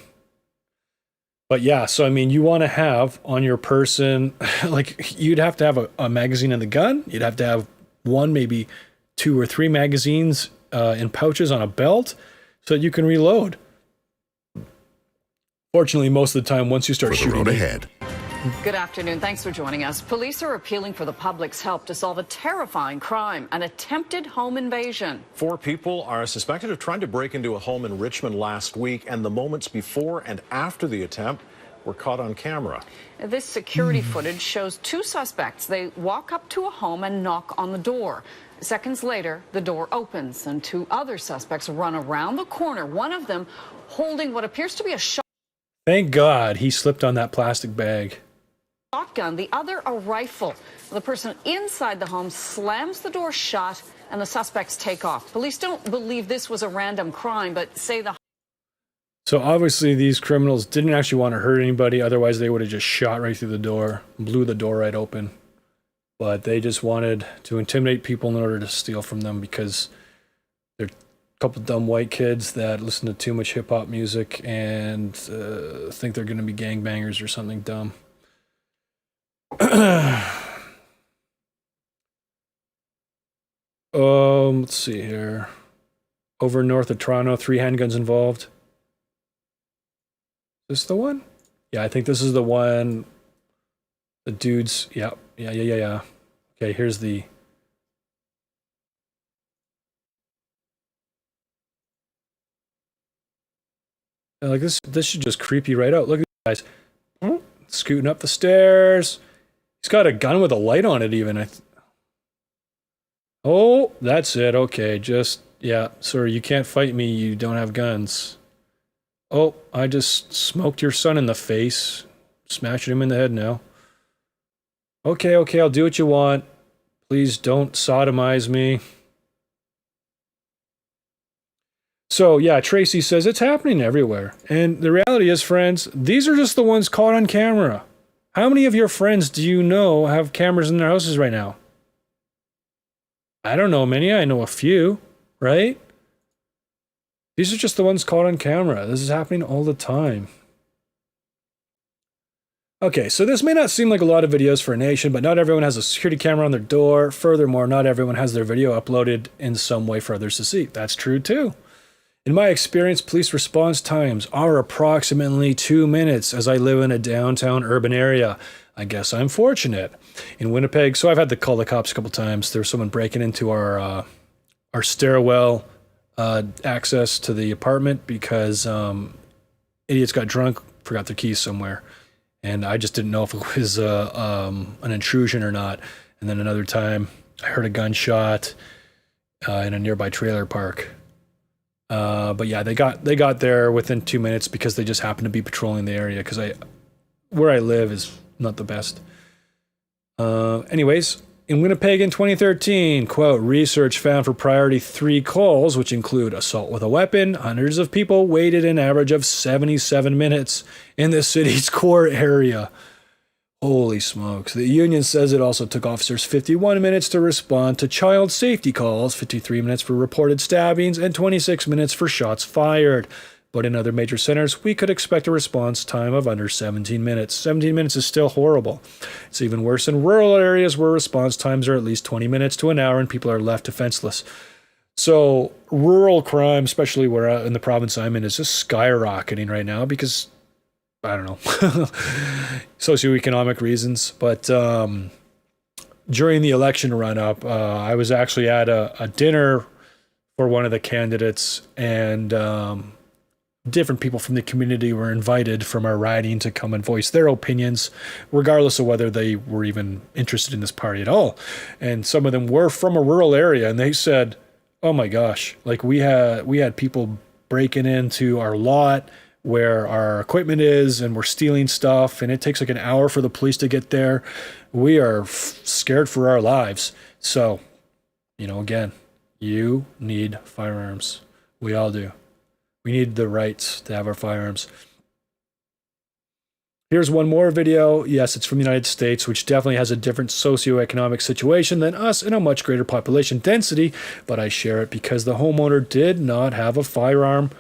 But yeah, so I mean, you want to have on your person, like, you'd have to have a magazine in the gun. You'd have to have 1, maybe 2 or 3 magazines in pouches on a belt so that you can reload. Fortunately, most of the time, once you start shooting, road ahead. Good afternoon. Thanks for joining us. Police are appealing for the public's help to solve a terrifying crime, an attempted home invasion. 4 people are suspected of trying to break into a home in Richmond last week, and the moments before and after the attempt were caught on camera. This security footage shows 2 suspects. They walk up to a home and knock on the door. Seconds later, the door opens, and 2 other suspects run around the corner, one of them holding what appears to be a shotgun. Thank God he slipped on that plastic bag. Shotgun, the other a rifle. The person inside the home slams the door shut and the suspects take off. Police don't believe this was a random crime, but say the... So obviously these criminals didn't actually want to hurt anybody, otherwise they would have just shot right through the door, blew the door right open. But they just wanted to intimidate people in order to steal from them because they're a couple dumb white kids that listen to too much hip-hop music and think they're going to be gangbangers or something dumb. Let's see here. Over north of Toronto, 3 handguns involved. Is this the one? Yeah, I think this is the one. The dudes, yeah. Okay, here's the... Like this should just creep you right out. Look at these guys. Scooting up the stairs. He's got a gun with a light on it even. Oh, that's it. Okay, just, yeah. Sorry, you can't fight me. You don't have guns. Oh, I just smoked your son in the face. Smashing him in the head now. Okay, I'll do what you want. Please don't sodomize me. So, yeah, Tracy says it's happening everywhere. And the reality is, friends, these are just the ones caught on camera. How many of your friends do you know have cameras in their houses right now? I don't know many. I know a few, right? These are just the ones caught on camera. This is happening all the time. Okay, so this may not seem like a lot of videos for a nation, but not everyone has a security camera on their door. Furthermore, not everyone has their video uploaded in some way for others to see. That's true too. In my experience, police response times are approximately 2 minutes as I live in a downtown urban area. I guess I'm fortunate. In Winnipeg, so I've had to call the cops a couple times. There was someone breaking into our stairwell access to the apartment because idiots got drunk, forgot their keys somewhere. And I just didn't know if it was an intrusion or not. And then another time, I heard a gunshot in a nearby trailer park. But yeah, they got there within 2 minutes because they just happened to be patrolling the area because where I live is not the best. Anyways, in Winnipeg in 2013, quote, research found for priority 3 calls, which include assault with a weapon, hundreds of people waited an average of 77 minutes in the city's core area. Holy smokes. The union says it also took officers 51 minutes to respond to child safety calls, 53 minutes for reported stabbings, and 26 minutes for shots fired. But in other major centers, we could expect a response time of under 17 minutes. 17 minutes is still horrible. It's even worse in rural areas where response times are at least 20 minutes to an hour and people are left defenseless. So rural crime, especially where in the province I'm in, is just skyrocketing right now because I don't know, socioeconomic reasons. But during the election run-up, I was actually at a dinner for one of the candidates, and different people from the community were invited from our riding to come and voice their opinions, regardless of whether they were even interested in this party at all. And some of them were from a rural area, and they said, oh my gosh, like we had people breaking into our lot where our equipment is, and we're stealing stuff, and it takes like an hour for the police to get there. We are scared for our lives. So, again, you need firearms. We all do. We need the rights to have our firearms. Here's one more video. Yes, it's from the United States, which definitely has a different socioeconomic situation than us and a much greater population density, but I share it because the homeowner did not have a firearm,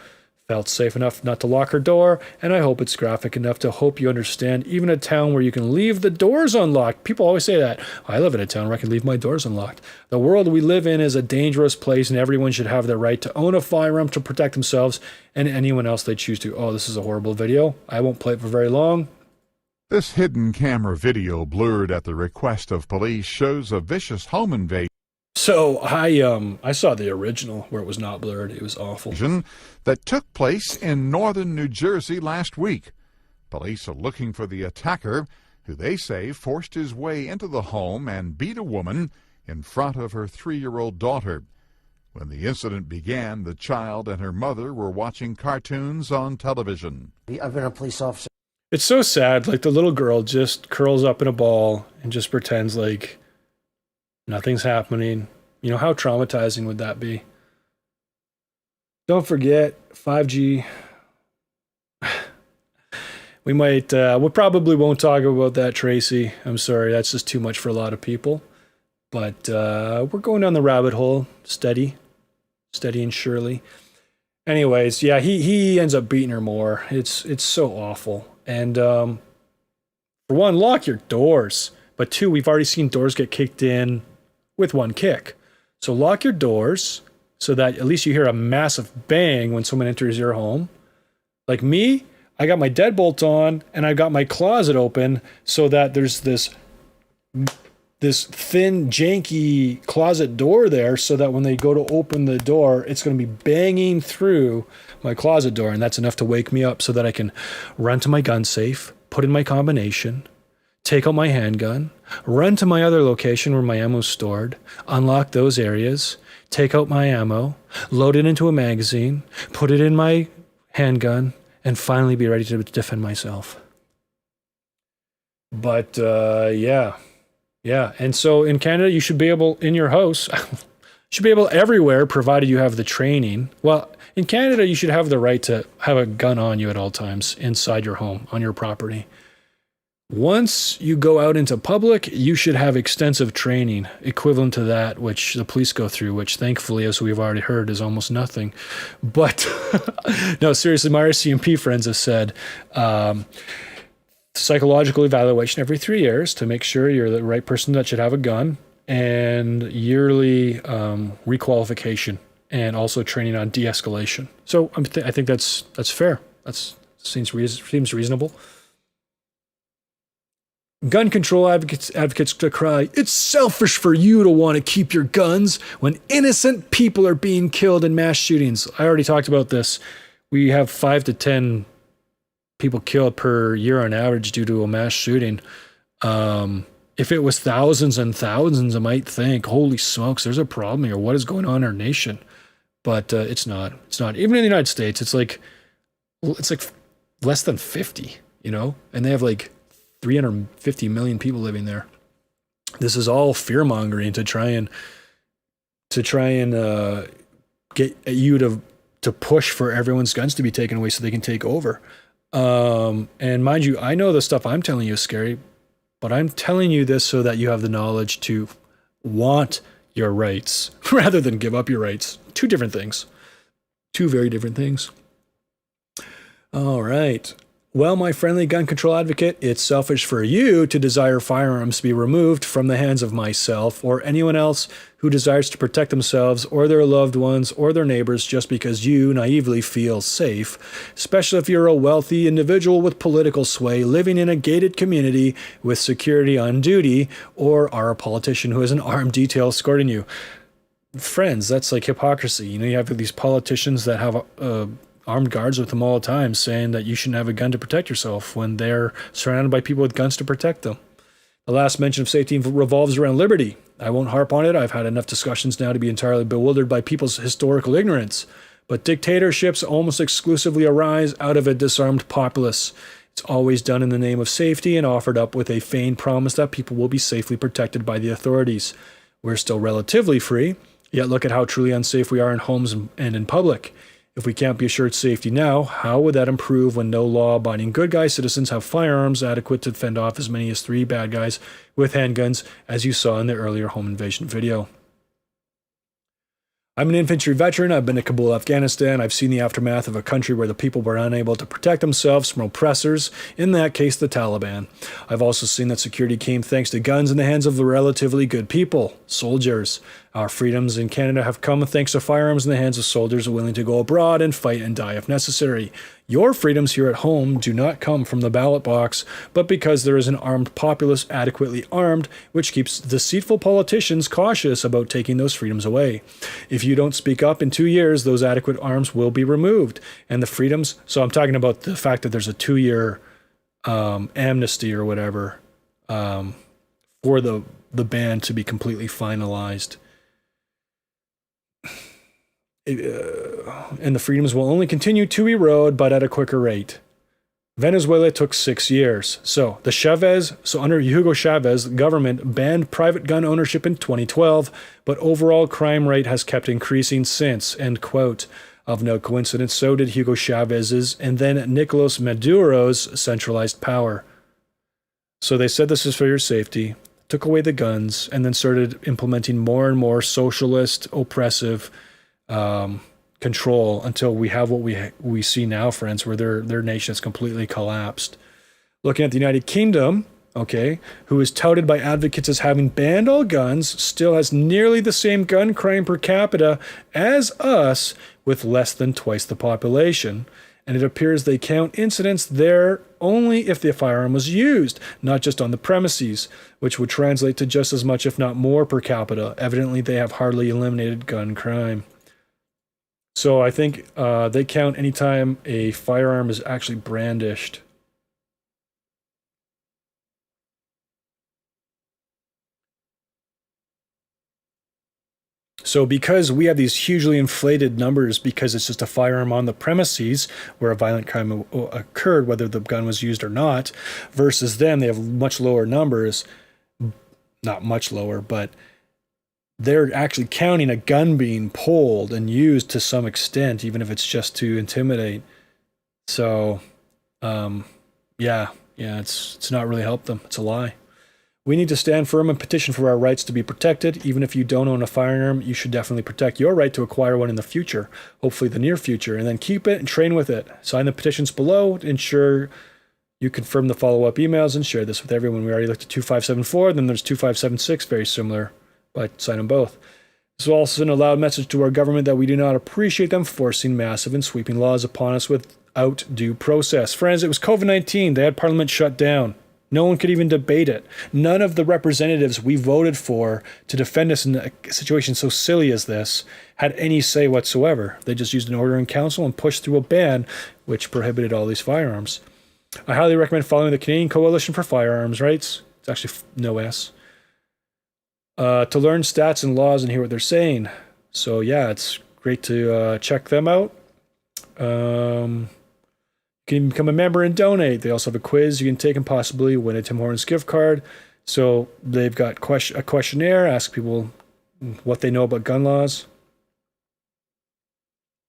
felt safe enough not to lock her door, and I hope it's graphic enough to hope you understand. Even a town where you can leave the doors unlocked. People always say that. I live in a town where I can leave my doors unlocked. The world we live in is a dangerous place, and everyone should have the right to own a firearm to protect themselves and anyone else they choose to. Oh, this is a horrible video. I won't play it for very long. This hidden camera video, blurred at the request of police, shows a vicious home invasion. So I saw the original where it was not blurred. It was awful. That took place in northern New Jersey last week. Police are looking for the attacker, who they say forced his way into the home and beat a woman in front of her 3-year-old daughter. When the incident began, the child and her mother were watching cartoons on television. I've been a police officer. It's so sad. Like the little girl just curls up in a ball and just pretends like nothing's happening. You know, how traumatizing would that be? Don't forget 5G. We probably won't talk about that, Tracy. I'm sorry, that's just too much for a lot of people. But we're going down the rabbit hole, steady and surely. Anyways, yeah, he ends up beating her more. It's so awful. And for one, lock your doors. But two, we've already seen doors get kicked in with one kick. So lock your doors so that at least you hear a massive bang when someone enters your home. Like me, I got my deadbolt on and I got my closet open so that there's this thin, janky closet door there so that when they go to open the door, it's going to be banging through my closet door. And that's enough to wake me up so that I can run to my gun safe, put in my combination, take out my handgun, run to my other location where my ammo's stored, unlock those areas, take out my ammo, load it into a magazine, put it in my handgun, and finally be ready to defend myself. But yeah. And so in Canada, you should be able, in your house, should be able everywhere, provided you have the training. Well, in Canada, you should have the right to have a gun on you at all times inside your home, on your property. Once you go out into public, you should have extensive training equivalent to that which the police go through, which thankfully, as we've already heard, is almost nothing. But no, seriously, my RCMP friends have said psychological evaluation every 3 years to make sure you're the right person that should have a gun, and yearly requalification, and also training on de-escalation. So I think that's fair. That seems reasonable. Gun control advocates decry, it's selfish for you to want to keep your guns when innocent people are being killed in mass shootings. I already talked about this. We have 5 to 10 people killed per year on average due to a mass shooting. If it was thousands and thousands, I might think, holy smokes, there's a problem here. What is going on in our nation? But it's not. It's not. Even in the United States, it's like less than 50, and they have like 350 million people living there. This is all fear mongering to try and get you to push for everyone's guns to be taken away so they can take over. And mind you, I know the stuff I'm telling you is scary, but I'm telling you this so that you have the knowledge to want your rights rather than give up your rights. Two different things. Two very different things. All right. Well, my friendly gun control advocate, it's selfish for you to desire firearms to be removed from the hands of myself or anyone else who desires to protect themselves or their loved ones or their neighbors just because you naively feel safe, especially if you're a wealthy individual with political sway living in a gated community with security on duty, or are a politician who has an armed detail escorting you. Friends, that's like hypocrisy. You have these politicians that have armed guards with them all the time saying that you shouldn't have a gun to protect yourself when they're surrounded by people with guns to protect them. The last mention of safety revolves around liberty. I won't harp on it. I've had enough discussions now to be entirely bewildered by people's historical ignorance. But dictatorships almost exclusively arise out of a disarmed populace. It's always done in the name of safety and offered up with a feigned promise that people will be safely protected by the authorities. We're still relatively free, yet look at how truly unsafe we are in homes and in public. If we can't be assured safety now, how would that improve when no law-abiding good guy citizens have firearms adequate to fend off as many as 3 bad guys with handguns, as you saw in the earlier home invasion video? I'm an infantry veteran. I've been to Kabul, Afghanistan. I've seen the aftermath of a country where the people were unable to protect themselves from oppressors, in that case the Taliban. I've also seen that security came thanks to guns in the hands of the relatively good people, soldiers. Our freedoms in Canada have come thanks to firearms in the hands of soldiers willing to go abroad and fight and die if necessary. Your freedoms here at home do not come from the ballot box, but because there is an armed populace adequately armed, which keeps deceitful politicians cautious about taking those freedoms away. If you don't speak up in 2 years, those adequate arms will be removed. And the freedoms, so I'm talking about the fact that there's a 2-year amnesty or whatever for the ban to be completely finalized. and the freedoms will only continue to erode, but at a quicker rate. Venezuela took 6 years. So under Hugo Chavez, the government banned private gun ownership in 2012, but overall crime rate has kept increasing since, end quote. Of no coincidence, so did Hugo Chavez's and then Nicolas Maduro's centralized power. So they said this is for your safety, took away the guns, and then started implementing more and more socialist, oppressive control until we have what we see now, friends, where their nation has completely collapsed. Looking at the United Kingdom, okay, who is touted by advocates as having banned all guns, still has nearly the same gun crime per capita as us, with less than twice the population. And it appears they count incidents there only if the firearm was used, not just on the premises, which would translate to just as much, if not more, per capita. Evidently, they have hardly eliminated gun crime. So I think they count anytime a firearm is actually brandished. So because we have these hugely inflated numbers because it's just a firearm on the premises where a violent crime occurred, whether the gun was used or not, versus them, they have much lower numbers. Not much lower, but they're actually counting a gun being pulled and used to some extent, even if it's just to intimidate. So, it's not really helped them. It's a lie. We need to stand firm and petition for our rights to be protected. Even if you don't own a firearm, you should definitely protect your right to acquire one in the future, hopefully the near future, and then keep it and train with it. Sign the petitions below to ensure you confirm the follow-up emails and share this with everyone. We already looked at 2574, then there's 2576, very similar, but sign them both. This will also send a loud message to our government that we do not appreciate them forcing massive and sweeping laws upon us without due process. Friends, it was COVID-19. They had Parliament shut down. No one could even debate it. None of the representatives we voted for to defend us in a situation so silly as this had any say whatsoever. They just used an order in council and pushed through a ban which prohibited all these firearms. I highly recommend following the Canadian Coalition for Firearms Rights. It's actually no S. To learn stats and laws and hear what they're saying. So yeah, it's great to check them out. You can become a member and donate. They also have a quiz you can take and possibly win a Tim Hortons gift card. So they've got a questionnaire, ask people what they know about gun laws.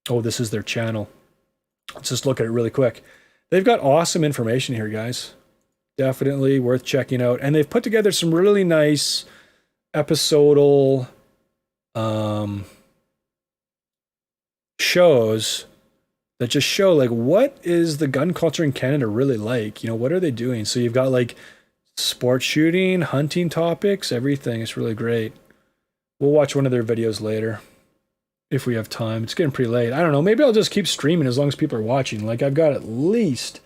Oh, this is their channel. Let's just look at it really quick. They've got awesome information here, guys. Definitely worth checking out. And they've put together some really nice episodal shows that just show like what is the gun culture in Canada really like? You know, what are they doing? So you've got like sports shooting, hunting topics, everything. It's really great. We'll watch one of their videos later if we have time. It's getting pretty late. I don't know. Maybe I'll just keep streaming as long as people are watching. Like I've got at least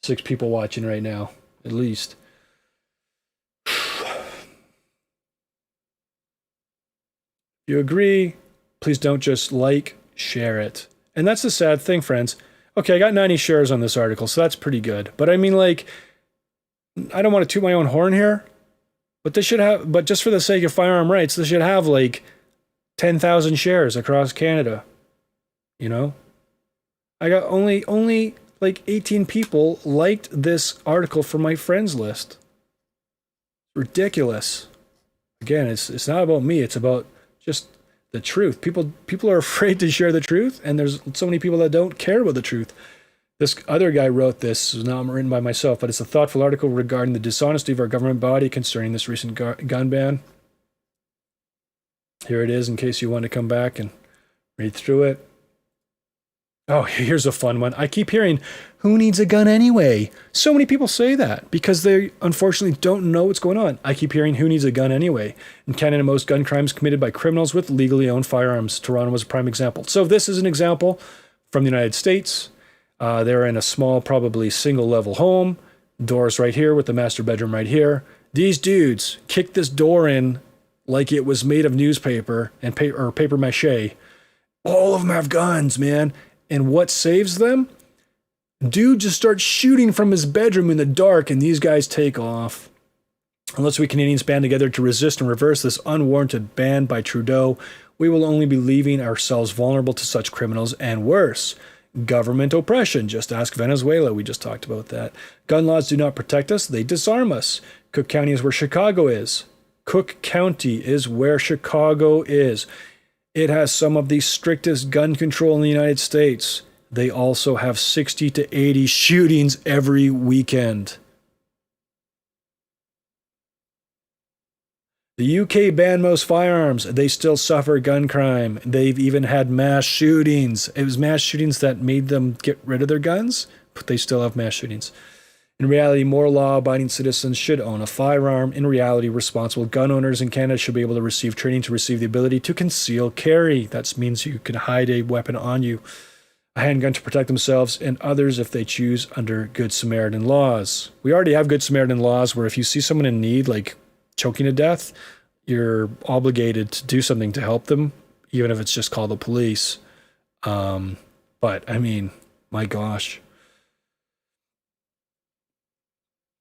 6 people watching right now. At least. If you agree, please don't just like, share it. And that's the sad thing, friends. Okay, I got 90 shares on this article, so that's pretty good. But I mean, like, I don't want to toot my own horn here, but this should have, but just for the sake of firearm rights, this should have like 10,000 shares across Canada. You know? I got only like 18 people liked this article from my friends list. Ridiculous. Again, it's not about me, it's about just the truth. People are afraid to share the truth, and there's so many people that don't care about the truth. This other guy wrote this. It's not written by myself, but it's a thoughtful article regarding the dishonesty of our government body concerning this recent gun ban. Here it is in case you want to come back and read through it. Oh, here's a fun one. I keep hearing, who needs a gun anyway? So many people say that because they unfortunately don't know what's going on. I keep hearing, who needs a gun anyway? In Canada, most gun crimes committed by criminals with legally owned firearms. Toronto was a prime example. So this is an example from the United States. They're in a small, probably single-level home. Doors right here with the master bedroom right here. These dudes kicked this door in like it was made of newspaper and paper mache. All of them have guns, man. And what saves them? Dude just starts shooting from his bedroom in the dark, and these guys take off. Unless we Canadians band together to resist and reverse this unwarranted ban by Trudeau, we will only be leaving ourselves vulnerable to such criminals and worse. Government oppression. Just ask Venezuela. We just talked about that. Gun laws do not protect us. They disarm us. Cook County is where Chicago is. Cook County is where Chicago is. It has some of the strictest gun control in the United States. They also have 60 to 80 shootings every weekend. The UK banned most firearms. They still suffer gun crime. They've even had mass shootings. It was mass shootings that made them get rid of their guns, but they still have mass shootings. In reality, more law-abiding citizens should own a firearm. In reality, responsible gun owners in Canada should be able to receive training to receive the ability to conceal carry. That means you can hide a weapon on you, a handgun to protect themselves and others if they choose under Good Samaritan laws. We already have Good Samaritan laws where if you see someone in need, like choking to death, you're obligated to do something to help them, even if it's just call the police. But I mean, my gosh.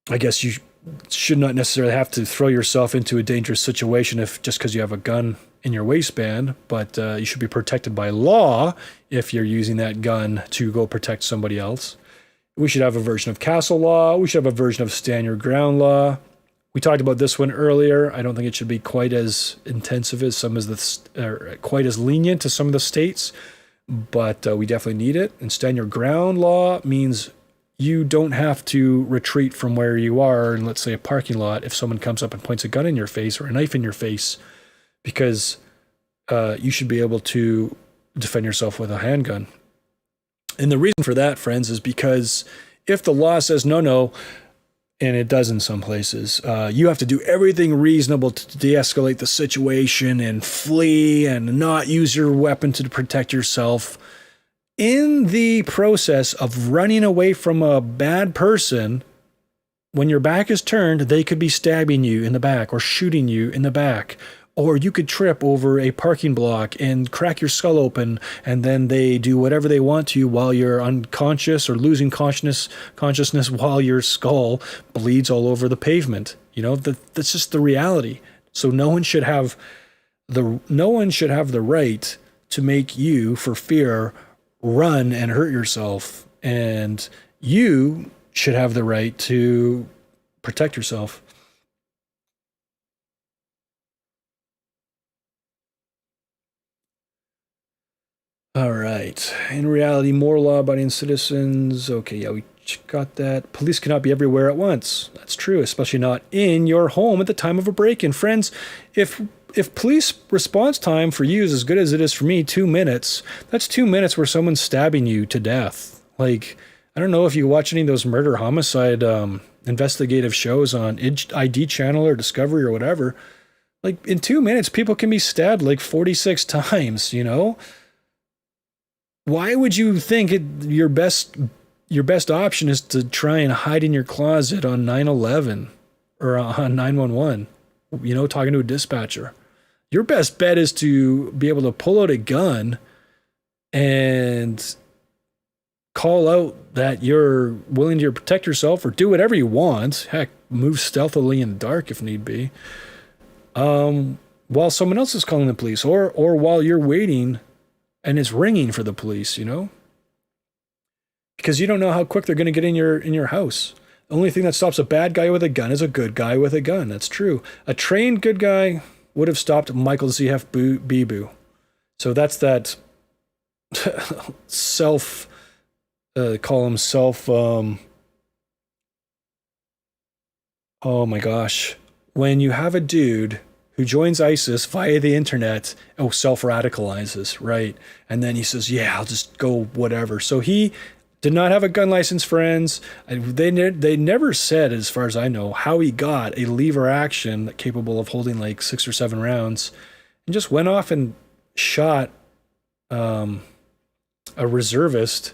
I guess you should not necessarily have to throw yourself into a dangerous situation if just because you have a gun in your waistband, but you should be protected by law if you're using that gun to go protect somebody else. We should have a version of castle law. We should have a version of stand your ground law. We talked about this one earlier. I don't think it should be quite as intensive as quite as lenient as some of the states, but we definitely need it. And stand your ground law means you don't have to retreat from where you are in, let's say, a parking lot if someone comes up and points a gun in your face or a knife in your face, because you should be able to defend yourself with a handgun. And the reason for that, friends, is because if the law says no, and it does in some places, you have to do everything reasonable to de-escalate the situation and flee and not use your weapon to protect yourself. In the process of running away from a bad person, when your back is turned, they could be stabbing you in the back or shooting you in the back. Or you could trip over a parking block and crack your skull open, and then they do whatever they want to you while you're unconscious or losing consciousness while your skull bleeds all over the pavement. You know, that's just the reality. So no one should have the right to make you, for fear, run and hurt yourself, and you should have the right to protect yourself. All right. In reality, more law-abiding citizens. Okay, yeah, we got that. Police cannot be everywhere at once. That's true, especially not in your home at the time of a break-in. Friends, if police response time for you is as good as it is for me, 2 minutes, that's 2 minutes where someone's stabbing you to death. Like, I don't know if you watch any of those murder-homicide investigative shows on ID Channel or Discovery or whatever. Like, in 2 minutes, people can be stabbed like 46 times, you know? Why would you think your best option is to try and hide in your closet on 9/11 or on 911, you know, talking to a dispatcher? Your best bet is to be able to pull out a gun and call out that you're willing to protect yourself or do whatever you want. Heck, move stealthily in the dark if need be. While someone else is calling the police, or while you're waiting and it's ringing for the police, you know? Because you don't know how quick they're going to get in your house. The only thing that stops a bad guy with a gun is a good guy with a gun. That's true. A trained good guy would have stopped Michael ZF Bibu. So that's that oh my gosh. When you have a dude who joins ISIS via the internet, self-radicalizes, right? And then he says, yeah, I'll just go whatever. So he did not have a gun license, friends. They never said, as far as I know, how he got a lever action capable of holding like 6 or 7 rounds, and just went off and shot a reservist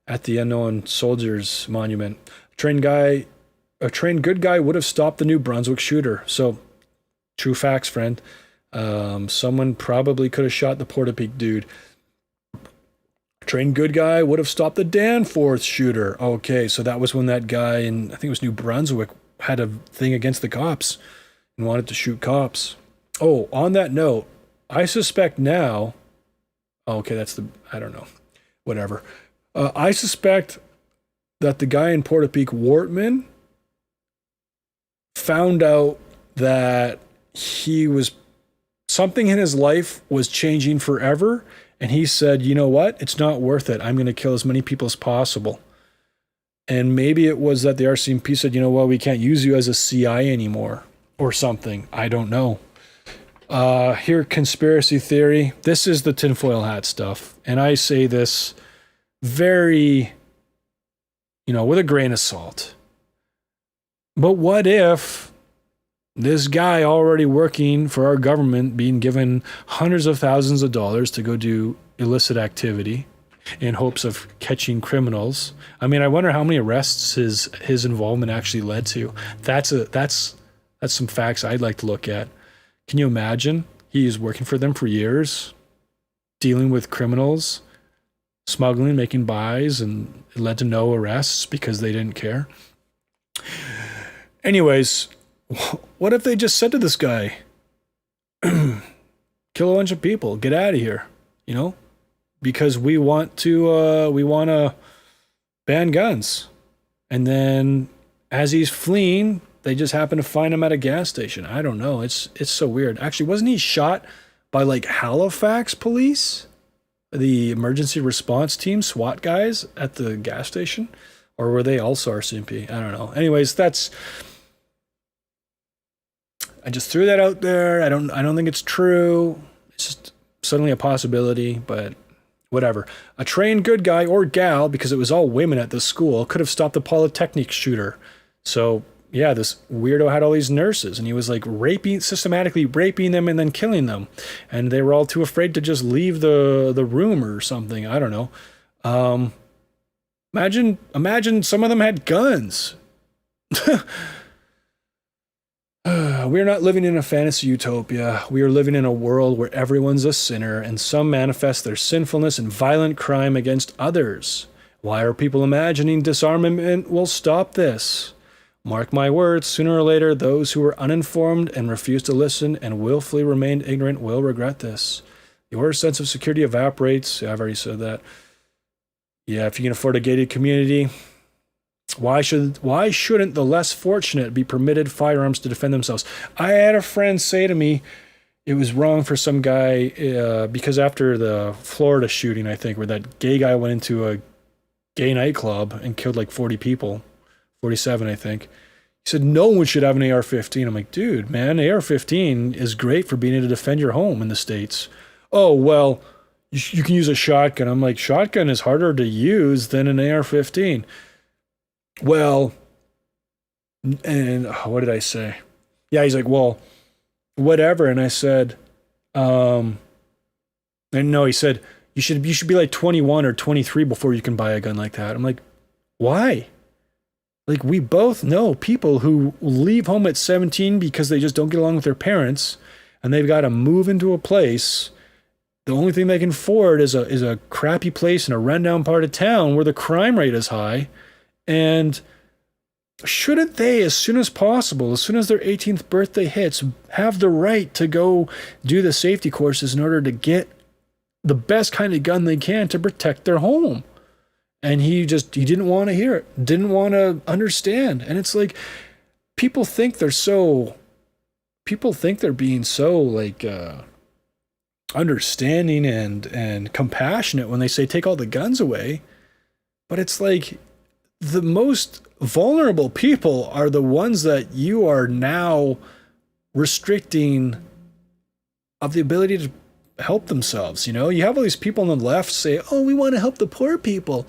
at the Unknown Soldiers Monument. A trained good guy would have stopped the New Brunswick shooter. So, true facts, friend. Someone probably could have shot the Portapique dude. A trained good guy would have stopped the Danforth shooter. Okay, so that was when that guy in, I think it was New Brunswick, had a thing against the cops and wanted to shoot cops. Oh, on that note, I suspect now, okay, I don't know, whatever. I suspect that the guy in Portapique, Wortman, found out that something in his life was changing forever, and he said, you know what, it's not worth it. I'm going to kill as many people as possible. And maybe it was that the RCMP said, you know what, we can't use you as a CI anymore, or something. I don't know. Here, conspiracy theory. This is the tinfoil hat stuff. And I say this very, with a grain of salt. But what if this guy already working for our government being given hundreds of thousands of dollars to go do illicit activity in hopes of catching criminals? I mean, I wonder how many arrests his involvement actually led to. That's some facts I'd like to look at. Can you imagine? He's working for them for years, dealing with criminals, smuggling, making buys, and it led to no arrests because they didn't care. Anyways, what if they just said to this guy, kill a bunch of people, get out of here, because we want to ban guns. And then as he's fleeing, they just happen to find him at a gas station. I don't know. It's so weird. Actually, wasn't he shot by Halifax police? The emergency response team, SWAT guys at the gas station? Or were they also RCMP? I don't know. Anyways, I just threw that out there. I don't think it's true. It's just suddenly a possibility, but whatever. A trained good guy or gal, because it was all women at this school, could have stopped the Polytechnic shooter. So yeah, this weirdo had all these nurses, and he was systematically raping them and then killing them. And they were all too afraid to just leave the room or something. I don't know. Imagine some of them had guns. We're not living in a fantasy utopia. We are living in a world where everyone's a sinner, and some manifest their sinfulness in violent crime against others. Why are people imagining disarmament will stop this? Mark my words, sooner or later, those who are uninformed and refuse to listen and willfully remain ignorant will regret this. Your sense of security evaporates. Yeah, I've already said that. Yeah, if you can afford a gated community, why shouldn't the less fortunate be permitted firearms to defend themselves? I had a friend say to me it was wrong for some guy, because after the Florida shooting, I think, where that gay guy went into a gay nightclub and killed 40 people, 47, I think. He said no one should have an AR-15. I'm like, dude, man, AR-15 is great for being able to defend your home in the States. Oh, well, you can use a shotgun. I'm like, shotgun is harder to use than an AR-15. Well, and what did I say? Yeah, he's like, well, whatever. And I said, and no, he said, you should be 21 or 23 before you can buy a gun like that. I'm like, why? We both know people who leave home at 17 because they just don't get along with their parents, and they've got to move into a place. The only thing they can afford is a crappy place in a rundown part of town where the crime rate is high. And shouldn't they, as soon as possible, as soon as their 18th birthday hits, have the right to go do the safety courses in order to get the best kind of gun they can to protect their home? And he didn't want to hear it, didn't want to understand. And it's like, people think they're being so understanding and compassionate when they say take all the guns away. But it's like, the most vulnerable people are the ones that you are now restricting of the ability to help themselves. You have all these people on the left say, oh, we want to help the poor people.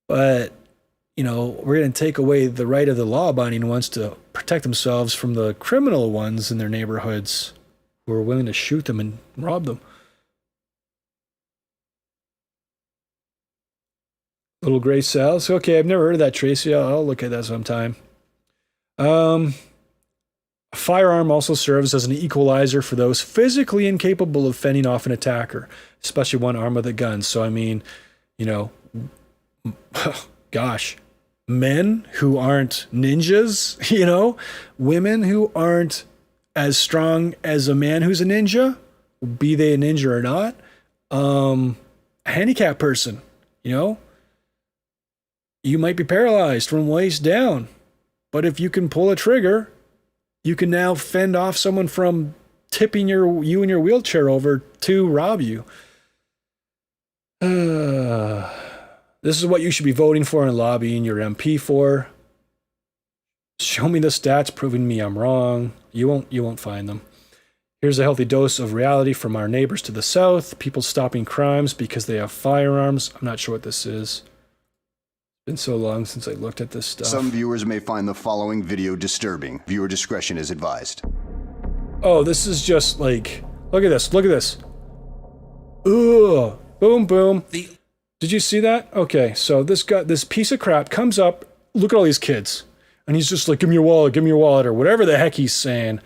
But, we're going to take away the right of the law-abiding ones to protect themselves from the criminal ones in their neighborhoods who are willing to shoot them and rob them. Little gray cells. Okay, I've never heard of that, Tracy. I'll look at that sometime. A firearm also serves as an equalizer for those physically incapable of fending off an attacker, especially one armed with a gun. So, I mean, gosh, men who aren't ninjas, women who aren't as strong as a man who's a ninja, be they a ninja or not, a handicapped person, you know, you might be paralyzed from waist down, but if you can pull a trigger, you can now fend off someone from tipping you in your wheelchair over to rob you. This is what you should be voting for and lobbying your MP for. Show me the stats proving me I'm wrong. You won't find them. Here's a healthy dose of reality from our neighbors to the south. People stopping crimes because they have firearms. I'm not sure what this is. It's been so long since I looked at this stuff. Some viewers may find the following video disturbing. Viewer discretion is advised. Oh, this is just like, look at this. Look at this. Ugh. Boom, boom. Did you see that? Okay, so this piece of crap comes up. Look at all these kids. And he's just like, give me your wallet, or whatever the heck he's saying.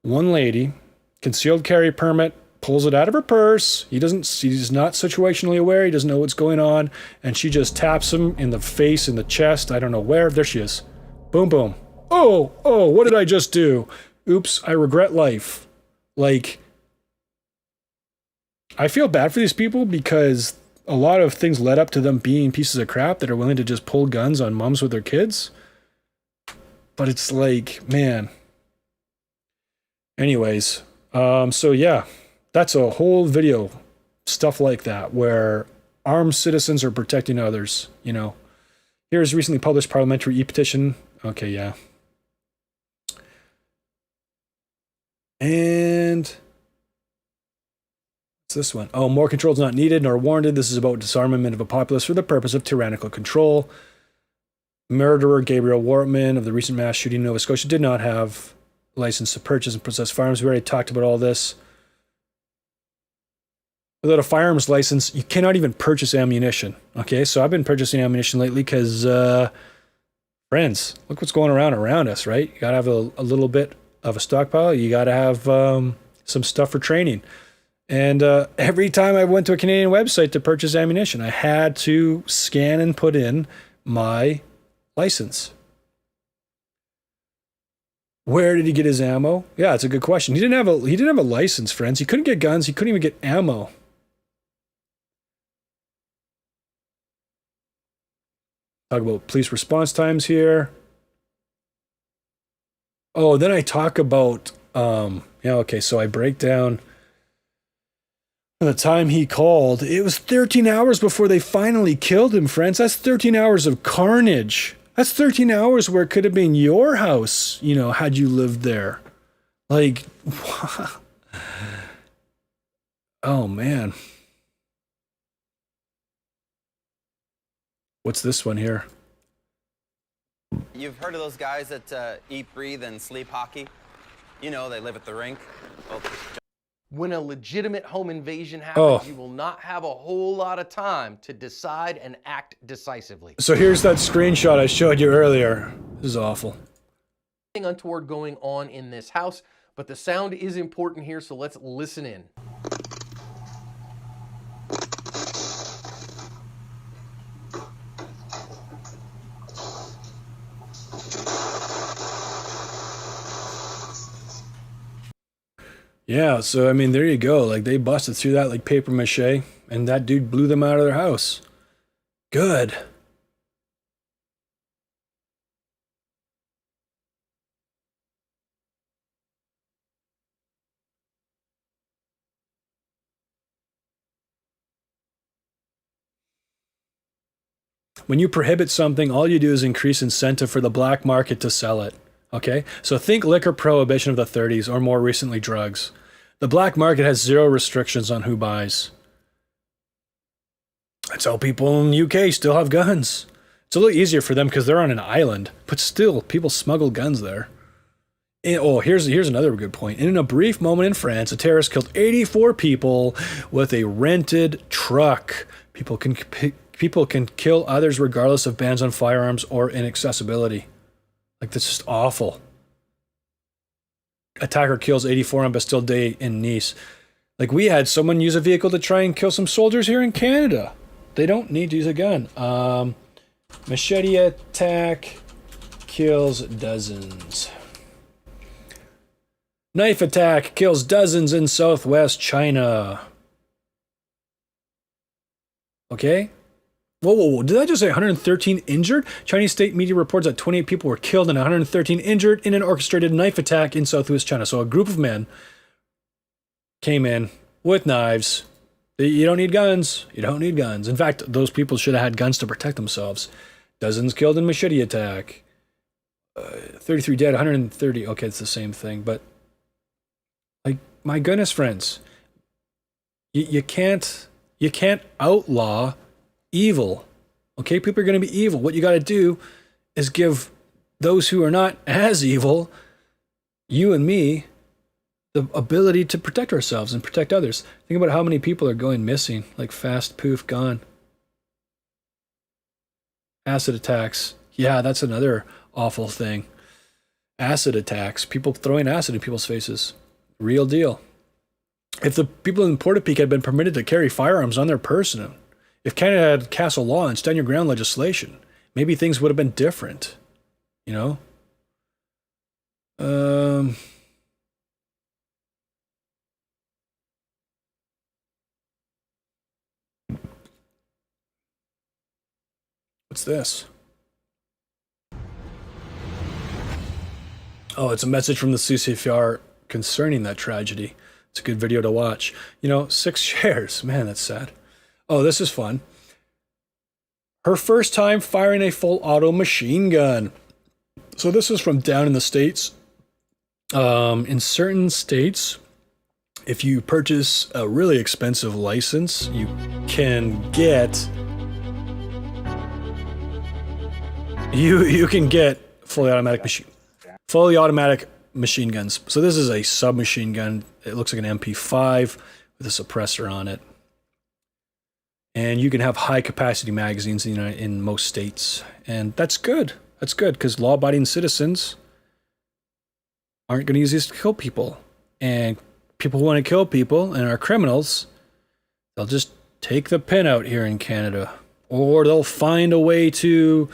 One lady, concealed carry permit, pulls it out of her purse. He's not situationally aware. He doesn't know what's going on. And she just taps him in the face, in the chest. I don't know where. There she is. Boom, boom. Oh, what did I just do? Oops, I regret life. Like, I feel bad for these people because a lot of things led up to them being pieces of crap that are willing to just pull guns on moms with their kids. But it's like, man. Anyways, so yeah, that's a whole video, stuff like that, where armed citizens are protecting others, you know. Here's recently published parliamentary e-petition. Okay, yeah. And what's this one? Oh, more control is not needed nor warranted. This is about disarmament of a populace for the purpose of tyrannical control. Murderer Gabriel Wortman of the recent mass shooting in Nova Scotia did not have license to purchase and possess firearms. We already talked about all this. Without a firearms license, you cannot even purchase ammunition. Okay, so I've been purchasing ammunition lately because, friends, look what's going around us, right? You gotta have a little bit of a stockpile. You gotta have some stuff for training. And every time I went to a Canadian website to purchase ammunition, I had to scan and put in my license. Where did he get his ammo? Yeah, it's a good question. He didn't have a license, friends. He couldn't get guns. He couldn't even get ammo. Talk about police response times here. Oh, then I talk about so I break down the time he called. It was 13 hours before they finally killed him, friends. That's 13 hours of carnage. That's 13 hours where it could have been your house, you know, had you lived there. Like, oh, man. What's this one here? You've heard of those guys that eat, breathe, and sleep hockey? You know, they live at the rink. Well, when a legitimate home invasion happens, you will not have a whole lot of time to decide and act decisively. So here's that screenshot I showed you earlier. This is awful. Nothing untoward going on in this house, but the sound is important here, so let's listen in. Yeah, so I mean, there you go. Like, they busted through that like paper mache, and that dude blew them out of their house. Good. When you prohibit something, all you do is increase incentive for the black market to sell it. Okay, so think liquor prohibition of the 30s, or more recently, drugs. The black market has zero restrictions on who buys. That's how people in the UK still have guns. It's a little easier for them because they're on an island, but still, people smuggle guns there. Here's another good point. In a brief moment in France, a terrorist killed 84 people with a rented truck. People can kill others regardless of bans on firearms or inaccessibility. Like, that's just awful. Attacker kills 84 on Bastille Day in Nice. Like, we had someone use a vehicle to try and kill some soldiers here in Canada. They don't need to use a gun. Machete attack kills dozens. Knife attack kills dozens in southwest China. Okay. Whoa. Did I just say 113 injured? Chinese state media reports that 28 people were killed and 113 injured in an orchestrated knife attack in southwest China. So a group of men came in with knives. You don't need guns. You don't need guns. In fact, those people should have had guns to protect themselves. Dozens killed in machete attack. 33 dead, 130. Okay, it's the same thing. But, like, my goodness, friends. You can't outlaw evil. Okay, people are going to be evil. What you got to do is give those who are not as evil, you and me, the ability to protect ourselves and protect others. Think about how many people are going missing, like fast, poof, gone. Acid attacks. Yeah, that's another awful thing. Acid attacks. People throwing acid in people's faces. Real deal. If the people in Portapeak had been permitted to carry firearms on their person, if Canada had castle law and stand your ground legislation, maybe things would have been different. You know? What's this? Oh, it's a message from the CCFR concerning that tragedy. It's a good video to watch. You know, 6 shares. Man, that's sad. Oh, this is fun. Her first time firing a full auto machine gun. So this is from down in the States. In certain states, if you purchase a really expensive license, you can get you can get fully automatic machine guns. So this is a submachine gun. It looks like an MP5 with a suppressor on it. And you can have high capacity magazines in most states. And that's good. That's good because law-abiding citizens aren't going to use these to kill people. And people who want to kill people and are criminals, they'll just take the pin out here in Canada. Or they'll find a way to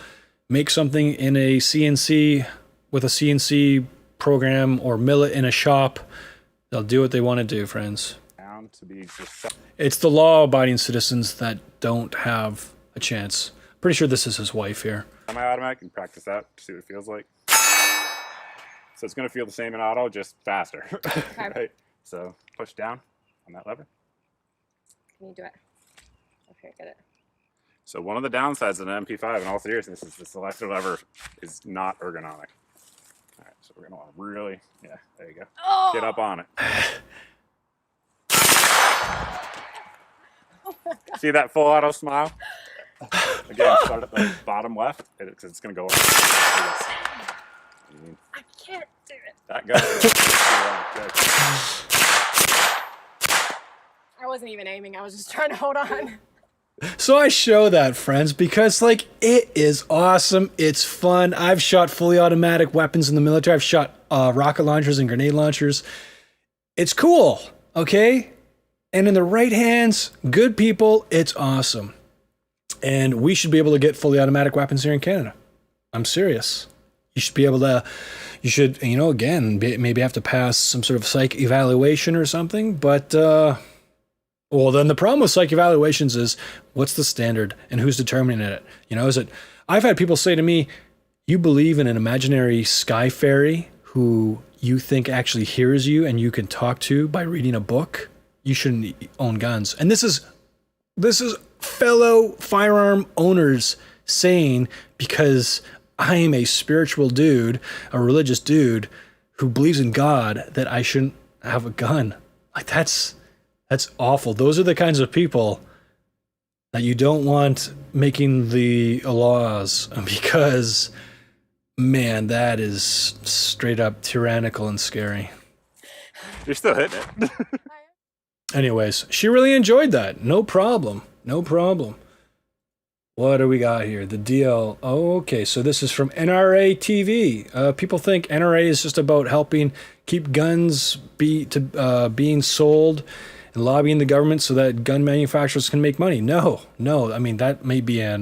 make something in a CNC with a CNC program or mill it in a shop. They'll do what they want to do, friends. It's the law-abiding citizens that don't have a chance. Pretty sure this is his wife here. Semi-automatic, and practice that to see what it feels like. So it's going to feel the same in auto, just faster. Right? So push down on that lever. Can you do it? Okay, get it. So one of the downsides of an MP5 in all seriousness is the selector lever is not ergonomic. All right, so we're going to want to really, yeah, there you go. Oh! Get up on it. See that full auto smile? Again, start at the bottom left, because it's going to go up. I can't do it. That goes. I wasn't even aiming. I was just trying to hold on. So I show that, friends, because, like, it is awesome. It's fun. I've shot fully automatic weapons in the military. I've shot rocket launchers and grenade launchers. It's cool, okay? And in the right hands, good people, it's awesome. And we should be able to get fully automatic weapons here in Canada. I'm serious. You should be able to, again, maybe have to pass some sort of psych evaluation or something, but... Well, then the problem with psych evaluations is what's the standard and who's determining it? Is it? I've had people say to me, you believe in an imaginary sky fairy who you think actually hears you and you can talk to by reading a book? You shouldn't own guns. And this is fellow firearm owners saying, because I am a spiritual dude, a religious dude who believes in God, that I shouldn't have a gun. Like that's awful. Those are the kinds of people that you don't want making the laws, because, man, that is straight up tyrannical and scary. You're still hitting it. Anyways, she really enjoyed that. No problem. No problem. What do we got here? The DL. Oh, okay, so this is from NRA TV. People think NRA is just about helping keep guns being sold and lobbying the government so that gun manufacturers can make money. No. I mean, that may be a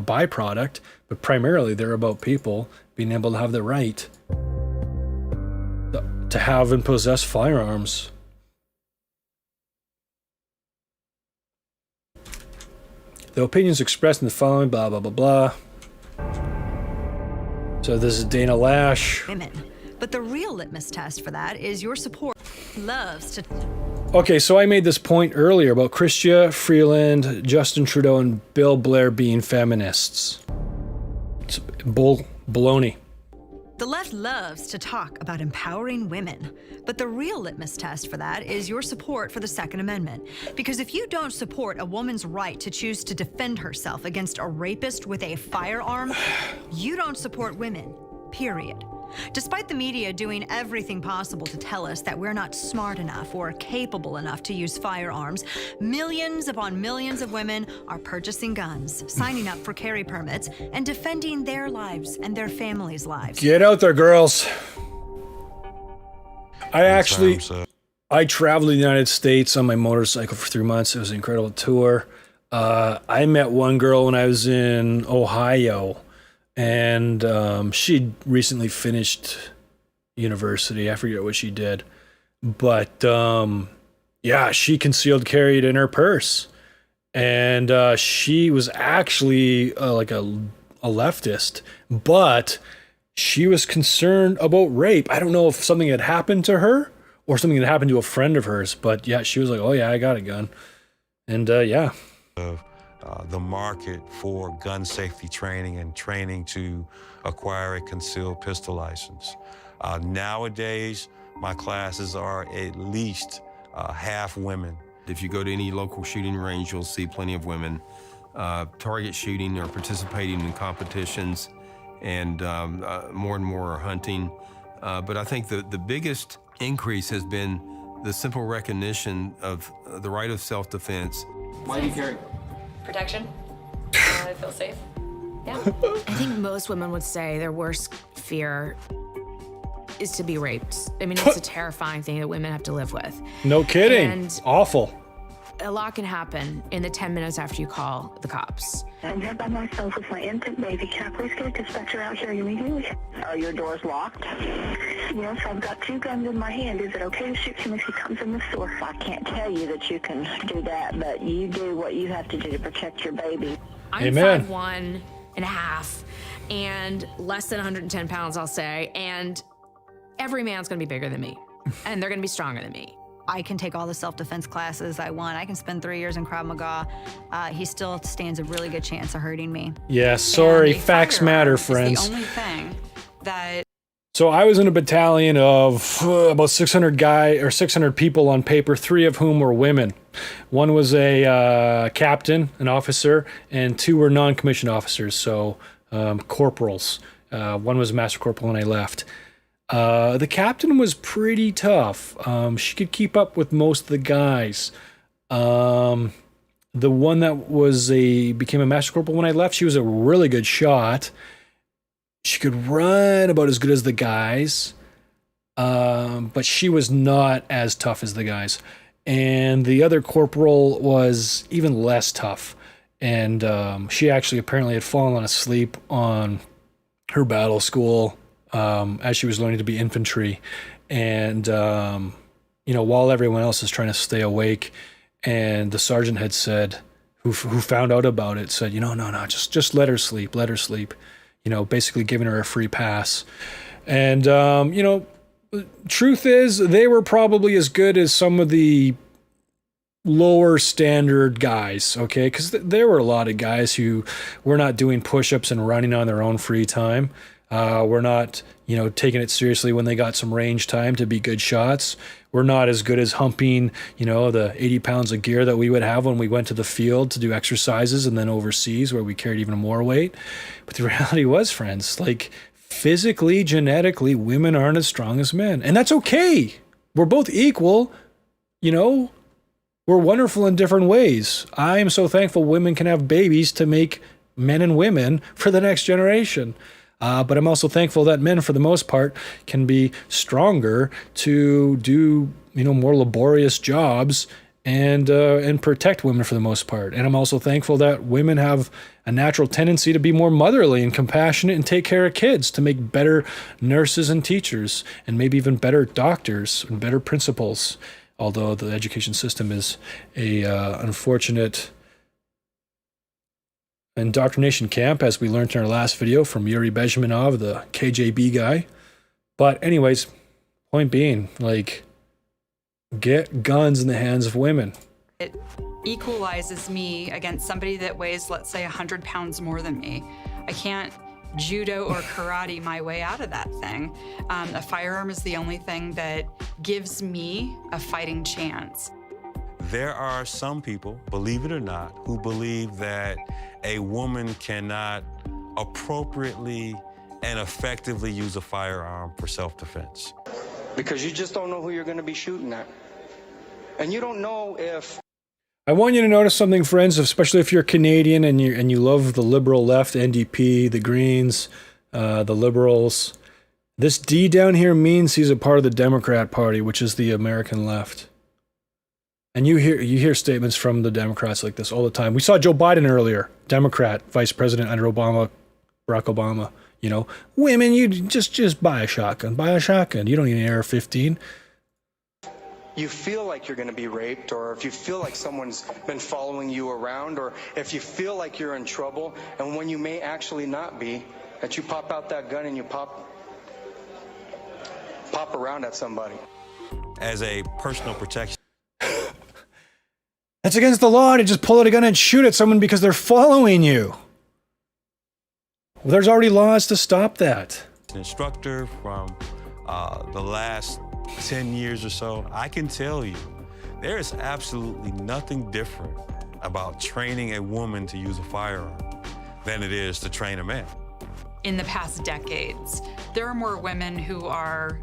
byproduct, but primarily they're about people being able to have the right to have and possess firearms. The opinions expressed in the following, blah, blah, blah, blah. So this is Dana Lash. Women. But the real litmus test for that is your support. Loves to... Okay, so I made this point earlier about Chrystia Freeland, Justin Trudeau, and Bill Blair being feminists. It's baloney. The left loves to talk about empowering women, but the real litmus test for that is your support for the Second Amendment. Because if you don't support a woman's right to choose to defend herself against a rapist with a firearm, you don't support women, period. Despite the media doing everything possible to tell us that we're not smart enough or capable enough to use firearms, millions upon millions of women are purchasing guns, signing up for carry permits, and defending their lives and their families' lives. Get out there, girls. I traveled the United States on my motorcycle for 3 months. It was an incredible tour. I met one girl when I was in Ohio. And she'd recently finished university. I forget what she did. But yeah, she concealed carried in her purse. And she was actually like a leftist. But she was concerned about rape. I don't know if something had happened to her or something that happened to a friend of hers. But yeah, she was like, oh yeah, I got a gun. And yeah. The market for gun safety training and training to acquire a concealed pistol license. Nowadays, my classes are at least half women. If you go to any local shooting range, you'll see plenty of women target shooting or participating in competitions, and more are hunting. But I think the biggest increase has been the simple recognition of the right of self-defense. Why do you carry? Protection. I feel safe. Yeah. I think most women would say their worst fear is to be raped. I mean, it's a terrifying thing that women have to live with. No kidding. And awful. A lot can happen in the 10 minutes after you call the cops. I'm here by myself with my infant baby. Can I please get a dispatcher out here immediately? Are your doors locked? Yes, I've got 2 guns in my hand. Is it okay to shoot him if he comes in the store? I can't tell you that you can do that, but you do what you have to do to protect your baby. I'm 5'1" and a half and less than 110 pounds, I'll say, and every man's gonna be bigger than me, and they're gonna be stronger than me. I can take all the self-defense classes I want. I can spend 3 years in Krav Maga. He still stands a really good chance of hurting me. Yeah, sorry. Facts matter, friends. It's the only thing that... So I was in a battalion of about 600 people on paper, 3 of whom were women. One was a captain, an officer, and 2 were non-commissioned officers, so corporals. One was a master corporal when I left. The captain was pretty tough. She could keep up with most of the guys. The one that became a master corporal when I left, she was a really good shot. She could run about as good as the guys, but she was not as tough as the guys. And the other corporal was even less tough. And she actually apparently had fallen asleep on her battle school as she was learning to be infantry. And, while everyone else is trying to stay awake, and the sergeant had said, who found out about it, said, no, just let her sleep, basically giving her a free pass. And, truth is, they were probably as good as some of the lower standard guys, okay? Because there were a lot of guys who were not doing push-ups and running on their own free time. We're not, taking it seriously when they got some range time to be good shots. We're not as good as humping, the 80 pounds of gear that we would have when we went to the field to do exercises and then overseas where we carried even more weight. But the reality was, friends, like physically, genetically, women aren't as strong as men. And that's okay. We're both equal, We're wonderful in different ways. I am so thankful women can have babies to make men and women for the next generation. But I'm also thankful that men, for the most part, can be stronger to do, more laborious jobs and protect women for the most part. And I'm also thankful that women have a natural tendency to be more motherly and compassionate and take care of kids, to make better nurses and teachers, and maybe even better doctors and better principals. Although the education system is a unfortunate indoctrination camp, as we learned in our last video from Yuri Bezmenov, the KGB guy. But anyways, point being, like, get guns in the hands of women. It equalizes me against somebody that weighs, let's say, 100 pounds more than me. I can't judo or karate my way out of that thing. A firearm is the only thing that gives me a fighting chance. There are some people, believe it or not, who believe that a woman cannot appropriately and effectively use a firearm for self-defense. Because you just don't know who you're going to be shooting at. And you don't know if... I want you to notice something, friends, especially if you're Canadian and you love the liberal left, NDP, the Greens, the Liberals. This D down here means he's a part of the Democrat Party, which is the American left. And you hear statements from the Democrats like this all the time. We saw Joe Biden earlier, Democrat, vice president under Obama, Barack Obama. You know, women, you just buy a shotgun. Buy a shotgun. You don't need an AR-15. You feel like you're going to be raped, or if you feel like someone's been following you around, or if you feel like you're in trouble, and when you may actually not be, that you pop out that gun and you pop around at somebody. As a personal protection. That's against the law to just pull out a gun and shoot at someone because they're following you. Well, there's already laws to stop that. An instructor from the last 10 years or so, I can tell you, there is absolutely nothing different about training a woman to use a firearm than it is to train a man. In the past decades, there are more women who are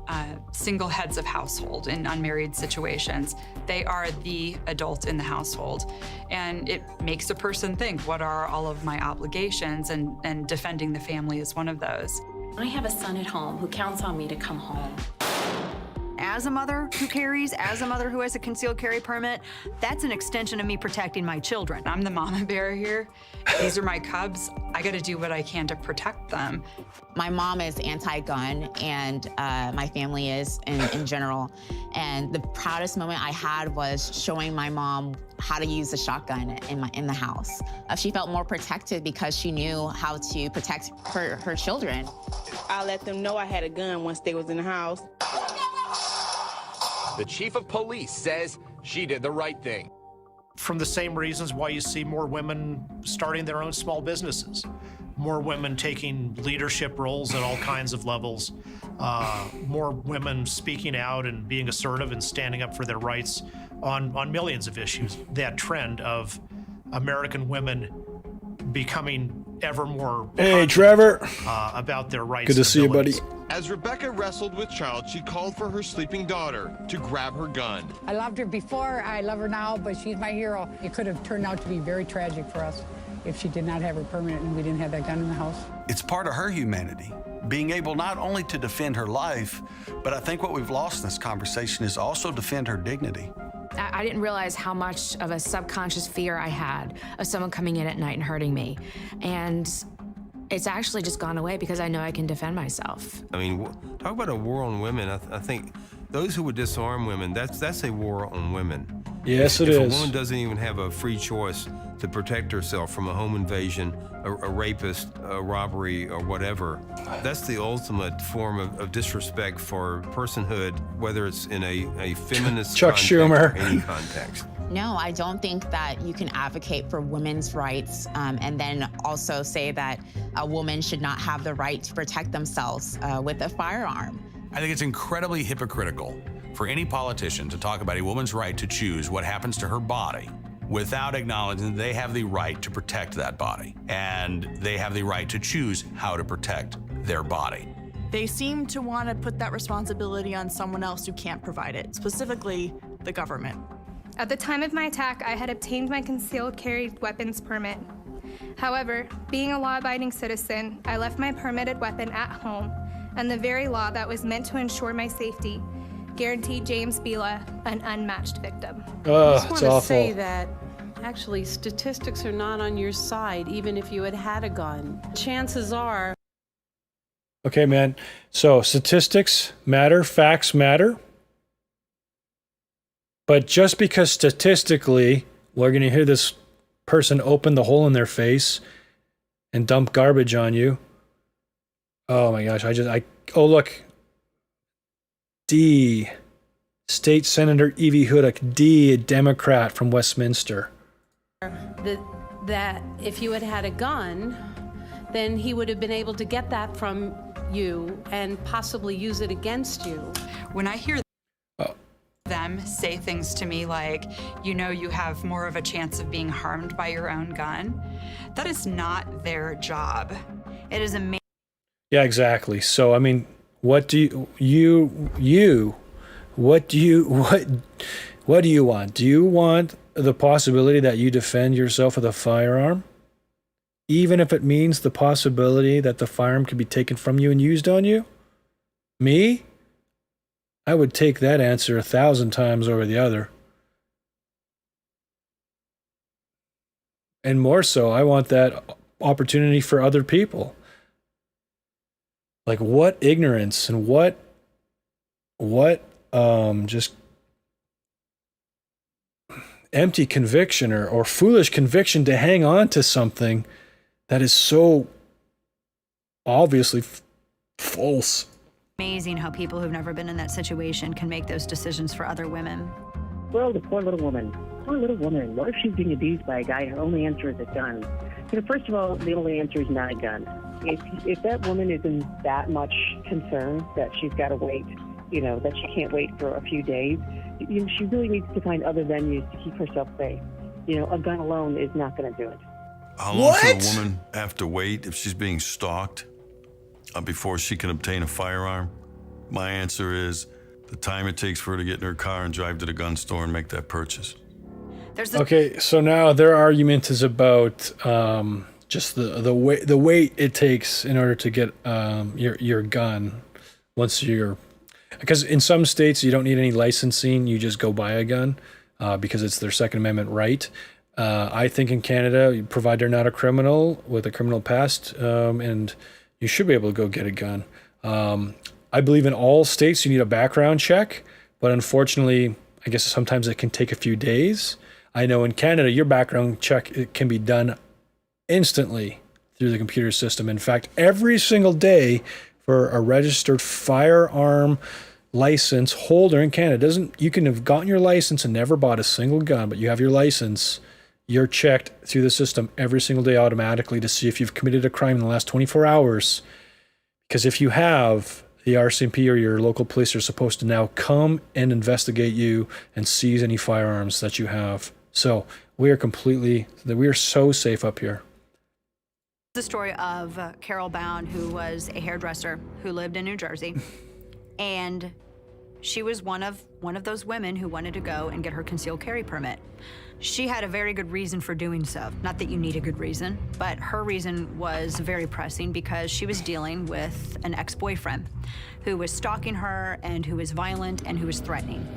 single heads of household in unmarried situations. They are the adult in the household. And it makes a person think, what are all of my obligations? And defending the family is one of those. I have a son at home who counts on me to come home. As a mother who carries, as a mother who has a concealed carry permit, that's an extension of me protecting my children. I'm the mama bear here. These are my cubs. I got to do what I can to protect them. My mom is anti-gun, and my family is in general. And the proudest moment I had was showing my mom how to use a shotgun in the house. She felt more protected because she knew how to protect her children. I let them know I had a gun once they was in the house. The chief of police says she did the right thing. From the same reasons why you see more women starting their own small businesses, more women taking leadership roles at all kinds of levels, more women speaking out and being assertive and standing up for their rights on millions of issues. That trend of American women becoming ever more Trevor. About their rights. Good to see you, buddy. As Rebecca wrestled with Charles, she called for her sleeping daughter to grab her gun. I loved her before, I love her now, but she's my hero. It could have turned out to be very tragic for us if she did not have her permit and we didn't have that gun in the house. It's part of her humanity, being able not only to defend her life, but I think what we've lost in this conversation is also defend her dignity. I didn't realize how much of a subconscious fear I had of someone coming in at night and hurting me. And it's actually just gone away because I know I can defend myself. I mean, talk about a war on women. I think those who would disarm women, that's a war on women. Yes, it is. is. If a woman doesn't even have a free choice to protect herself from a home invasion, a rapist, a robbery, or whatever, that's the ultimate form of disrespect for personhood, whether it's in a feminist Chuck context Schumer. or any context. No, I don't think that you can advocate for women's rights and then also say that a woman should not have the right to protect themselves with a firearm. I think it's incredibly hypocritical for any politician to talk about a woman's right to choose what happens to her body without acknowledging they have the right to protect that body and they have the right to choose how to protect their body. They seem to want to put that responsibility on someone else who can't provide it, specifically the government. At the time of my attack, I had obtained my concealed carry weapons permit. However, being a law-abiding citizen, I left my permitted weapon at home, and the very law that was meant to ensure my safety guaranteed James Bila an unmatched victim. Oh, I just want to say that Actually, statistics are not on your side, even if you had a gun. Chances are... Okay, man. So statistics matter, facts matter. But just because statistically we're going to hear this person open the hole in their face and dump garbage on you. Oh my gosh, oh look. D. State Senator Evie Hudok, D, a Democrat from Westminster. That if you had a gun, then he would have been able to get that from you and possibly use it against you. When I hear them say things to me like, you have more of a chance of being harmed by your own gun, that is not their job. It is amazing. Yeah, exactly. So, I mean, what do you want? Do you want the possibility that you defend yourself with a firearm? Even if it means the possibility that the firearm could be taken from you and used on you? Me? I would take that answer 1,000 times over the other. And more so, I want that opportunity for other people. Like, what ignorance and what just empty conviction or foolish conviction to hang on to something that is so obviously false. Amazing how people who've never been in that situation can make those decisions for other women. Well, the poor little woman. Poor little woman. What if she's being abused by a guy whose only answer is a gun? First of all, the only answer is not a gun. If that woman is in that much concern that she's got to wait, that she can't wait for a few days, she really needs to find other venues to keep herself safe. A gun alone is not going to do it. How long should a woman have to wait if she's being stalked before she can obtain a firearm? My answer is the time it takes for her to get in her car and drive to the gun store and make that purchase. Okay, so now their argument is about just the wait it takes in order to get your gun once you're, because in some states you don't need any licensing, you just go buy a gun because it's their Second Amendment right. I think in Canada, provided they're not a criminal with a criminal past, and you should be able to go get a gun. I believe in all states you need a background check, but unfortunately, I guess sometimes it can take a few days. I know in Canada, your background check it can be done instantly through the computer system. In fact, every single day for a registered firearm license holder in Canada, you can have gotten your license and never bought a single gun, but you have your license, you're checked through the system every single day automatically to see if you've committed a crime in the last 24 hours. Because if you have, the RCMP or your local police are supposed to now come and investigate you and seize any firearms that you have. So we are so safe up here. The story of Carol Bound, who was a hairdresser who lived in New Jersey, and she was one of those women who wanted to go and get her concealed carry permit. She had a very good reason for doing so. Not that you need a good reason, but her reason was very pressing because she was dealing with an ex-boyfriend who was stalking her and who was violent and who was threatening.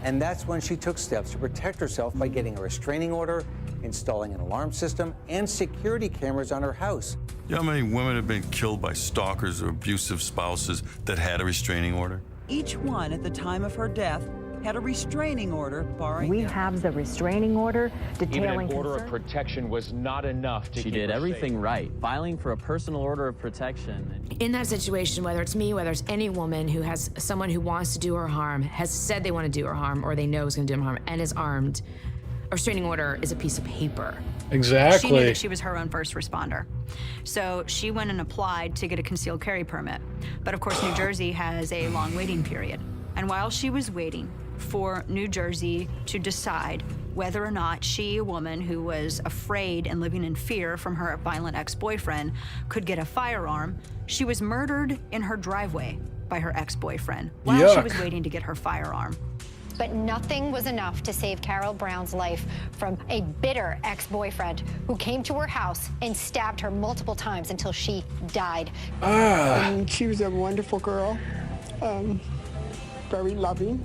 And that's when she took steps to protect herself by getting a restraining order, installing an alarm system, and security cameras on her house. You know how many women have been killed by stalkers or abusive spouses that had a restraining order? Each one at the time of her death had a restraining order barring. We have the restraining order detailing. Even an order of protection was not enough to She did everything right, filing for a personal order of protection. In that situation, whether it's me, whether it's any woman who has someone who wants to do her harm, has said they want to do her harm, or they know is going to do them harm, and is armed, a restraining order is a piece of paper. Exactly. She knew that she was her own first responder. So she went and applied to get a concealed carry permit. But of course, New Jersey has a long waiting period. And while she was waiting for New Jersey to decide whether or not she, a woman who was afraid and living in fear from her violent ex-boyfriend, could get a firearm, she was murdered in her driveway by her ex-boyfriend while she was waiting to get her firearm. But nothing was enough to save Carol Brown's life from a bitter ex-boyfriend who came to her house and stabbed her multiple times until she died. She was a wonderful girl, very loving.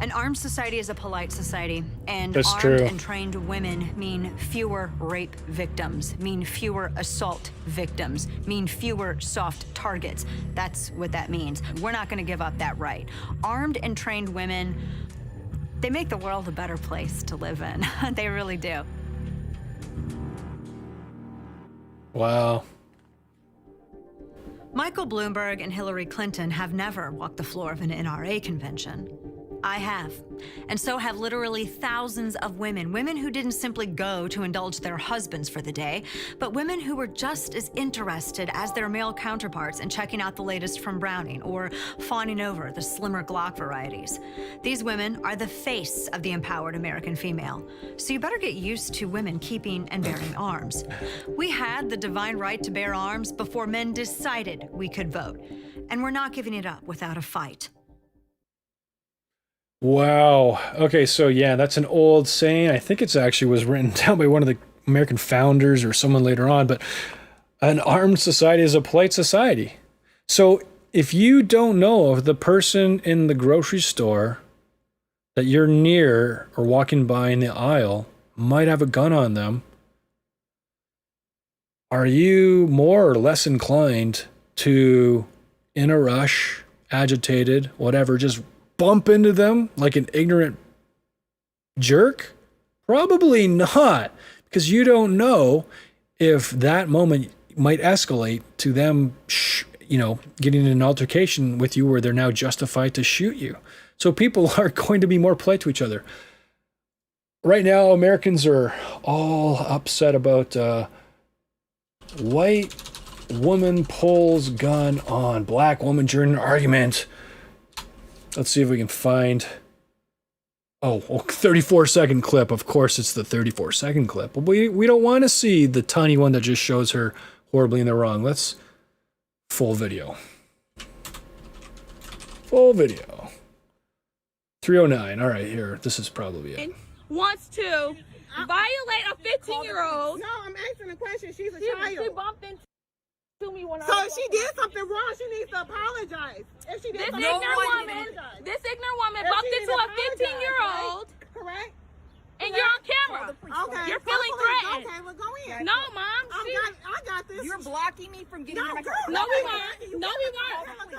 An armed society is a polite society, and That's armed true. and trained women mean fewer rape victims, mean fewer assault victims, mean fewer soft targets. That's what that means. We're not going to give up that right. Armed and trained women, they make the world a better place to live in. They really do. Wow. Michael Bloomberg and Hillary Clinton have never walked the floor of an NRA convention. I have. And so have literally thousands of women who didn't simply go to indulge their husbands for the day, but women who were just as interested as their male counterparts in checking out the latest from Browning or fawning over the slimmer Glock varieties. These women are the face of the empowered American female. So you better get used to women keeping and bearing arms. We had the divine right to bear arms before men decided we could vote. And we're not giving it up without a fight. Wow. Okay, so yeah, that's an old saying. I think it's actually was written down by one of the American founders or someone later on, but an armed society is a polite society. So if you don't know if the person in the grocery store that you're near or walking by in the aisle might have a gun on them, are you more or less inclined to, in a rush, agitated, whatever, just bump into them like an ignorant jerk? Probably not, because you don't know if that moment might escalate to them, getting in an altercation with you where they're now justified to shoot you. So people are going to be more polite to each other. Right now, Americans are all upset about white woman pulls gun on black woman during an argument. Let's see if we can find... Oh, 34-second clip. Of course, it's the 34-second clip. But we don't want to see the tiny one that just shows her horribly in the wrong. Let's... Full video. Full video. 309. All right, here. This is probably it. Wants to violate a 15-year-old. No, I'm asking a question. She's a child. She bumped into me when so if she did something wrong, she needs to apologize. If she did this something ignorant wrong, woman bumped into a 15-year-old. Correct? And you're on camera. Okay. You're feeling threatened. Okay, well, go in. No, Mom. I got this. You're blocking me from getting my car. No, we weren't. No, we weren't.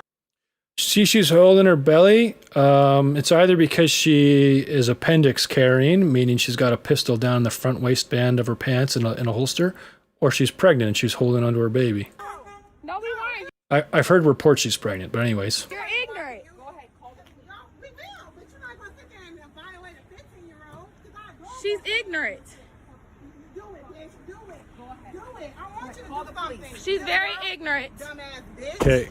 See, she's holding her belly. It's either because she is appendix carrying, meaning she's got a pistol down the front waistband of her pants in a holster, or she's pregnant and she's holding onto her baby. No, we weren't. I've heard reports she's pregnant, but anyways. You're ignorant. Go ahead, call them. No, we will, but you're not going to sit there and violate a 15-year-old. She's ignorant. Do it, bitch. Do it. Go ahead. Do it. I want you to do something. She's very ignorant. Dumbass bitch. Okay.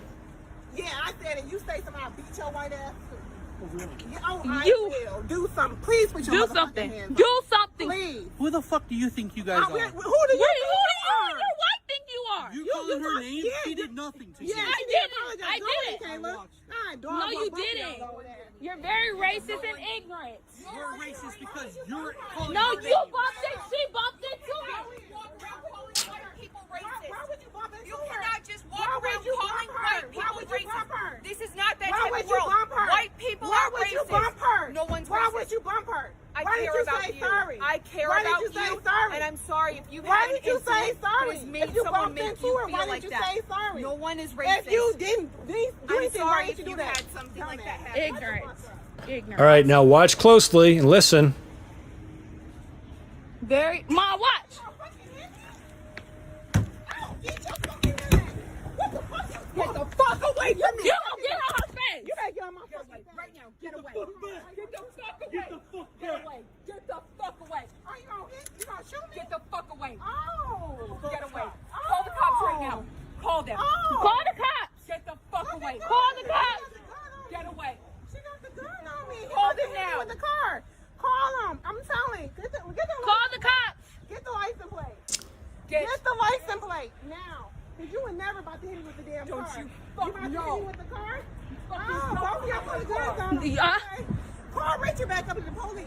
Yeah, I said it. You say something, I'll beat your white ass too. I You- will. Do something. Please put your Do motherfucking something. hands up. Do something. Please. Who the fuck do you think you guys Who do you are? think Who you are? are? Your wife think you are. You calling her name? She did nothing to you. Yeah, I she didn't. apologize. I Go didn't. ahead, Kayla. God, dog, No, you both of y'all didn't. go there. You're very racist and ignorant. You're racist because you're calling No, her you name. bumped it. She bumped into me. Why would you bump into You her? cannot just walk Why would around you calling bump her? white Why people would you bump racist. her? This is not that Why type would of you world. bump her? White people Why are would racist. you bump her? No one's Why racist. would you bump her? I Why care did you about say you. sorry? I care Why about did you say you, sorry? and I'm sorry if you've Why had did an you incident say sorry? that has made If you someone bumped make into you her, feel why like did you that. say sorry? No one is racist. If you didn't do I'm anything, why sorry did if you do you that? had something like that happen. Ignorant. Ignorant. All right, now watch closely and listen. Very. Ma, watch. Get the fuck away from me! You don't get on her face. You better get on my fucking face right now. Get away. Get the fuck away. Get away. Get the fuck away. Are you gonna hit? You gonna shoot me? Get the fuck away. Oh! Get away. Oh. Call the cops right now. Call them. Oh. Call the cops. Get the fuck away. Call the cops. Get away. She got the gun on me. Call He them about to hit me now. with the car. Call them. I'm telling. Get the Call the cops. Get the license plate. Get Get the license plate now. Cause you were never about to hit me with the damn Don't car. you about fucking to hit know. me with the car? fucking Oh, know. both of y'all put guns on me. Yeah. Okay? Call Rachel back up to the police.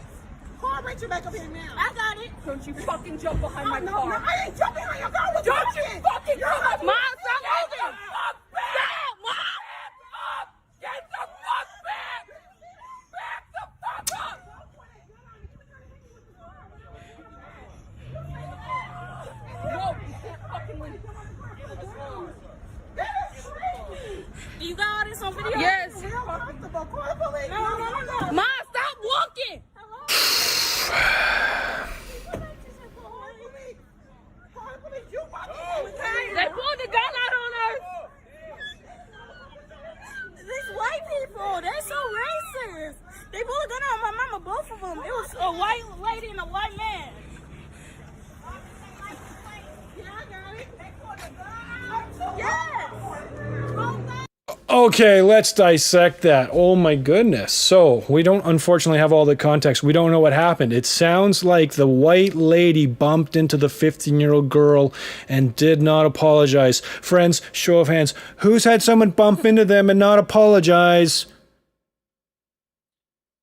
Call Rachel back up here now. I got it. Don't you fucking jump behind my no, car. No, I ain't jumping on your car. What's Don't you happening? fucking You're jump. fucking- Mom, stop moving. Get the fuck back. Stop, Mom. Get the fuck back. Back the fuck Mom, stop walking. They pulled the gun out on her. These white people, they're so racist. They pulled a gun on my mama, both of them. It was a white lady and a white man. Yes. Okay, let's dissect that. Oh my goodness. So, we don't unfortunately have all the context. We don't know what happened. It sounds like the white lady bumped into the 15-year-old girl and did not apologize. Friends, show of hands. Who's had someone bump into them and not apologize?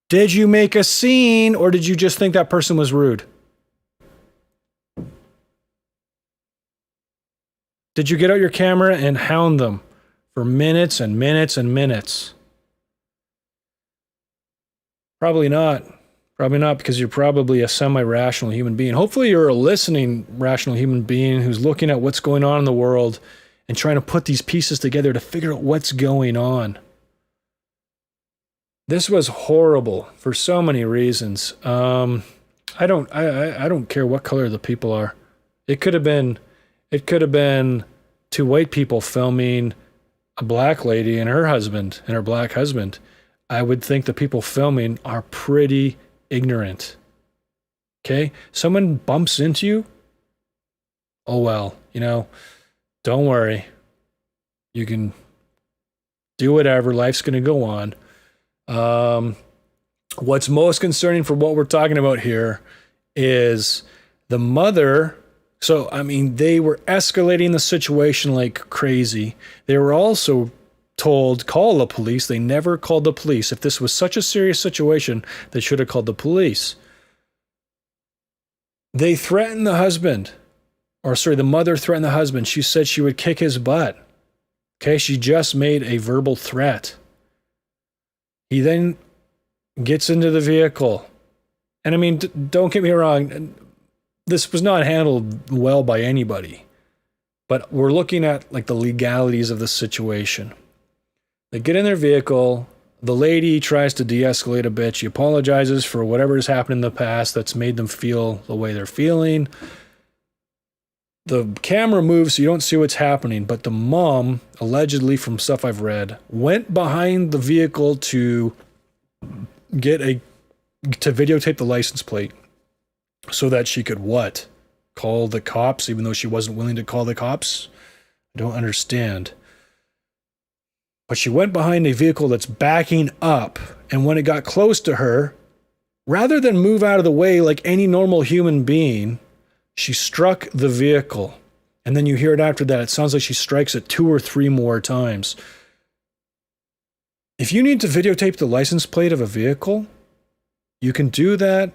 Did you make a scene, or did you just think that person was rude? Did you get out your camera and hound them for minutes and minutes and minutes? Probably not. Probably not, because you're probably a semi-rational human being. Hopefully you're a listening, rational human being who's looking at what's going on in the world and trying to put these pieces together to figure out what's going on. This was horrible for so many reasons. I don't care what color the people are. It could have been two white people filming a black lady and her husband and her black husband. I would think the people filming are pretty ignorant. Okay? Someone bumps into you. Oh well, don't worry. You can do whatever. Life's going to go on. What's most concerning for what we're talking about here is the mother. So, they were escalating the situation like crazy. They were also told, call the police. They never called the police. If this was such a serious situation, they should have called the police. They threatened the husband. The mother threatened the husband. She said she would kick his butt. Okay, she just made a verbal threat. He then gets into the vehicle. And don't get me wrong, this was not handled well by anybody. But we're looking at the legalities of the situation. They get in their vehicle. The lady tries to de-escalate a bit. She apologizes for whatever has happened in the past that's made them feel the way they're feeling. The camera moves so you don't see what's happening, but the mom, allegedly from stuff I've read, went behind the vehicle to videotape the license plate so that she could what? Call the cops, even though she wasn't willing to call the cops? I don't understand. But she went behind a vehicle that's backing up, and when it got close to her, rather than move out of the way like any normal human being, she struck the vehicle. And then you hear it after that. It sounds like she strikes it 2 or 3 more times. If you need to videotape the license plate of a vehicle, you can do that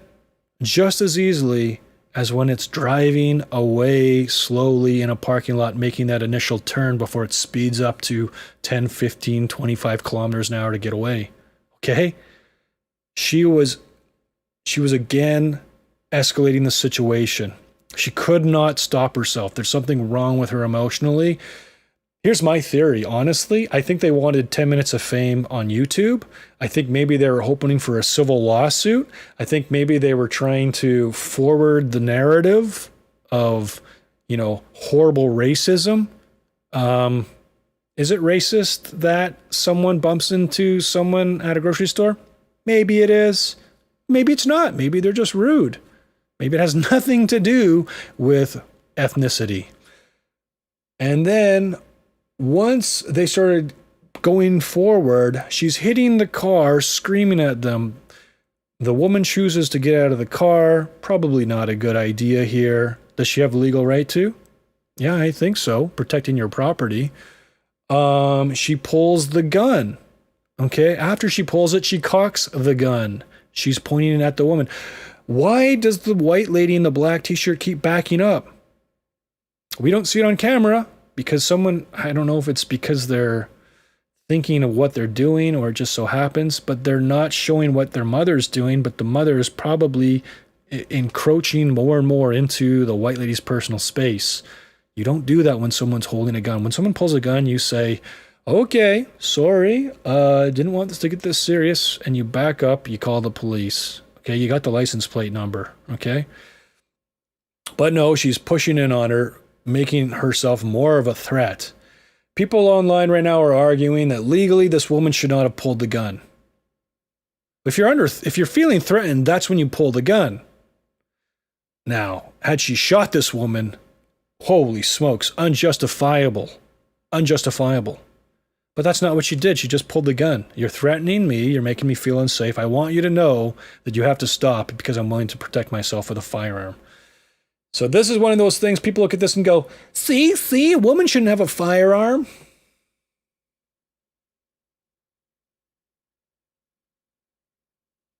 just as easily as when it's driving away slowly in a parking lot, making that initial turn before it speeds up to 10, 15, 25 kilometers an hour to get away. Okay? She was again escalating the situation. She could not stop herself. There's something wrong with her emotionally. Here's my theory. Honestly, I think they wanted 10 minutes of fame on YouTube. I think maybe they were hoping for a civil lawsuit. I think maybe they were trying to forward the narrative of, horrible racism. Is it racist that someone bumps into someone at a grocery store? Maybe it is. Maybe it's not. Maybe they're just rude. Maybe it has nothing to do with ethnicity. And then once they started going forward, she's hitting the car, screaming at them. The woman chooses to get out of the car. Probably not a good idea here. Does she have a legal right to? Yeah, I think so. Protecting your property. She pulls the gun. Okay, after she pulls it, she cocks the gun. She's pointing it at the woman. Why does the white lady in the black t-shirt keep backing up? We don't see it on camera because someone, I don't know if it's because they're thinking of what they're doing or it just so happens, but they're not showing what their mother's doing, but the mother is probably encroaching more and more into the white lady's personal space. You don't do that when someone's holding a gun. When someone pulls a gun, you say, Okay, sorry. Didn't want this to get this serious. And you back up, you call the police. Okay, you got the license plate number. Okay. But no, she's pushing in on her, making herself more of a threat. People online right now are arguing that legally this woman should not have pulled the gun. If you're feeling threatened, that's when you pull the gun. Now, had she shot this woman, holy smokes, unjustifiable. Unjustifiable. But that's not what she did. She just pulled the gun. You're threatening me. You're making me feel unsafe. I want you to know that you have to stop because I'm willing to protect myself with a firearm. So this is one of those things people look at this and go, see, a woman shouldn't have a firearm.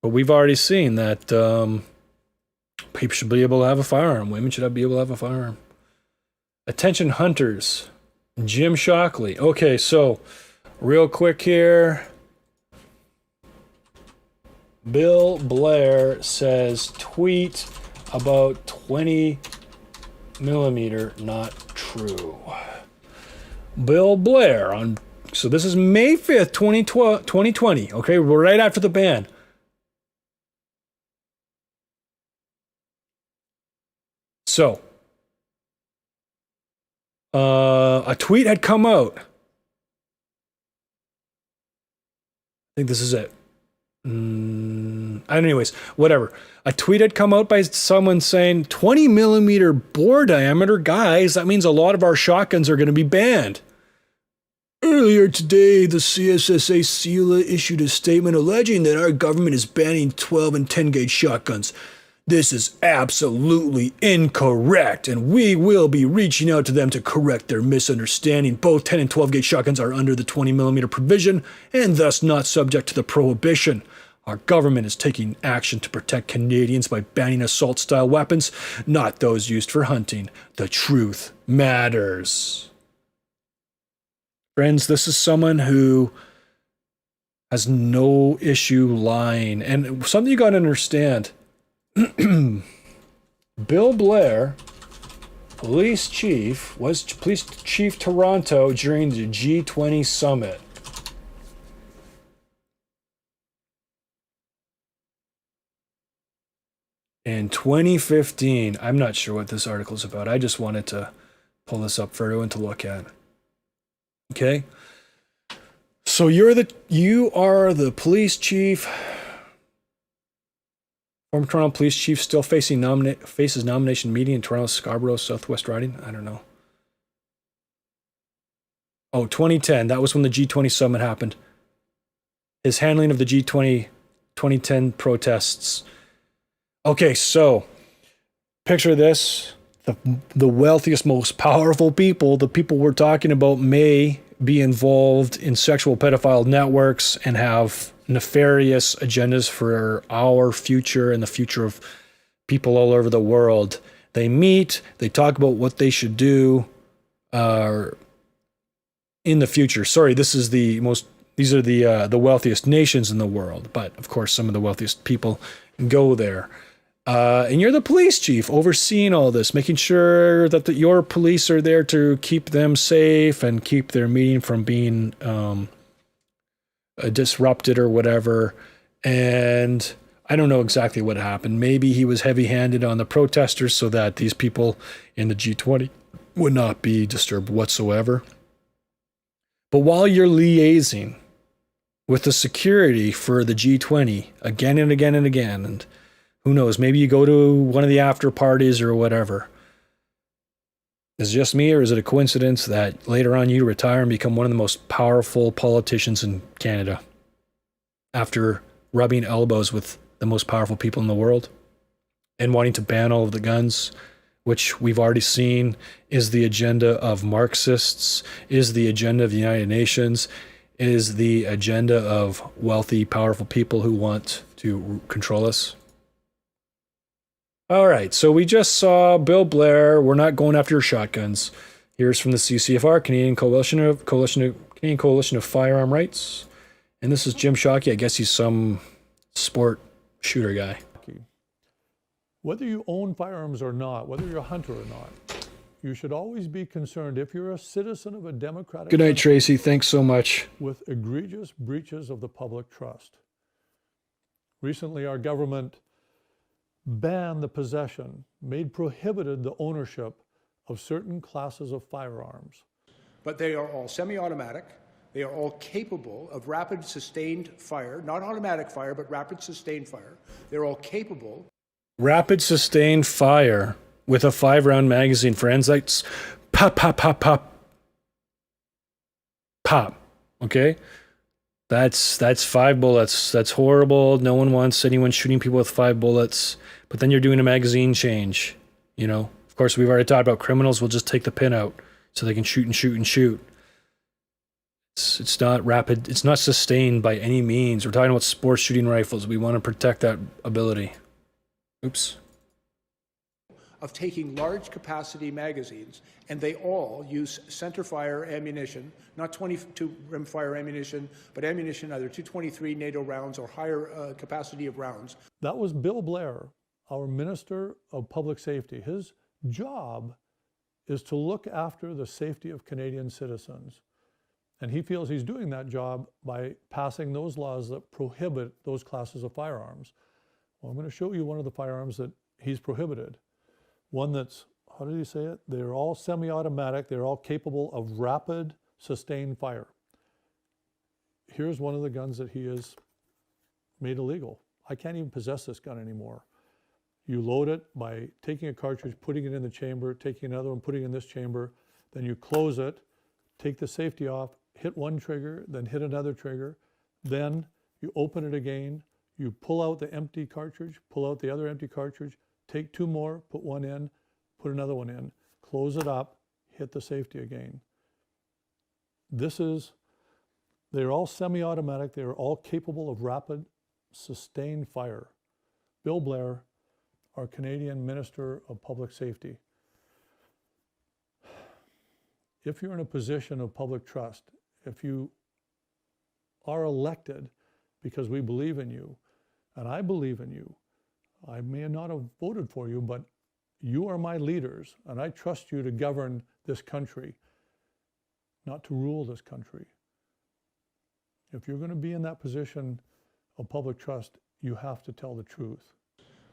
But we've already seen that people should be able to have a firearm. Women should be able to have a firearm. Attention hunters. Jim Shockley. Okay, so real quick here. Bill Blair says tweet about 20 millimeter not true. Bill Blair on, so this is May 5th, 2020. Okay, we're right after the ban. So, a tweet had come out. I think this is it. Anyways, whatever. A tweet had come out by someone saying 20 millimeter bore diameter, guys, that means a lot of our shotguns are going to be banned. Earlier today, the CSSA SEALA issued a statement alleging that our government is banning 12 and 10 gauge shotguns. This is absolutely incorrect, and we will be reaching out to them to correct their misunderstanding. Both 10 and 12 gauge shotguns are under the 20 millimeter provision and thus not subject to the prohibition. Our government is taking action to protect Canadians by banning assault-style weapons, not those used for hunting. The truth matters. Friends, this is someone who has no issue lying. And something you got to understand, Bill Blair, police chief, was police chief Toronto during the G20 summit. In 2015, I'm not sure what this article is about. I just wanted to pull this up for everyone to look at. Okay? So you are the police chief. Former Toronto police chief still faces nomination meeting in Toronto Scarborough Southwest Riding. I don't know. Oh, 2010. That was when the G20 summit happened. His handling of the G20 2010 protests. Okay, so picture this. The wealthiest, most powerful people, the people we're talking about, may be involved in sexual pedophile networks and have nefarious agendas for our future and the future of people all over the world. They meet, they talk about what they should do in the future. Sorry, these are the wealthiest nations in the world, but of course some of the wealthiest people go there. And you're the police chief overseeing all this, making sure that your police are there to keep them safe and keep their meeting from being disrupted or whatever. And I don't know exactly what happened. Maybe he was heavy-handed on the protesters so that these people in the G20 would not be disturbed whatsoever. But while you're liaising with the security for the G20 again and again and again, and who knows, maybe you go to one of the after parties or whatever. Is it just me, or is it a coincidence that later on you retire and become one of the most powerful politicians in Canada after rubbing elbows with the most powerful people in the world and wanting to ban all of the guns, which we've already seen is the agenda of Marxists, is the agenda of the United Nations, is the agenda of wealthy, powerful people who want to control us? All right, so we just saw Bill Blair. We're not going after your shotguns. Here's from the CCFR, Canadian Coalition of Firearm Rights. And this is Jim Shockey. I guess he's some sport shooter guy. Whether you own firearms or not, whether you're a hunter or not, you should always be concerned if you're a citizen of a democratic Good night, country Tracy. Thanks so much. with egregious breaches of the public trust. Recently, our government banned the possession, made prohibited the ownership of certain classes of firearms. But they are all semi-automatic. They are all capable of rapid sustained fire, not automatic fire, but rapid sustained fire. They're all capable. Rapid sustained fire with a 5-round magazine, friends. That's pop, pop, pop, pop, pop. Okay? That's 5 bullets. That's horrible. No one wants anyone shooting people with 5 bullets. But then you're doing a magazine change. You know? Of course, we've already talked about criminals will just take the pin out so they can shoot and shoot and shoot. It's not rapid. It's not sustained by any means. We're talking about sports shooting rifles. We want to protect that ability. Oops. Of taking large capacity magazines, and they all use center fire ammunition, not 22 rimfire ammunition, but ammunition either 223 NATO rounds or higher capacity of rounds. That was Bill Blair, our Minister of Public Safety. His job is to look after the safety of Canadian citizens. And he feels he's doing that job by passing those laws that prohibit those classes of firearms. Well, I'm going to show you one of the firearms that he's prohibited. One that's, how did he say it? They're all semi-automatic. They're all capable of rapid, sustained fire. Here's one of the guns that he has made illegal. I can't even possess this gun anymore. You load it by taking a cartridge, putting it in the chamber, taking another one, putting it in this chamber, then you close it, take the safety off, hit one trigger, then hit another trigger, then you open it again, you pull out the empty cartridge, pull out the other empty cartridge, take 2 more, put one in, put another one in, close it up, hit the safety again. They're all semi-automatic, they're all capable of rapid, sustained fire. Bill Blair, our Canadian Minister of Public Safety. If you're in a position of public trust, if you are elected because we believe in you, and I believe in you, I may not have voted for you, but you are my leaders, and I trust you to govern this country, not to rule this country. If you're going to be in that position of public trust, you have to tell the truth.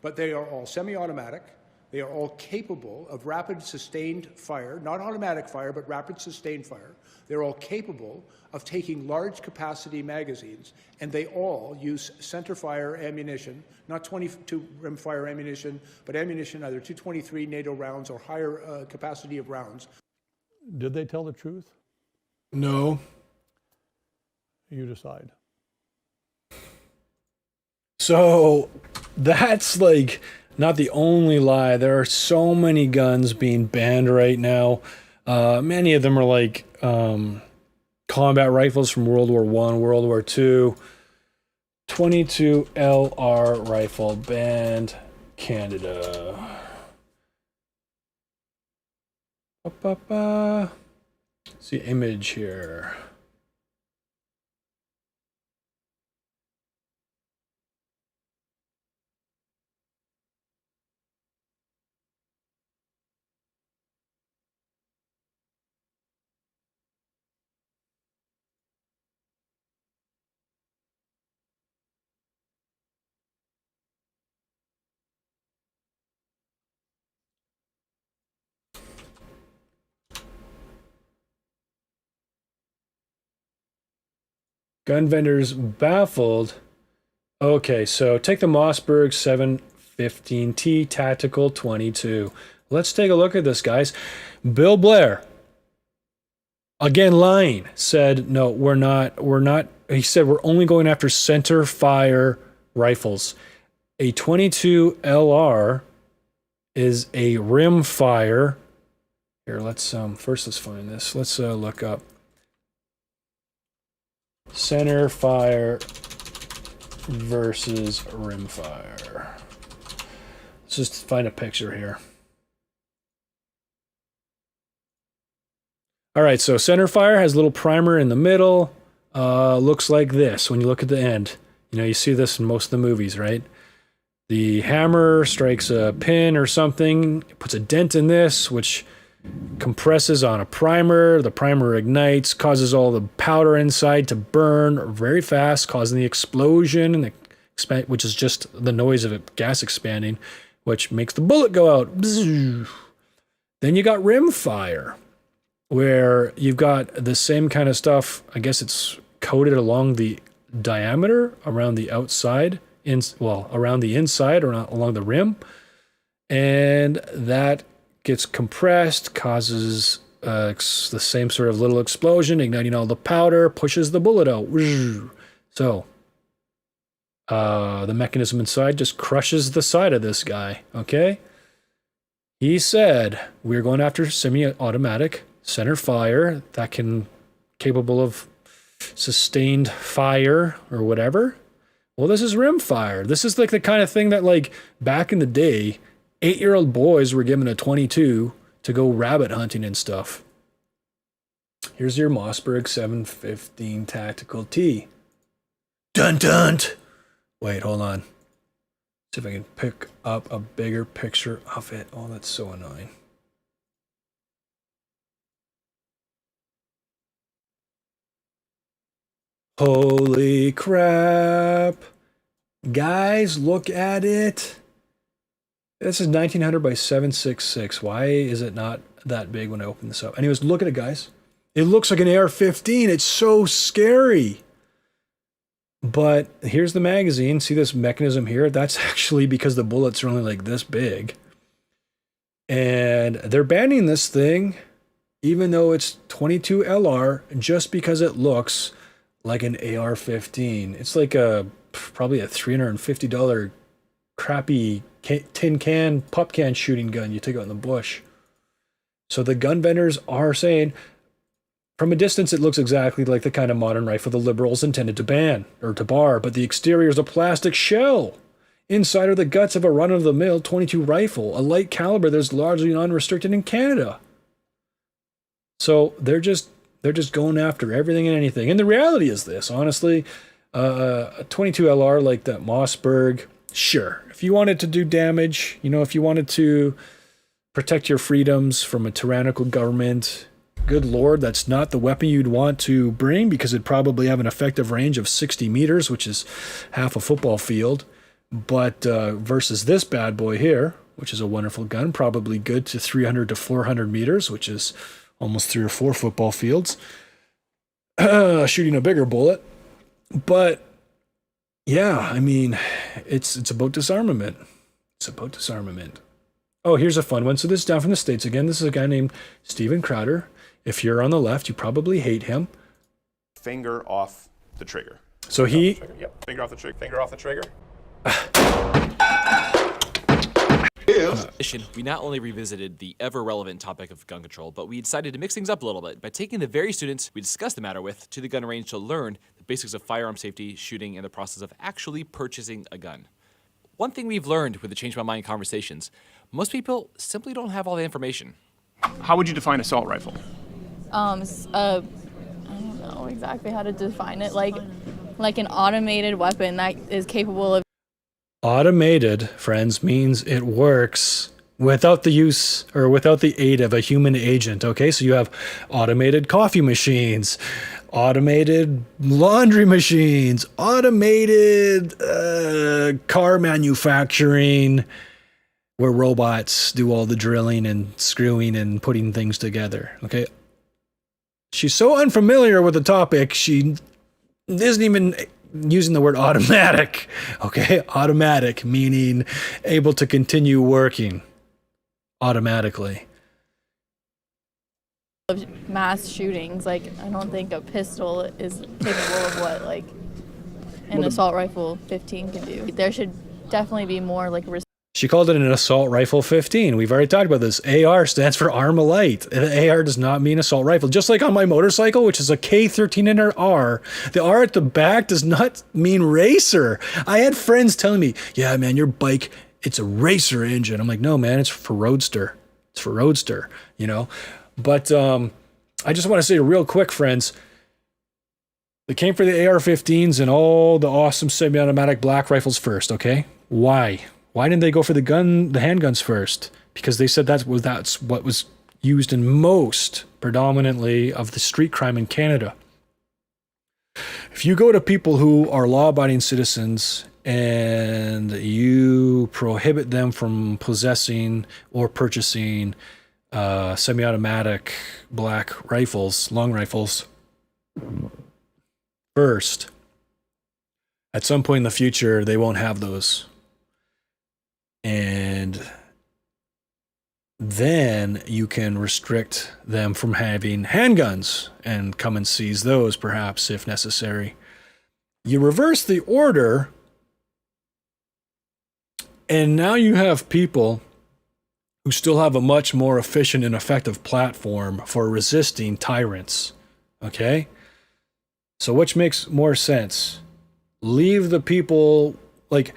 But they are all semi-automatic. They are all capable of rapid sustained fire, not automatic fire, but rapid sustained fire. They're all capable of taking large capacity magazines, and they all use center fire ammunition, not 22 rimfire ammunition, but ammunition either 223 NATO rounds or higher capacity of rounds. Did they tell the truth? No. You decide. So that's like not the only lie. There are so many guns being banned right now. Many of them are like combat rifles from World War I, World War II. 22 LR rifle banned, Canada. See image here. Gun vendors baffled. Okay, so take the Mossberg 715T Tactical 22. Let's take a look at this, guys. Bill Blair, again lying, said, no, we're not. He said, we're only going after center fire rifles. A 22 LR is a rim fire. Here, let's find this. Let's look up center fire versus rimfire. Let's just find a picture here. All right, so center fire has a little primer in the middle. Looks like this when you look at the end. You know, you see this in most of the movies, right? The hammer strikes a pin or something, puts a dent in this, which compresses on a primer. The primer ignites, causes all the powder inside to burn very fast, causing the explosion, and which is just the noise of it, gas expanding, which makes the bullet go out. Bzzz. Then you got rim fire, where you've got the same kind of stuff. I guess it's coated along the diameter around the outside, around the inside or along the rim, and that gets compressed, causes the same sort of little explosion, igniting all the powder, pushes the bullet out. So the mechanism inside just crushes the side of this guy, okay? He said, we're going after semi-automatic center fire that capable of sustained fire or whatever. Well, this is rim fire. This is like the kind of thing that, like, back in the day, 8-year-old boys were given a .22 to go rabbit hunting and stuff. Here's your Mossberg 715 Tactical T. Dun dun. Wait, hold on. See if I can pick up a bigger picture of it. Oh, that's so annoying. Holy crap. Guys, look at it. This is 1900 by 766. Why is it not that big when I open this up? Anyways, look at it, guys. It looks like an AR-15. It's so scary. But here's the magazine. See this mechanism here? That's actually because the bullets are only like this big. And they're banning this thing, even though it's .22 LR, just because it looks like an AR-15. It's like probably a $350 crappy tin can, pop can shooting gun you take out in the bush. So the gun vendors are saying, from a distance, it looks exactly like the kind of modern rifle the liberals intended to ban or to bar, but the exterior is a plastic shell. Inside are the guts of a run-of-the-mill .22 rifle, a light caliber that's largely unrestricted in Canada. So they're just going after everything and anything. And the reality is this, honestly, a .22 LR like that Mossberg, sure, if you wanted to do damage, if you wanted to protect your freedoms from a tyrannical government, good Lord, that's not the weapon you'd want to bring, because it'd probably have an effective range of 60 meters, which is half a football field. But versus this bad boy here, which is a wonderful gun, probably good to 300 to 400 meters, which is almost 3 or 4 football fields, shooting a bigger bullet. But yeah, I mean, it's about disarmament. It's about disarmament. Oh, here's a fun one. So this is down from the States again. This is a guy named Steven Crowder. If you're on the left, you probably hate him. Finger off the trigger. So he... Yep, finger off the trigger. Finger off the trigger. We not only revisited the ever-relevant topic of gun control, but we decided to mix things up a little bit by taking the very students we discussed the matter with to the gun range to learn the basics of firearm safety, shooting, and the process of actually purchasing a gun. One thing we've learned with the Change My Mind conversations, most people simply don't have all the information. How would you define assault rifle? I don't know exactly how to define it. Like an automated weapon that is capable of... Automated, friends, means it works without the use or without the aid of a human agent, okay? So you have automated coffee machines, automated laundry machines, automated car manufacturing, where robots do all the drilling and screwing and putting things together, okay? She's so unfamiliar with the topic, she isn't even using the word automatic, okay? Automatic, meaning able to continue working automatically. Of mass shootings, like, I don't think a pistol is capable of what, like, an assault rifle 15 can do. There should definitely be more, like, She called it an assault rifle 15. We've already talked about this. AR stands for Armalite. The AR does not mean assault rifle. Just like on my motorcycle, which is a K13R, the R at the back does not mean racer. I had friends telling me, yeah, man, your bike, it's a racer engine. I'm like, no, man, it's for roadster. It's for roadster, But I just want to say real quick, friends, they came for the AR-15s and all the awesome semi-automatic black rifles first, okay? Why? Why didn't they go for the handguns first? Because they said that's what was used in most, predominantly, of the street crime in Canada. If you go to people who are law-abiding citizens and you prohibit them from possessing or purchasing semi-automatic black rifles, long rifles, first, at some point in the future, they won't have those. And then you can restrict them from having handguns and come and seize those, perhaps, if necessary. You reverse the order, and now you have people who still have a much more efficient and effective platform for resisting tyrants. Okay? So which makes more sense? Leave the people, like,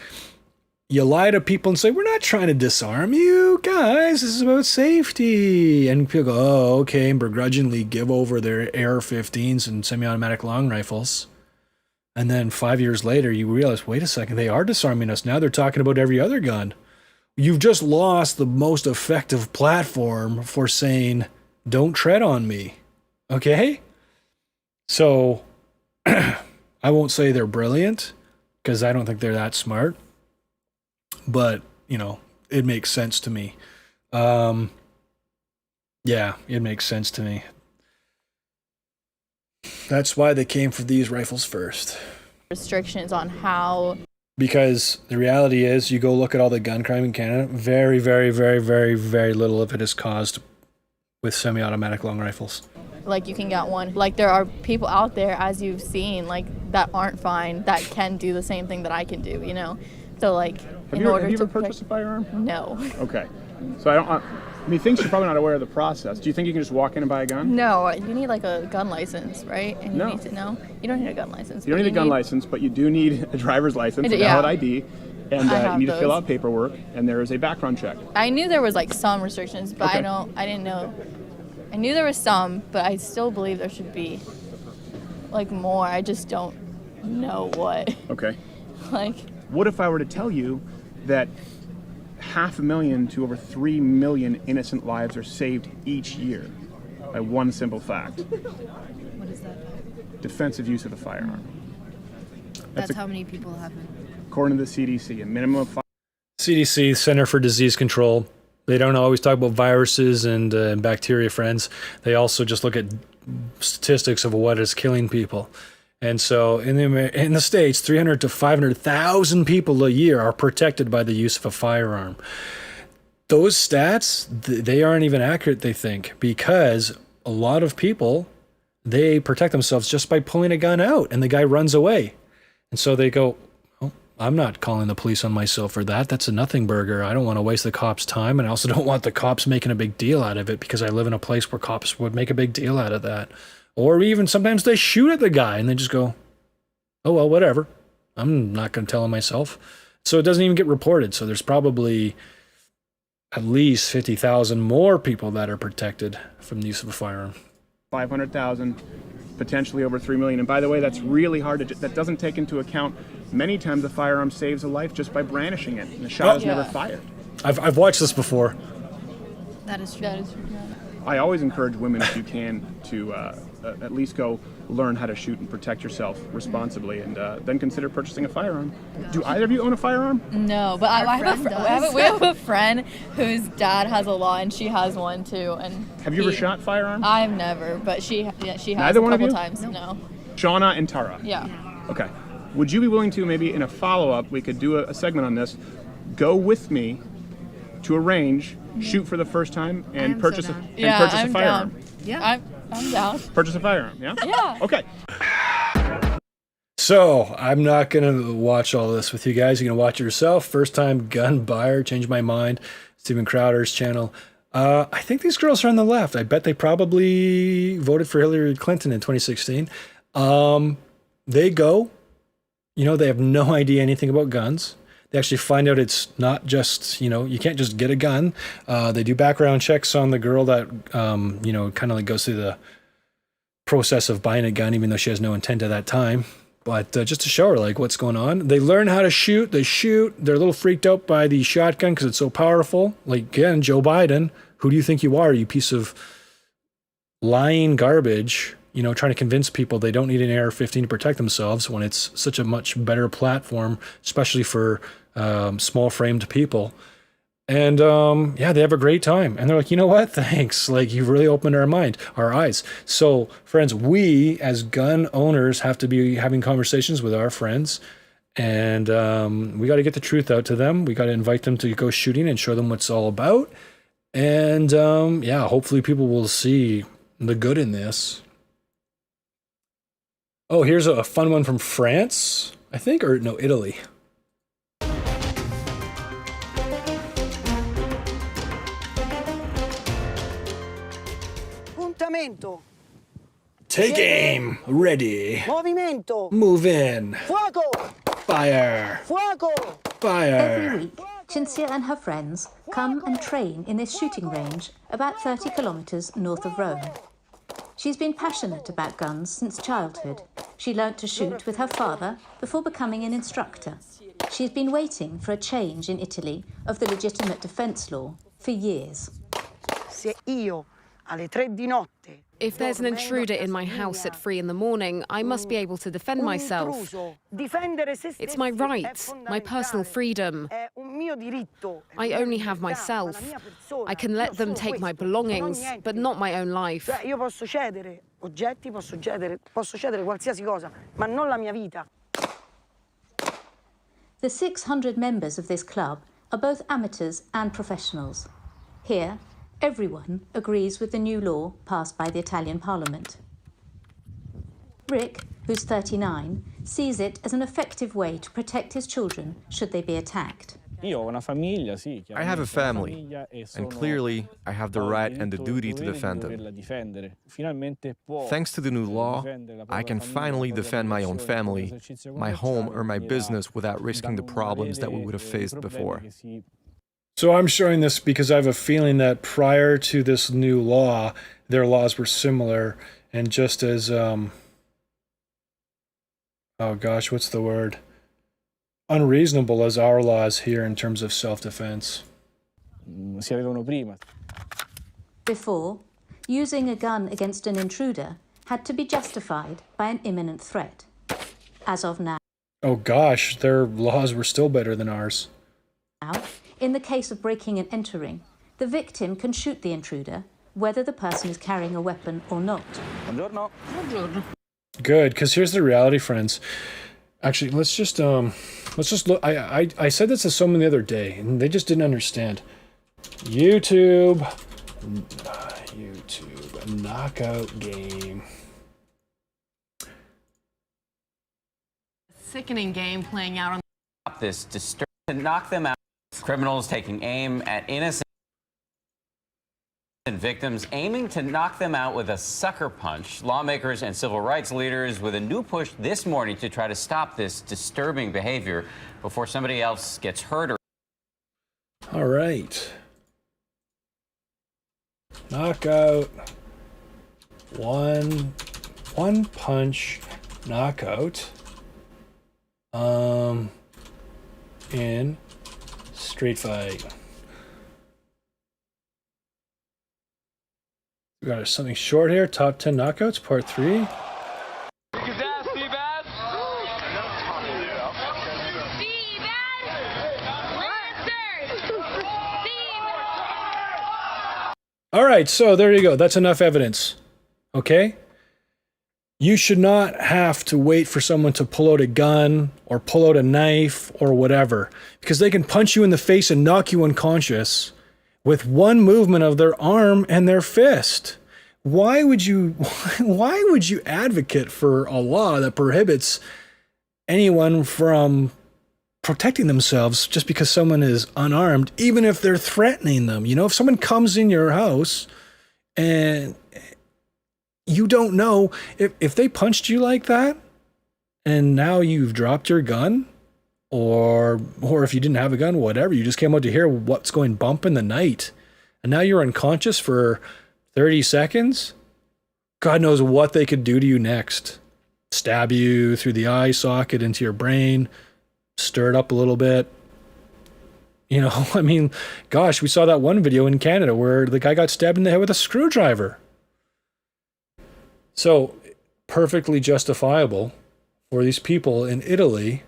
you lie to people and say, we're not trying to disarm you, guys, this is about safety. And people go, oh, okay, and begrudgingly give over their AR-15s and semi-automatic long rifles. And then 5 years later, you realize, wait a second, they are disarming us. Now they're talking about every other gun. You've just lost the most effective platform for saying, don't tread on me. Okay? So, I won't say they're brilliant, because I don't think they're that smart. But, you know, it makes sense to me. Yeah, it makes sense to me. That's why they came for these rifles first. Restrictions on how... Because the reality is, you go look at all the gun crime in Canada, very, very, very, very, very little of it is caused with semi-automatic long rifles. Like, you can get one. Like, there are people out there, as you've seen, like, that aren't fine, that can do the same thing that I can do, you know? So, like, Have you ever purchased a firearm? No. Okay. So I mean, things you're probably not aware of the process. Do you think you can just walk in and buy a gun? No, you need, like, a gun license, right? And you No. need to know. You don't need a gun license. You don't need a gun license, but you do need a driver's license, a Yeah. valid ID, and you need to fill those. out paperwork, and there is a background check. I knew there was, like, some restrictions, but Okay. I didn't know. I knew there was some, but I still believe there should be, like, more. I just don't know what. Okay. Like... What if I were to tell you that 500,000 to over 3 million innocent lives are saved each year by one simple fact? What is that? Defensive use of a firearm. That's how many people have it. According to the CDC, a minimum of CDC, Center for Disease Control, they don't always talk about viruses and bacteria, friends. They also just look at statistics of what is killing people. And so in the States, 300 to 500,000 people a year are protected by the use of a firearm. Those stats, they aren't even accurate, they think, because a lot of people, they protect themselves just by pulling a gun out and the guy runs away. And so they go, oh, I'm not calling the police on myself for that. That's a nothing burger. I don't want to waste the cops' time. And I also don't want the cops making a big deal out of it because I live in a place where cops would make a big deal out of that. Or even sometimes they shoot at the guy and they just go, oh, well, whatever. I'm not going to tell him myself. So it doesn't even get reported. So there's probably at least 50,000 more people that are protected from the use of a firearm. 500,000, potentially over 3 million. And by the way, that's really hard to, that doesn't take into account many times a firearm saves a life just by brandishing it. And the shot is never fired. I've watched this before. That is true. That is true. I always encourage women, if you can, to at least go learn how to shoot and protect yourself responsibly, and then consider purchasing a firearm. Do either of you own a firearm? No, but we have a friend whose dad has a law, and she has one too. And Have you ever shot firearms? I've never, but she has Neither a one of couple you? times. No. Shauna and Tara? Yeah. Okay. Would you be willing to, maybe in a follow-up, we could do a segment on this, go with me to a range, shoot for the first time, and purchase a firearm? Down. Yeah. I'm down. Purchase a firearm, yeah? Yeah. Okay. So I'm not going to watch all this with you guys. You're going to watch it yourself. First time gun buyer, changed my mind. Stephen Crowder's channel. I think these girls are on the left. I bet they probably voted for Hillary Clinton in 2016. They go, they have no idea anything about guns. They actually find out it's not just, you can't just get a gun. They do background checks on the girl that, kind of like goes through the process of buying a gun, even though she has no intent at that time. But just to show her, like, what's going on. They learn how to shoot. They shoot. They're a little freaked out by the shotgun because it's so powerful. Like, again, Joe Biden, Who do you think you are, you piece of lying garbage, you know, trying to convince people they don't need an AR-15 to protect themselves when it's such a much better platform, especially for small-framed people. And yeah, they have a great time. And they're like, you know what? Thanks. Like, you've really opened our eyes. So, friends, we as gun owners have to be having conversations with our friends. And we got to get the truth out to them. We got to invite them to go shooting and show them what it's all about. And yeah, hopefully people will see the good in this. Oh, here's a fun one from France, I think, or no, Italy. Puntamento. Take aim. Ready. Movimento. Move in. Fuoco. Fire. Fuoco. Fire. Every week, Cinzia and her friends come and train in this shooting range about 30 kilometres north of Rome. She's been passionate about guns since childhood. She learnt to shoot with her father before becoming an instructor. She's been waiting for a change in Italy of the legitimate defence law for years. Se io alle 3 di notte. If there's an intruder in my house at 3 in the morning, I must be able to defend myself. It's my right, my personal freedom. I only have myself. I can let them take my belongings, but not my own life. Io posso cedere oggetti, posso cedere qualsiasi cosa, ma non la mia vita. The 600 members of this club are both amateurs and professionals. Here, everyone agrees with the new law passed by the Italian Parliament. Rick, who's 39, sees it as an effective way to protect his children should they be attacked. I have a family, and clearly I have the right and the duty to defend them. Thanks to the new law, I can finally defend my own family, my home or my business without risking the problems that we would have faced before. So I'm showing this because I have a feeling that prior to this new law, their laws were similar, and just as, oh gosh, what's the word? Unreasonable as our laws here in terms of self-defense. Before, using a gun against an intruder had to be justified by an imminent threat. As of now, Oh gosh, their laws were still better than ours. in the case of breaking and entering, the victim can shoot the intruder, whether the person is carrying a weapon or not. Buongiorno. Buongiorno. Good, because here's the reality, friends. Actually, let's just look. I said this to someone the other day, and they just didn't understand. YouTube, knockout game. Sickening game playing out on this disturbing to knock them out. Criminals taking aim at innocent victims, aiming to knock them out with a sucker punch. Lawmakers and civil rights leaders with a new push this morning to try to stop this disturbing behavior before somebody else gets hurt. All right. Knockout. One punch knockout. In street fight. We got something short here. Top 10 knockouts, part 3. All right, so there you go. That's enough evidence. Okay? You should not have to wait for someone to pull out a gun or pull out a knife or whatever, because they can punch you in the face and knock you unconscious with one movement of their arm and their fist. Why would you advocate for a law that prohibits anyone from protecting themselves just because someone is unarmed, even if they're threatening them? You know, if someone comes in your house and you don't know if they punched you like that and now you've dropped your gun, or if you didn't have a gun, whatever, you just came out to hear what's going bump in the night, and now you're unconscious for 30 seconds, God knows what they could do to you next. Stab you through the eye socket into your brain, stir it up a little bit. You know, I mean, gosh, we saw that one video in Canada where the guy got stabbed in the head with a screwdriver. So, perfectly justifiable for these people in Italy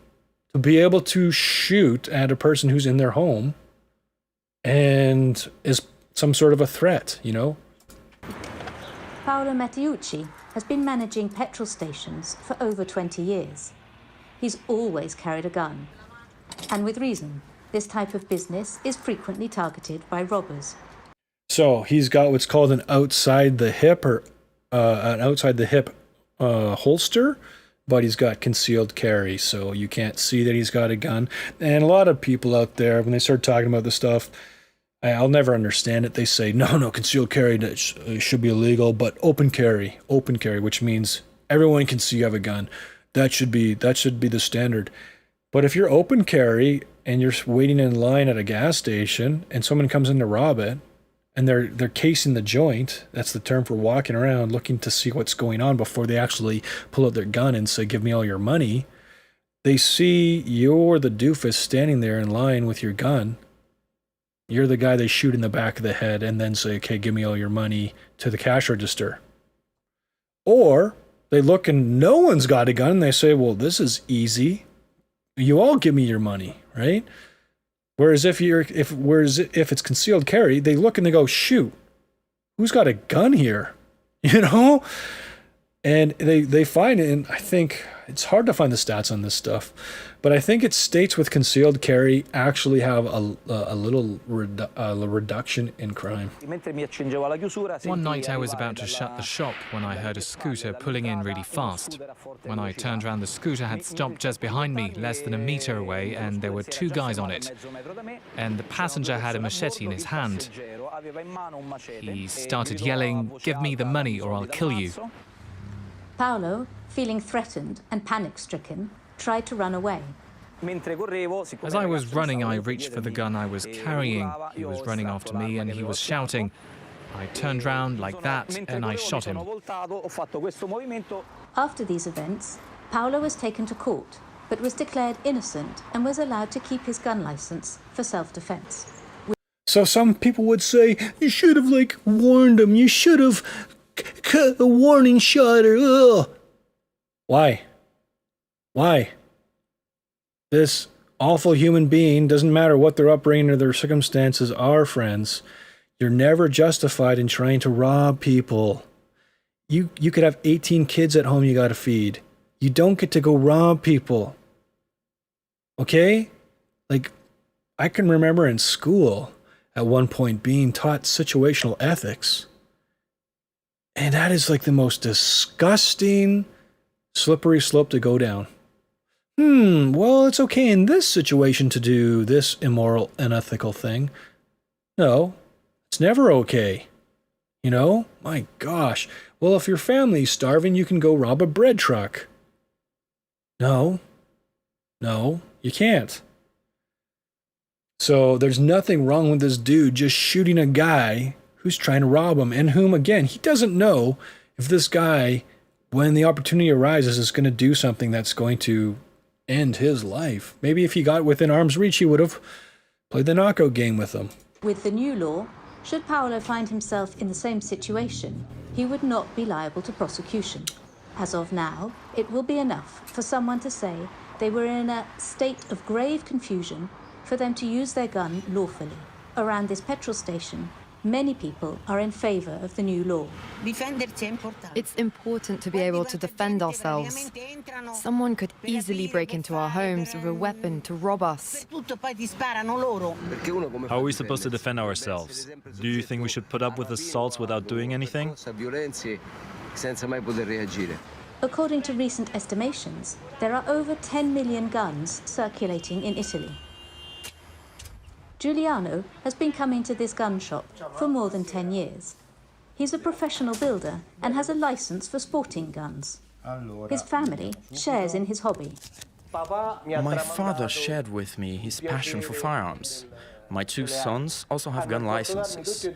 to be able to shoot at a person who's in their home and is some sort of a threat, you know? Paolo Mattiucci has been managing petrol stations for over 20 years. He's always carried a gun. And with reason. This type of business is frequently targeted by robbers. So he's got what's called an outside the hip holster, but he's got concealed carry, so you can't see that he's got a gun. And a lot of people out there, when they start talking about this stuff, I'll never understand it. They say, no, concealed carry should be illegal, but open carry, which means everyone can see you have a gun. That should be the standard. But if you're open carry and you're waiting in line at a gas station and someone comes in to rob it and they're casing the joint, that's the term for walking around looking to see what's going on before they actually pull out their gun and say, give me all your money. They see you're the doofus standing there in line with your gun. You're the guy they shoot in the back of the head and then say, okay, give me all your money to the cash register. Or they look and no one's got a gun and they say, well, this is easy. You all give me your money, right? Whereas if it's concealed carry, they look and they go, shoot, who's got a gun here? You know? And they find it, and I think it's hard to find the stats on this stuff, but I think it's states with concealed carry actually have a little reduction in crime. One night I was about to shut the shop when I heard a scooter pulling in really fast. When I turned around, the scooter had stopped just behind me, less than a meter away, and there were two guys on it. And the passenger had a machete in his hand. He started yelling, "Give me the money or I'll kill you." Paolo, feeling threatened and panic-stricken, tried to run away. As I was running, I reached for the gun I was carrying. He was running after me and he was shouting. I turned round like that and I shot him. After these events, Paolo was taken to court, but was declared innocent and was allowed to keep his gun license for self-defense. So some people would say, you should have, warned him. You should have cut a warning shot or... Ugh. Why? This awful human being, doesn't matter what their upbringing or their circumstances are, friends, you're never justified in trying to rob people. You could have 18 kids at home you got to feed. You don't get to go rob people. Okay? I can remember in school at one point being taught situational ethics. And that is the most disgusting, slippery slope to go down. Well, it's okay in this situation to do this immoral, unethical thing. No, it's never okay. You know? My gosh. Well, if your family's starving, you can go rob a bread truck. No, you can't. So there's nothing wrong with this dude just shooting a guy who's trying to rob him, and whom, again, he doesn't know if this guy, when the opportunity arises, is going to do something that's going to end his life. Maybe if he got within arm's reach, he would have played the knockout game with him. With the new law, should Paolo find himself in the same situation, he would not be liable to prosecution. As of now, it will be enough for someone to say they were in a state of grave confusion for them to use their gun lawfully. Around this petrol station, many people are in favor of the new law. It's important to be able to defend ourselves. Someone could easily break into our homes with a weapon to rob us. How are we supposed to defend ourselves? Do you think we should put up with assaults without doing anything? According to recent estimations, there are over 10 million guns circulating in Italy. Giuliano has been coming to this gun shop for more than 10 years. He's a professional builder and has a license for sporting guns. His family shares in his hobby. My father shared with me his passion for firearms. My two sons also have gun licenses.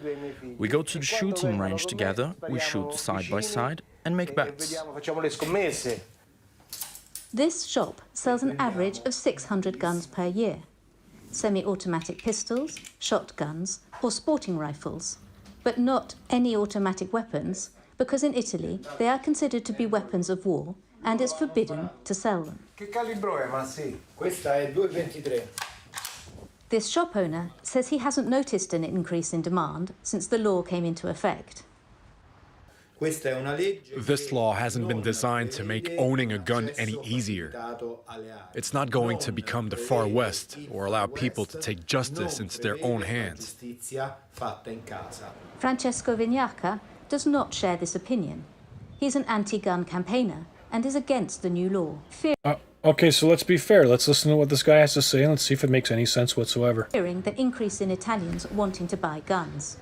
We go to the shooting range together, we shoot side by side and make bets. This shop sells an average of 600 guns per year. semi-automatic pistols, shotguns, or sporting rifles, but not any automatic weapons, because in Italy they are considered to be weapons of war and it's forbidden to sell them. Che calibro è, ma sì? Questa è 2,23. This shop owner says he hasn't noticed an increase in demand since the law came into effect. This law hasn't been designed to make owning a gun any easier. It's not going to become the Far West or allow people to take justice into their own hands. Francesco Vignacca does not share this opinion. He's an anti-gun campaigner and is against the new law. Okay, so let's be fair. Let's listen to what this guy has to say and let's see if it makes any sense whatsoever. Fearing the increase in Italians wanting to buy guns.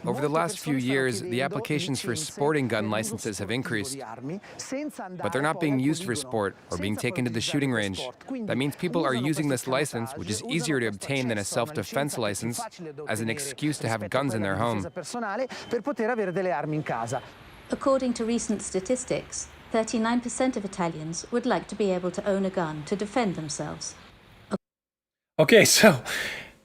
Over the last few years, the applications for sporting gun licenses have increased, but they're not being used for sport or being taken to the shooting range. That means people are using this license, which is easier to obtain than a self-defense license, as an excuse to have guns in their home. According to recent statistics, 39% of Italians would like to be able to own a gun to defend themselves. Okay, so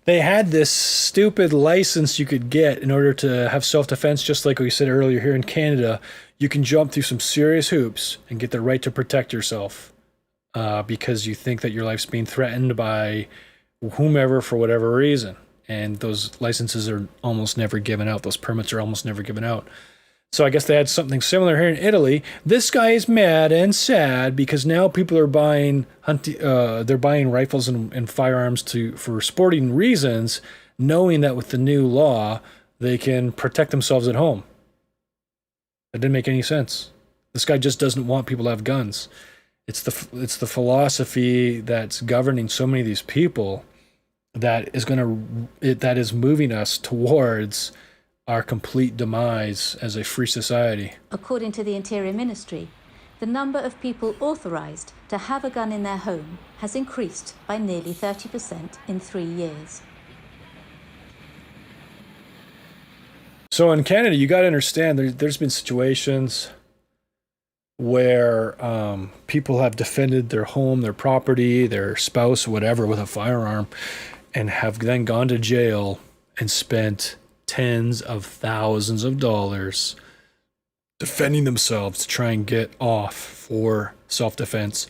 they had this stupid license you could get in order to have self-defense, just like we said earlier here in Canada. You can jump through some serious hoops and get the right to protect yourself because you think that your life's being threatened by whomever for whatever reason. And those licenses are almost never given out. Those permits are almost never given out. So I guess they had something similar here in Italy. This guy is mad and sad because now people are buying they're buying rifles and firearms for sporting reasons, knowing that with the new law they can protect themselves at home. That didn't make any sense. This guy just doesn't want people to have guns. It's the philosophy that's governing so many of these people that is moving us towards our complete demise as a free society. According to the Interior Ministry, the number of people authorized to have a gun in their home has increased by nearly 30% in 3 years. So in Canada, you got to understand, there's been situations where people have defended their home, their property, their spouse, whatever, with a firearm, and have then gone to jail and spent tens of thousands of dollars defending themselves to try and get off for self-defense.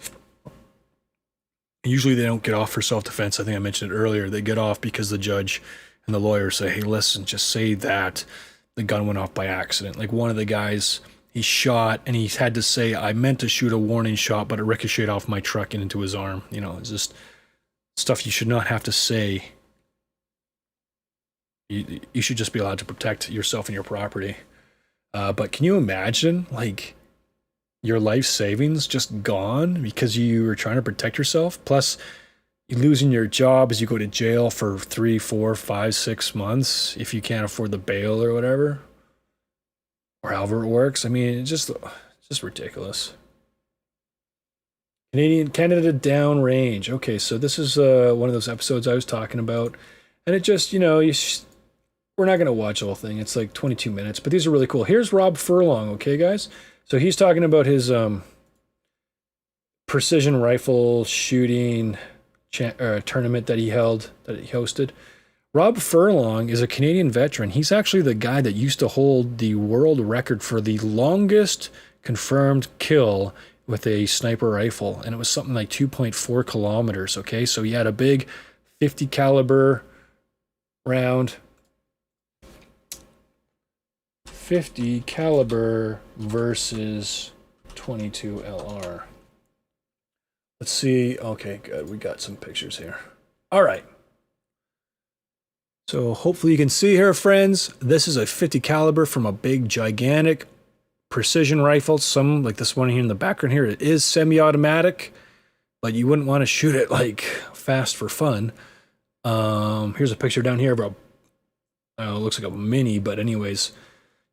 Usually they don't get off for self-defense. I think I mentioned it earlier. They get off because the judge and the lawyer say, hey, listen, just say that the gun went off by accident. Like one of the guys, he shot and he had to say, I meant to shoot a warning shot, but it ricocheted off my truck and into his arm. You know, it's just stuff you should not have to say. You should just be allowed to protect yourself and your property. But can you imagine, like, your life savings just gone because you were trying to protect yourself? Plus, you losing your job as you go to jail for 3, 4, 5, 6 months if you can't afford the bail or whatever, or however it works. I mean, it's just ridiculous. Canada downrange. Okay, so this is one of those episodes I was talking about, and it just, we're not going to watch the whole thing. It's like 22 minutes, but these are really cool. Here's Rob Furlong, okay, guys? So he's talking about his precision rifle shooting tournament that he hosted. Rob Furlong is a Canadian veteran. He's actually the guy that used to hold the world record for the longest confirmed kill with a sniper rifle, and it was something like 2.4 kilometers, okay? So he had a big 50 caliber round, 50 caliber versus 22 LR. Let's see. Okay, good. We got some pictures here. All right. So hopefully you can see here, friends. This is a 50 caliber from a big, gigantic precision rifle. Some like this one here in the background here. It is semi-automatic, but you wouldn't want to shoot it like fast for fun. Here's a picture down here of it looks like a mini, but anyways.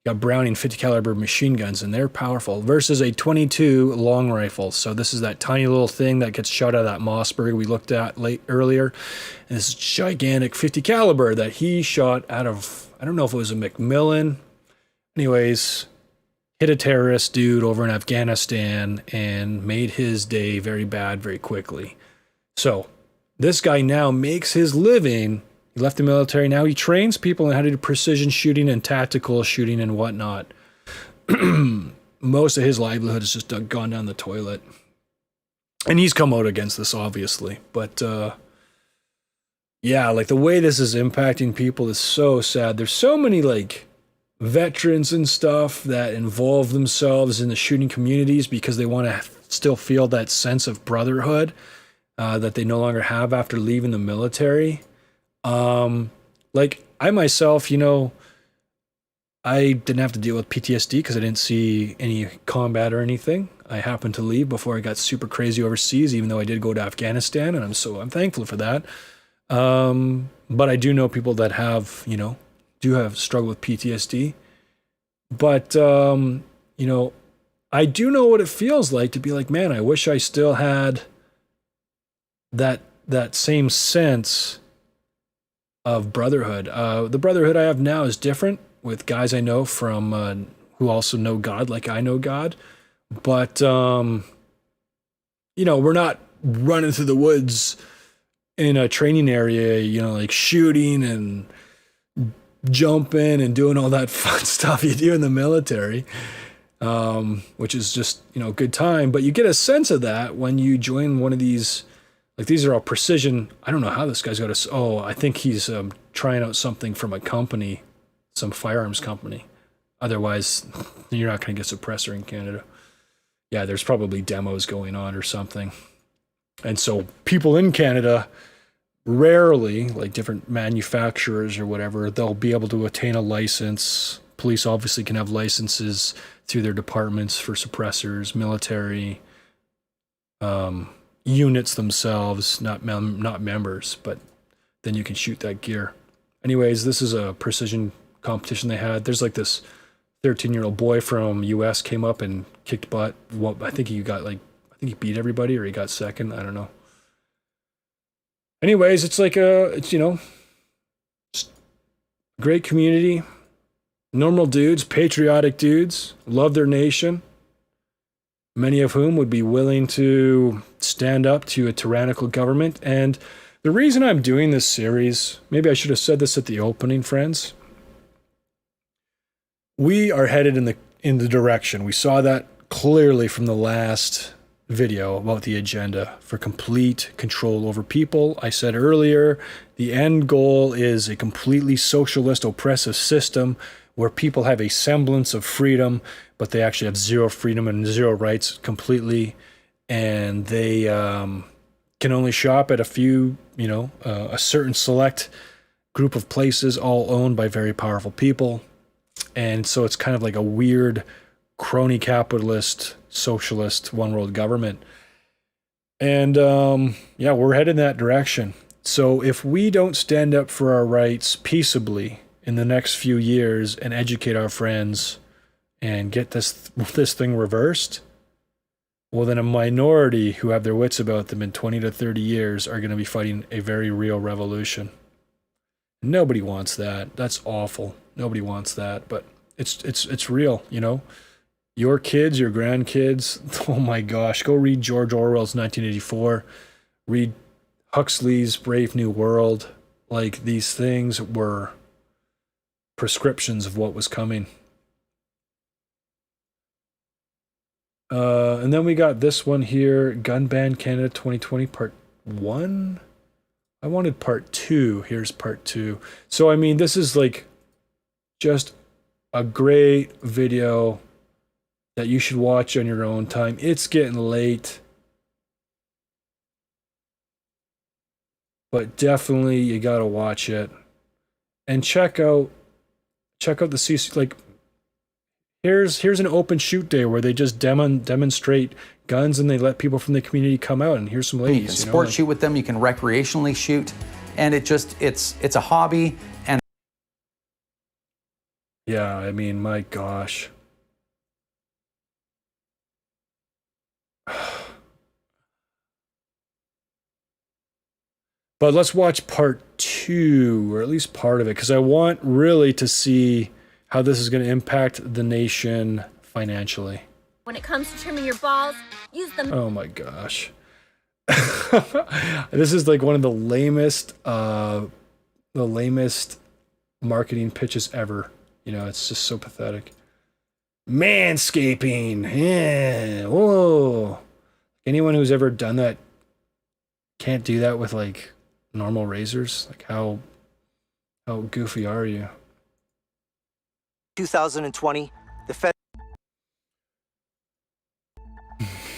Got Browning 50 caliber machine guns, and they're powerful, versus a 22 long rifle. So this is that tiny little thing that gets shot out of that Mossberg we looked at earlier. And this gigantic 50 caliber that he shot out of, I don't know if it was a Macmillan. Anyways, hit a terrorist dude over in Afghanistan and made his day very bad very quickly. So This guy now makes his living. He left the military. Now he trains people on how to do precision shooting and tactical shooting and whatnot. Most of his livelihood has just gone down the toilet. And he's come out against this, obviously. But, yeah, like the way this is impacting people is so sad. There's so many, like, veterans and stuff that involve themselves in the shooting communities because they want to still feel that sense of brotherhood that they no longer have after leaving the military. Like, I myself, you know, I didn't have to deal with PTSD because I didn't see any combat or anything. I happened to leave before I got super crazy overseas, even though I did go to Afghanistan, and I'm thankful for that. But I do know people that have, you know, do have struggled with PTSD. But, you know, I do know what it feels like to be like, man, I wish I still had that same sense of brotherhood. The brotherhood I have now is different with guys I know from who also know God like I know God. But, you know, we're not running through the woods in a training area, you know, like shooting and jumping and doing all that fun stuff you do in the military, which is just, you know, a good time. But you get a sense of that when you join one of these, like these are all precision. I don't know how this guy's got a, oh, I think he's trying out something from a company, some firearms company. Otherwise, you're not going to get suppressor in Canada. Yeah, there's probably demos going on or something. And so people in Canada rarely, like different manufacturers or whatever, they'll be able to attain a license. Police obviously can have licenses through their departments for suppressors, military, units themselves, not members, but then you can shoot that gear. Anyways, this is a precision competition they had. There's like this 13-year-old boy from US came up and kicked butt. Well, I think he beat everybody or he got second. I don't know. Anyways, it's like it's, you know, great community, normal dudes, patriotic dudes, love their nation, many of whom would be willing to stand up to a tyrannical government. And the reason I'm doing this series, maybe I should have said this at the opening, friends. We are headed in the direction. We saw that clearly from the last video about the agenda for complete control over people. I said earlier, the end goal is a completely socialist, oppressive system where people have a semblance of freedom, but they actually have zero freedom and zero rights completely. And they can only shop at a few, you know, a certain select group of places, all owned by very powerful people. And so it's kind of like a weird crony capitalist, socialist, one world government. And yeah, we're headed in that direction. So if we don't stand up for our rights peaceably in the next few years and educate our friends and get this thing reversed, well, then a minority who have their wits about them in 20 to 30 years are going to be fighting a very real revolution. Nobody wants that. That's awful. Nobody wants that, but it's real, you know. Your kids, your grandkids, oh my gosh, go read George Orwell's 1984, read Huxley's Brave New World. Like, these things were prescriptions of what was coming. And then we got this one here, Gun Ban Canada 2020 Part 1. I wanted Part 2. Here's Part 2. So, I mean, this is like just a great video that you should watch on your own time. It's getting late, but definitely you gotta watch it and check out the CC. Like, here's an open shoot day where they just demonstrate guns and they let people from the community come out, and here's some ladies. You can sport shoot with them. You can recreationally shoot, and it's a hobby. And yeah, I mean, my gosh. But let's watch part 2, or at least part of it, because I want really to see how this is going to impact the nation financially. When it comes to trimming your balls, use them. Oh my gosh. This is like one of the lamest marketing pitches ever. You know, it's just so pathetic. Manscaping. Yeah. Whoa. Anyone who's ever done that can't do that with like normal razors. Like how goofy are you? 2020,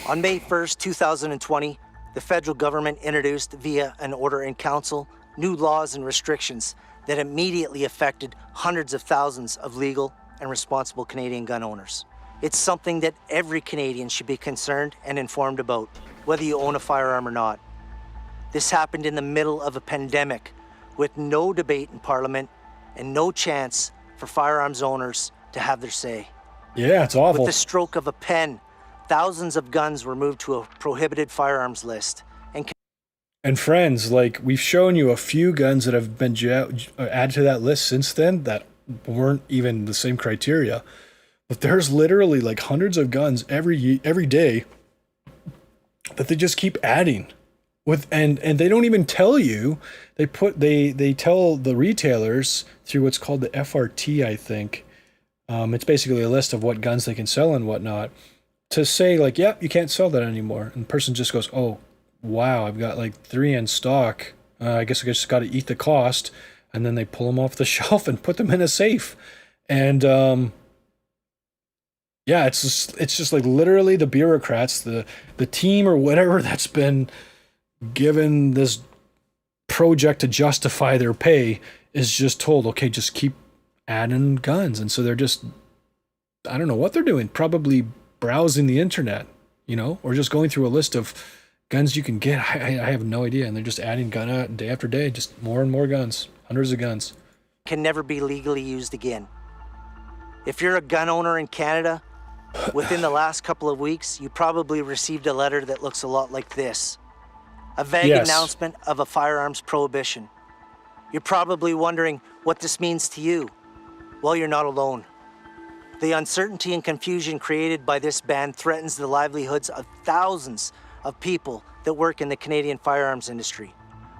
on May 1st, 2020, the federal government introduced via an order in council new laws and restrictions that immediately affected hundreds of thousands of legal and responsible Canadian gun owners. It's something that every Canadian should be concerned and informed about, whether you own a firearm or not. This happened in the middle of a pandemic with no debate in Parliament and no chance for firearms owners to have their say. Yeah, it's awful. With the stroke of a pen, thousands of guns were moved to a prohibited firearms list. And friends, like, we've shown you a few guns that have been added to that list since then that weren't even the same criteria. But there's literally like hundreds of guns every day that they just keep adding. And they don't even tell you. They tell the retailers through what's called the FRT, I think. It's basically a list of what guns they can sell and whatnot, to say like, yep, you can't sell that anymore. And the person just goes, oh, wow, I've got like 3 in stock. I guess I just got to eat the cost. And then they pull them off the shelf and put them in a safe. And yeah, it's just like literally the bureaucrats, the team or whatever that's been given this project to justify their pay is just told, okay, just keep adding guns. And so they're just, I don't know what they're doing, probably browsing the internet, you know, or just going through a list of guns you can get. I have no idea. And they're just adding gun out day after day, just more and more guns, hundreds of guns. Can never be legally used again. If you're a gun owner in Canada, within the last couple of weeks, you probably received a letter that looks a lot like this. A vague announcement of a firearms prohibition. You're probably wondering what this means to you. Well, you're not alone. The uncertainty and confusion created by this ban threatens the livelihoods of thousands of people that work in the Canadian firearms industry.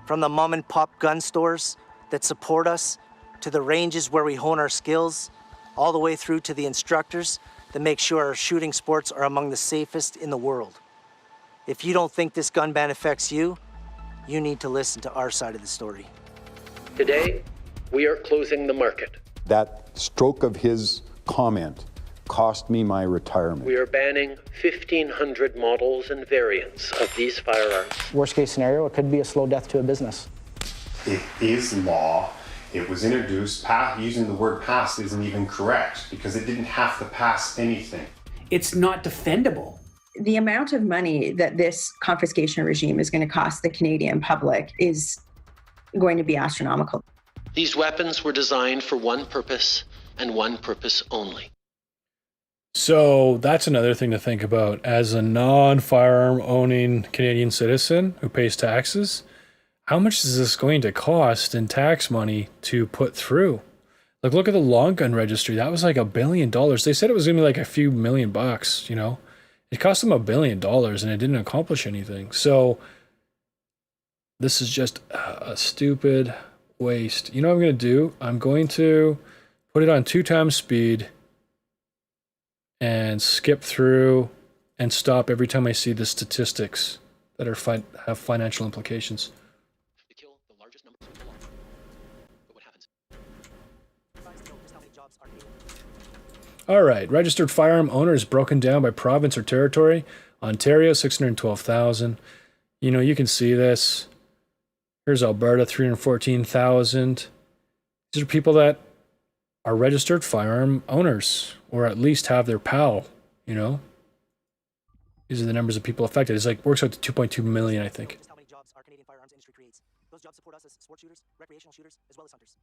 From the mom and pop gun stores that support us, to the ranges where we hone our skills, all the way through to the instructors that make sure our shooting sports are among the safest in the world. If you don't think this gun ban affects you, you need to listen to our side of the story. Today, we are closing the market. That stroke of his comment cost me my retirement. We are banning 1,500 models and variants of these firearms. Worst case scenario, it could be a slow death to a business. It is law. It was introduced, using the word passed isn't even correct because it didn't have to pass anything. It's not defendable. The amount of money that this confiscation regime is going to cost the Canadian public is going to be astronomical. These weapons were designed for one purpose and one purpose only. So that's another thing to think about. As a non-firearm owning Canadian citizen who pays taxes, how much is this going to cost in tax money to put through? Like, look at the long gun registry. That was like $1 billion. They said it was going to be like a few $1 million, you know? It cost them $1 billion and it didn't accomplish anything. So this is just a stupid waste. You know what I'm going to do? I'm going to put it on 2 times speed and skip through and stop every time I see the statistics that are have financial implications. All right, registered firearm owners broken down by province or territory. Ontario, 612,000. You know, you can see this. Here's Alberta, 314,000. These are people that are registered firearm owners, or at least have their PAL, you know? These are the numbers of people affected. It's like, works out to 2.2 million, I think. How many jobs our Canadian firearms industry creates. Those jobs support us as sport shooters, recreational shooters, as well as hunters.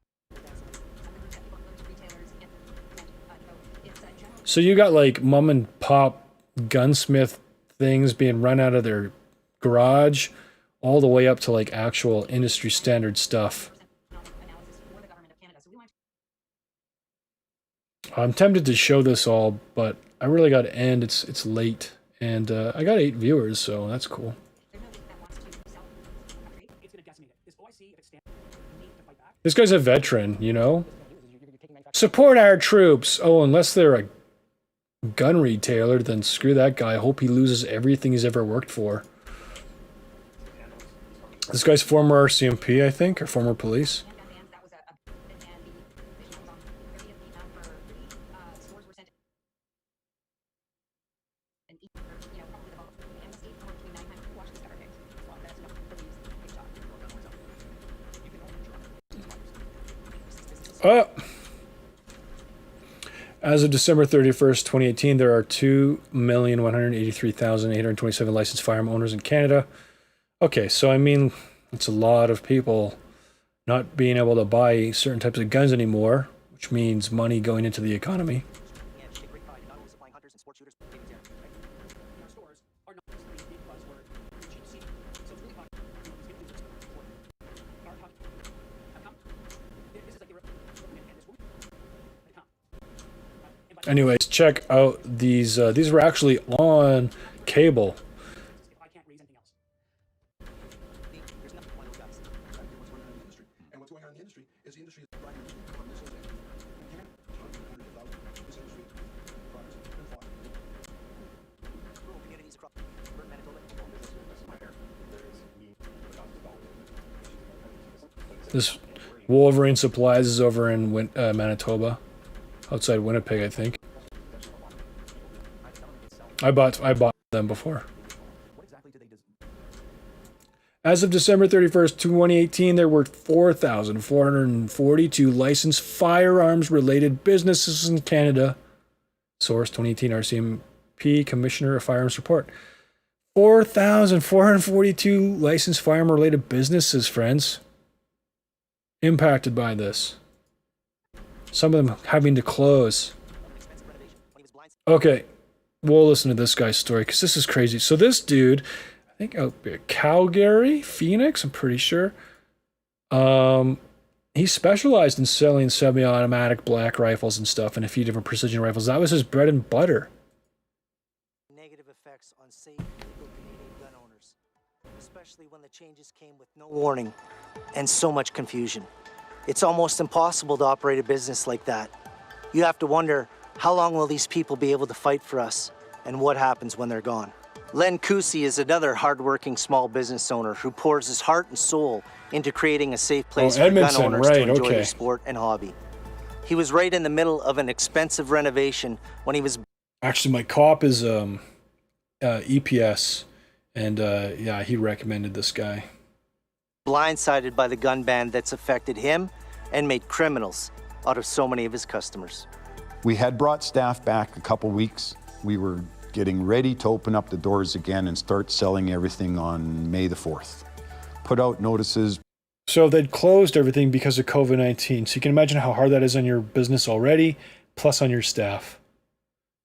So you got like mom and pop gunsmith things being run out of their garage all the way up to like actual industry standard stuff. I'm tempted to show this all, but I really got to end. It's late, and I got 8 viewers, so that's cool. This guy's a veteran, you know? Support our troops. Oh, unless they're a gun retailer, then screw that guy. I hope he loses everything he's ever worked for. This guy's former RCMP, I think, or former police. As of December 31st, 2018, there are 2,183,827 licensed firearm owners in Canada. Okay, so I mean, it's a lot of people not being able to buy certain types of guns anymore, which means money going into the economy. Anyways, check out these. These were actually on cable. This Wolverine Supplies is over in Manitoba. Outside Winnipeg, I think. I bought them before. As of December 31st, 2018, there were 4,442 licensed firearms-related businesses in Canada. Source 2018 RCMP Commissioner of Firearms Report. 4,442 licensed firearm-related businesses, friends, impacted by this. Some of them having to close. Okay, we'll listen to this guy's story because this is crazy. So this dude, I think Calgary, Phoenix, I'm pretty sure. He specialized in selling semi-automatic black rifles and stuff and a few different precision rifles. That was his bread and butter. Negative effects on safe legal Canadian gun owners, especially when the changes came with no warning and so much confusion. It's almost impossible to operate a business like that. You have to wonder, how long will these people be able to fight for us, and what happens when they're gone? Len Kusi is another hardworking small business owner who pours his heart and soul into creating a safe place for gun owners to enjoy their sport and hobby. He was right in the middle of an expensive renovation when he was... Actually, my cop is EPS, and yeah, he recommended this guy. blindsided by the gun ban that's affected him and made criminals out of so many of his customers. We had brought staff back a couple weeks. We were getting ready to open up the doors again and start selling everything on May the 4th. Put out notices. So they'd closed everything because of COVID-19. So you can imagine how hard that is on your business already, plus on your staff.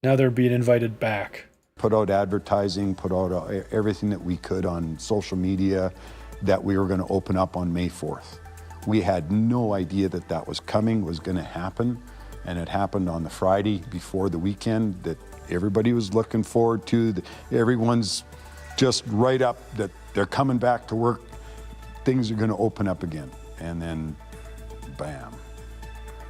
Now they're being invited back. Put out advertising, put out everything that we could on social media that we were going to open up on May 4th. We had no idea that that was coming, was going to happen. And it happened on the Friday before the weekend that everybody was looking forward to. Everyone's just right up that they're coming back to work. Things are going to open up again. And then, bam,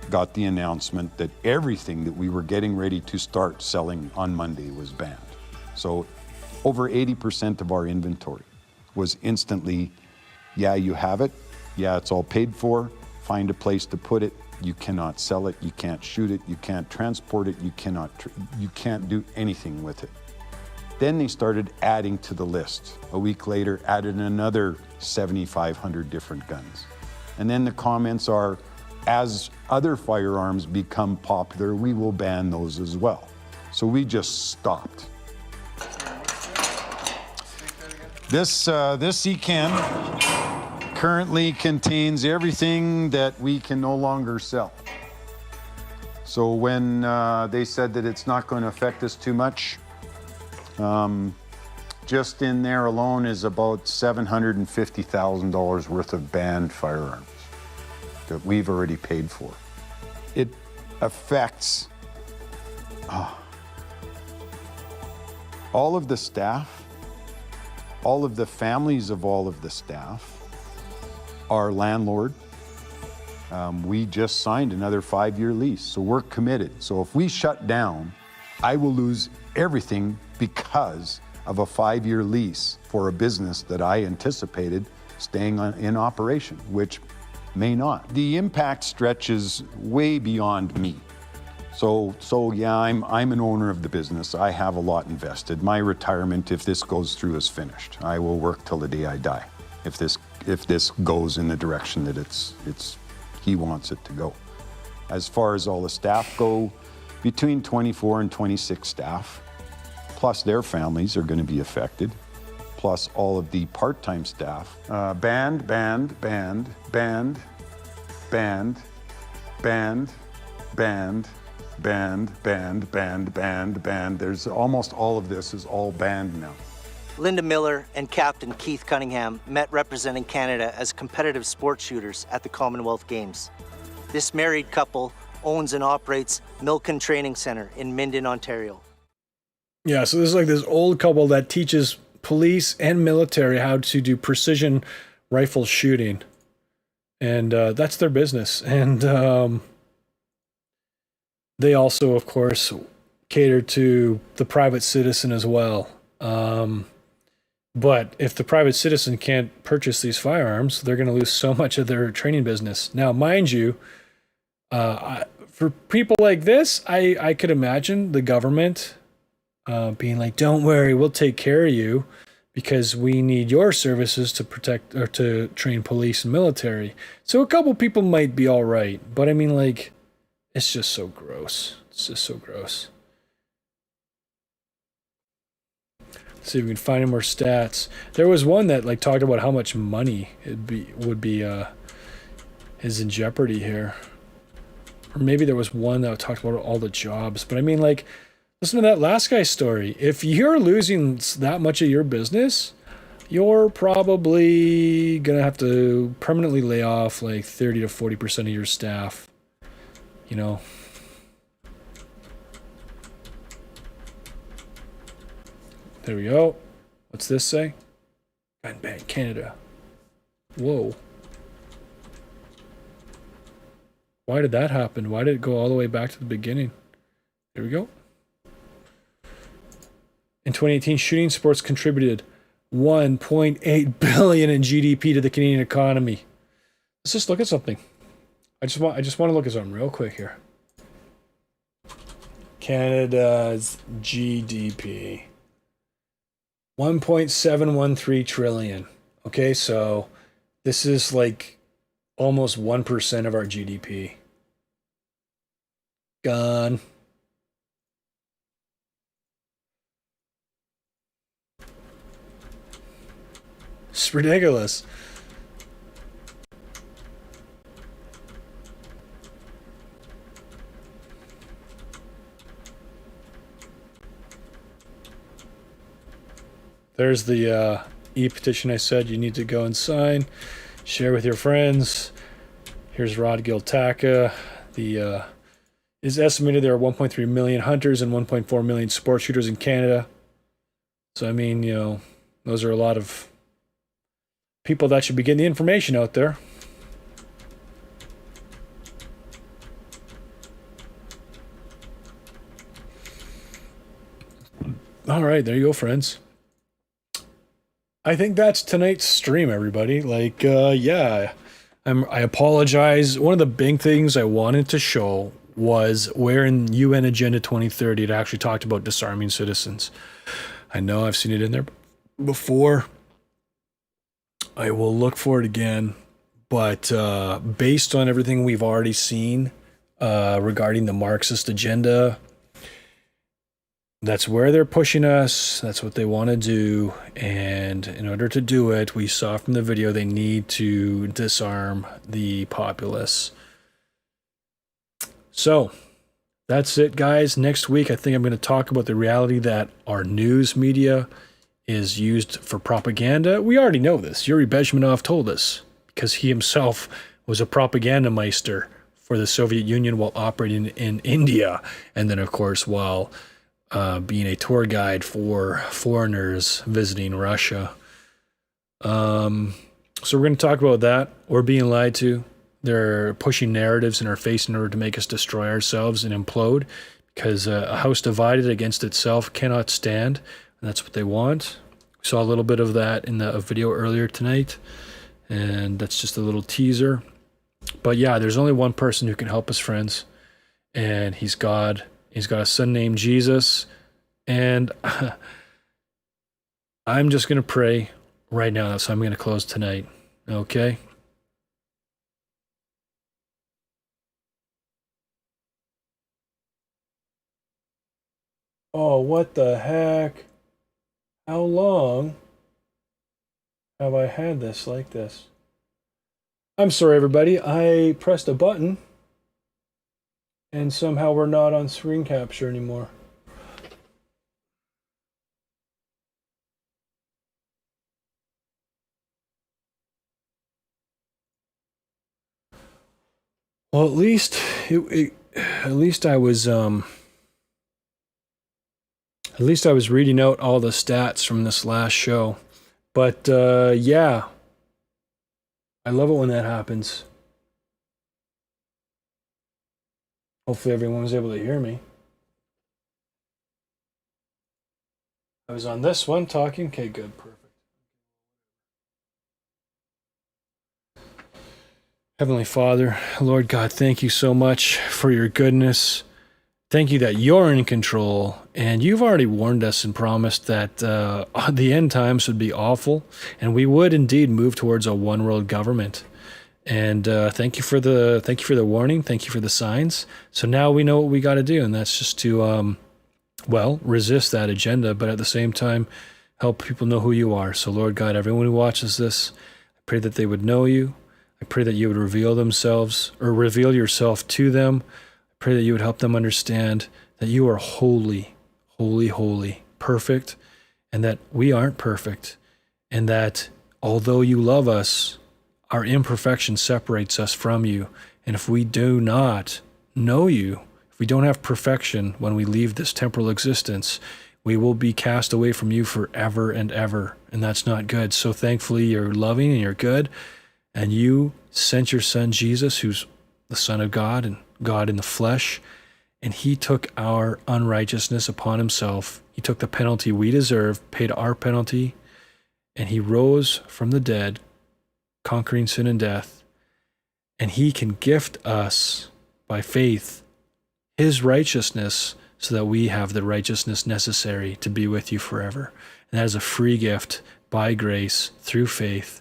got the announcement that everything that we were getting ready to start selling on Monday was banned. So over 80% of our inventory was instantly, yeah, you have it. Yeah, it's all paid for. Find a place to put it. You cannot sell it. You can't shoot it. You can't transport it. You can't do anything with it. Then they started adding to the list. A week later, added another 7,500 different guns. And then the comments are, as other firearms become popular, we will ban those as well. So we just stopped. This ECAN currently contains everything that we can no longer sell. So when they said that it's not going to affect us too much, just in there alone is about $750,000 worth of banned firearms that we've already paid for. It affects all of the staff, all of the families of all of the staff, our landlord, We just signed another 5-year lease, so we're committed. So if we shut down, I will lose everything because of a 5-year lease for a business that I anticipated staying in operation, which may not. The impact stretches way beyond me. So yeah, I'm an owner of the business. I have a lot invested. My retirement, if this goes through, is finished. I will work till the day I die. If this goes in the direction that he wants it to go. As far as all the staff go, between 24 and 26 staff, plus their families are going to be affected, plus all of the part-time staff. Band. There's almost all of this is all banned now. Linda Miller and Captain Keith Cunningham met representing Canada as competitive sports shooters at the Commonwealth Games. This married couple owns and operates Milken Training Center in Minden, Ontario. Yeah, so this is like this old couple that teaches police and military how to do precision rifle shooting. And that's their business. And they also, of course, cater to the private citizen as well. But if the private citizen can't purchase these firearms, they're going to lose so much of their training business. Now, mind you, for people like this, I could imagine the government being like, don't worry, we'll take care of you because we need your services to protect or to train police and military. So a couple people might be all right. But I mean, like, it's just so gross. It's just so gross. Let's see if we can find any more stats. There was one that like talked about how much money would be is in jeopardy here. Or maybe there was one that talked about all the jobs. But I mean, like, listen to that last guy's story. If you're losing that much of your business, you're probably going to have to permanently lay off like 30 to 40% of your staff. You know. There we go. What's this say? Gun ban Canada. Whoa. Why did that happen? Why did it go all the way back to the beginning? There we go. In 2018, shooting sports contributed $1.8 billion in GDP to the Canadian economy. Let's just look at something. I just want to look at something real quick here. Canada's GDP. 1.713 trillion. Okay, so this is like almost 1% of our GDP. Gone. It's ridiculous. There's the e-petition I said you need to go and sign. Share with your friends. Here's Rod Giltaca. It is estimated there are 1.3 million hunters and 1.4 million sport shooters in Canada. So, I mean, you know, those are a lot of people that should be getting the information out there. All right, there you go, friends. I think that's tonight's stream, everybody. Like, yeah, I apologize. One of the big things I wanted to show was where in UN Agenda 2030 it actually talked about disarming citizens. I know I've seen it in there before. I will look for it again. But based on everything we've already seen regarding the Marxist agenda, that's where they're pushing us. That's what they want to do. And in order to do it, we saw from the video, they need to disarm the populace. So that's it, guys. Next week, I think I'm going to talk about the reality that our news media is used for propaganda. We already know this. Yuri Bezmenov told us because he himself was a propaganda meister for the Soviet Union while operating in India. And then, of course, while being a tour guide for foreigners visiting Russia. So we're going to talk about that. We're being lied to. they're pushing narratives in our face in order to make us destroy ourselves and implode, because a house divided against itself cannot stand, and that's what they want. We saw a little bit of that in the video earlier tonight, and that's just a little teaser. But yeah, there's only one person who can help us, friends, and he's God. He's got a son named Jesus, and I'm just going to pray right now. That's how I'm going to close tonight, okay? Oh, what the heck? How long have I had this like this? I'm sorry, everybody. I pressed a button, and somehow we're not on screen capture anymore. Well, at least I was reading out all the stats from this last show. But yeah, I love it when that happens. Hopefully everyone was able to hear me. I was on this one talking. Okay, good, perfect. Heavenly Father, Lord God, thank you so much for your goodness. Thank you that you're in control, and you've already warned us and promised that the end times would be awful, and we would indeed move towards a one-world government. And thank you for the warning. Thank you for the signs. So now we know what we got to do, and that's just to resist that agenda, but at the same time help people know who you are. So Lord God, everyone who watches this, I pray that they would know you. I pray that you would reveal yourself to them. I pray that you would help them understand that you are holy, holy, holy, perfect, and that we aren't perfect, and that although you love us, our imperfection separates us from you. And if we do not know you, if we don't have perfection when we leave this temporal existence, we will be cast away from you forever and ever, and that's not good. So thankfully you're loving and you're good, and you sent your son Jesus, who's the Son of God and God in the flesh, and he took our unrighteousness upon himself. He took the penalty we deserve, paid our penalty, and he rose from the dead, conquering sin and death, and he can gift us by faith his righteousness so that we have the righteousness necessary to be with you forever. And that is a free gift by grace through faith,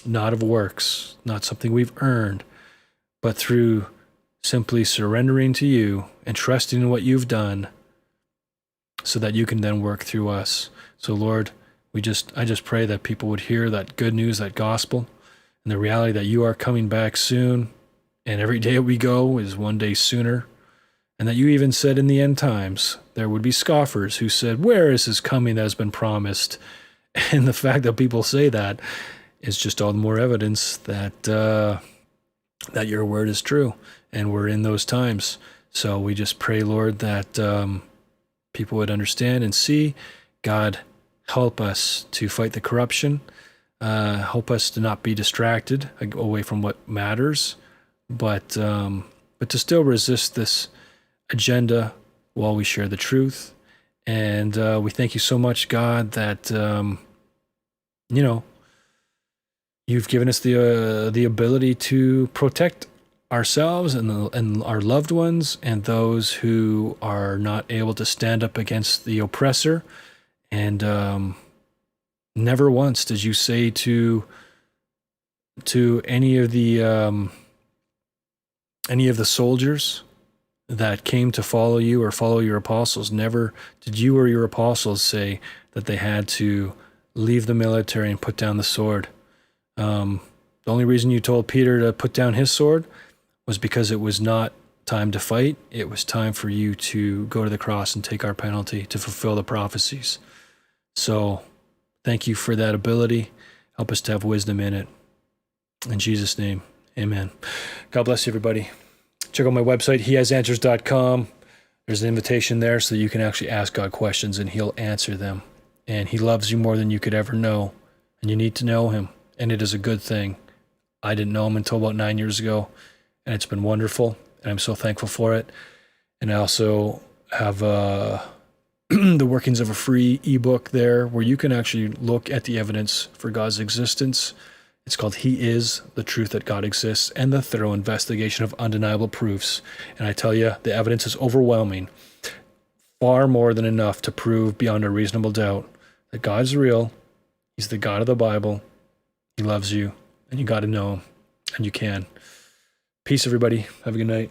not of works, not something we've earned, but through simply surrendering to you and trusting in what you've done so that you can then work through us. So Lord, I just pray that people would hear that good news, that gospel, and the reality that you are coming back soon, and every day we go is one day sooner, and that you even said in the end times there would be scoffers who said, where is his coming that has been promised? And the fact that people say that is just all the more evidence that that your word is true, and we're in those times. So we just pray, Lord, that people would understand and see. God, help us to fight the corruption. Help us to not be distracted away from what matters, but to still resist this agenda while we share the truth. And we thank you so much, God, that you've given us the ability to protect ourselves and our loved ones and those who are not able to stand up against the oppressor. And never once did you say to any of the soldiers that came to follow you or follow your apostles, never did you or your apostles say that they had to leave the military and put down the sword. The only reason you told Peter to put down his sword was because it was not time to fight. It was time for you to go to the cross and take our penalty to fulfill the prophecies. So thank you for that ability. Help us to have wisdom in it. In Jesus' name, amen. God bless you, everybody. Check out my website, hehasanswers.com. There's an invitation there so that you can actually ask God questions and he'll answer them. And he loves you more than you could ever know. And you need to know him. And it is a good thing. I didn't know him until about 9 years ago, and it's been wonderful, and I'm so thankful for it. And I also have the workings of a free ebook there where you can actually look at the evidence for God's existence. It's called He Is the Truth That God Exists, and the Thorough Investigation of Undeniable Proofs. And I tell you, the evidence is overwhelming, far more than enough to prove beyond a reasonable doubt that God's real. He's the God of the Bible. He loves you, and you got to know him, and you can. Peace, everybody. Have a good night.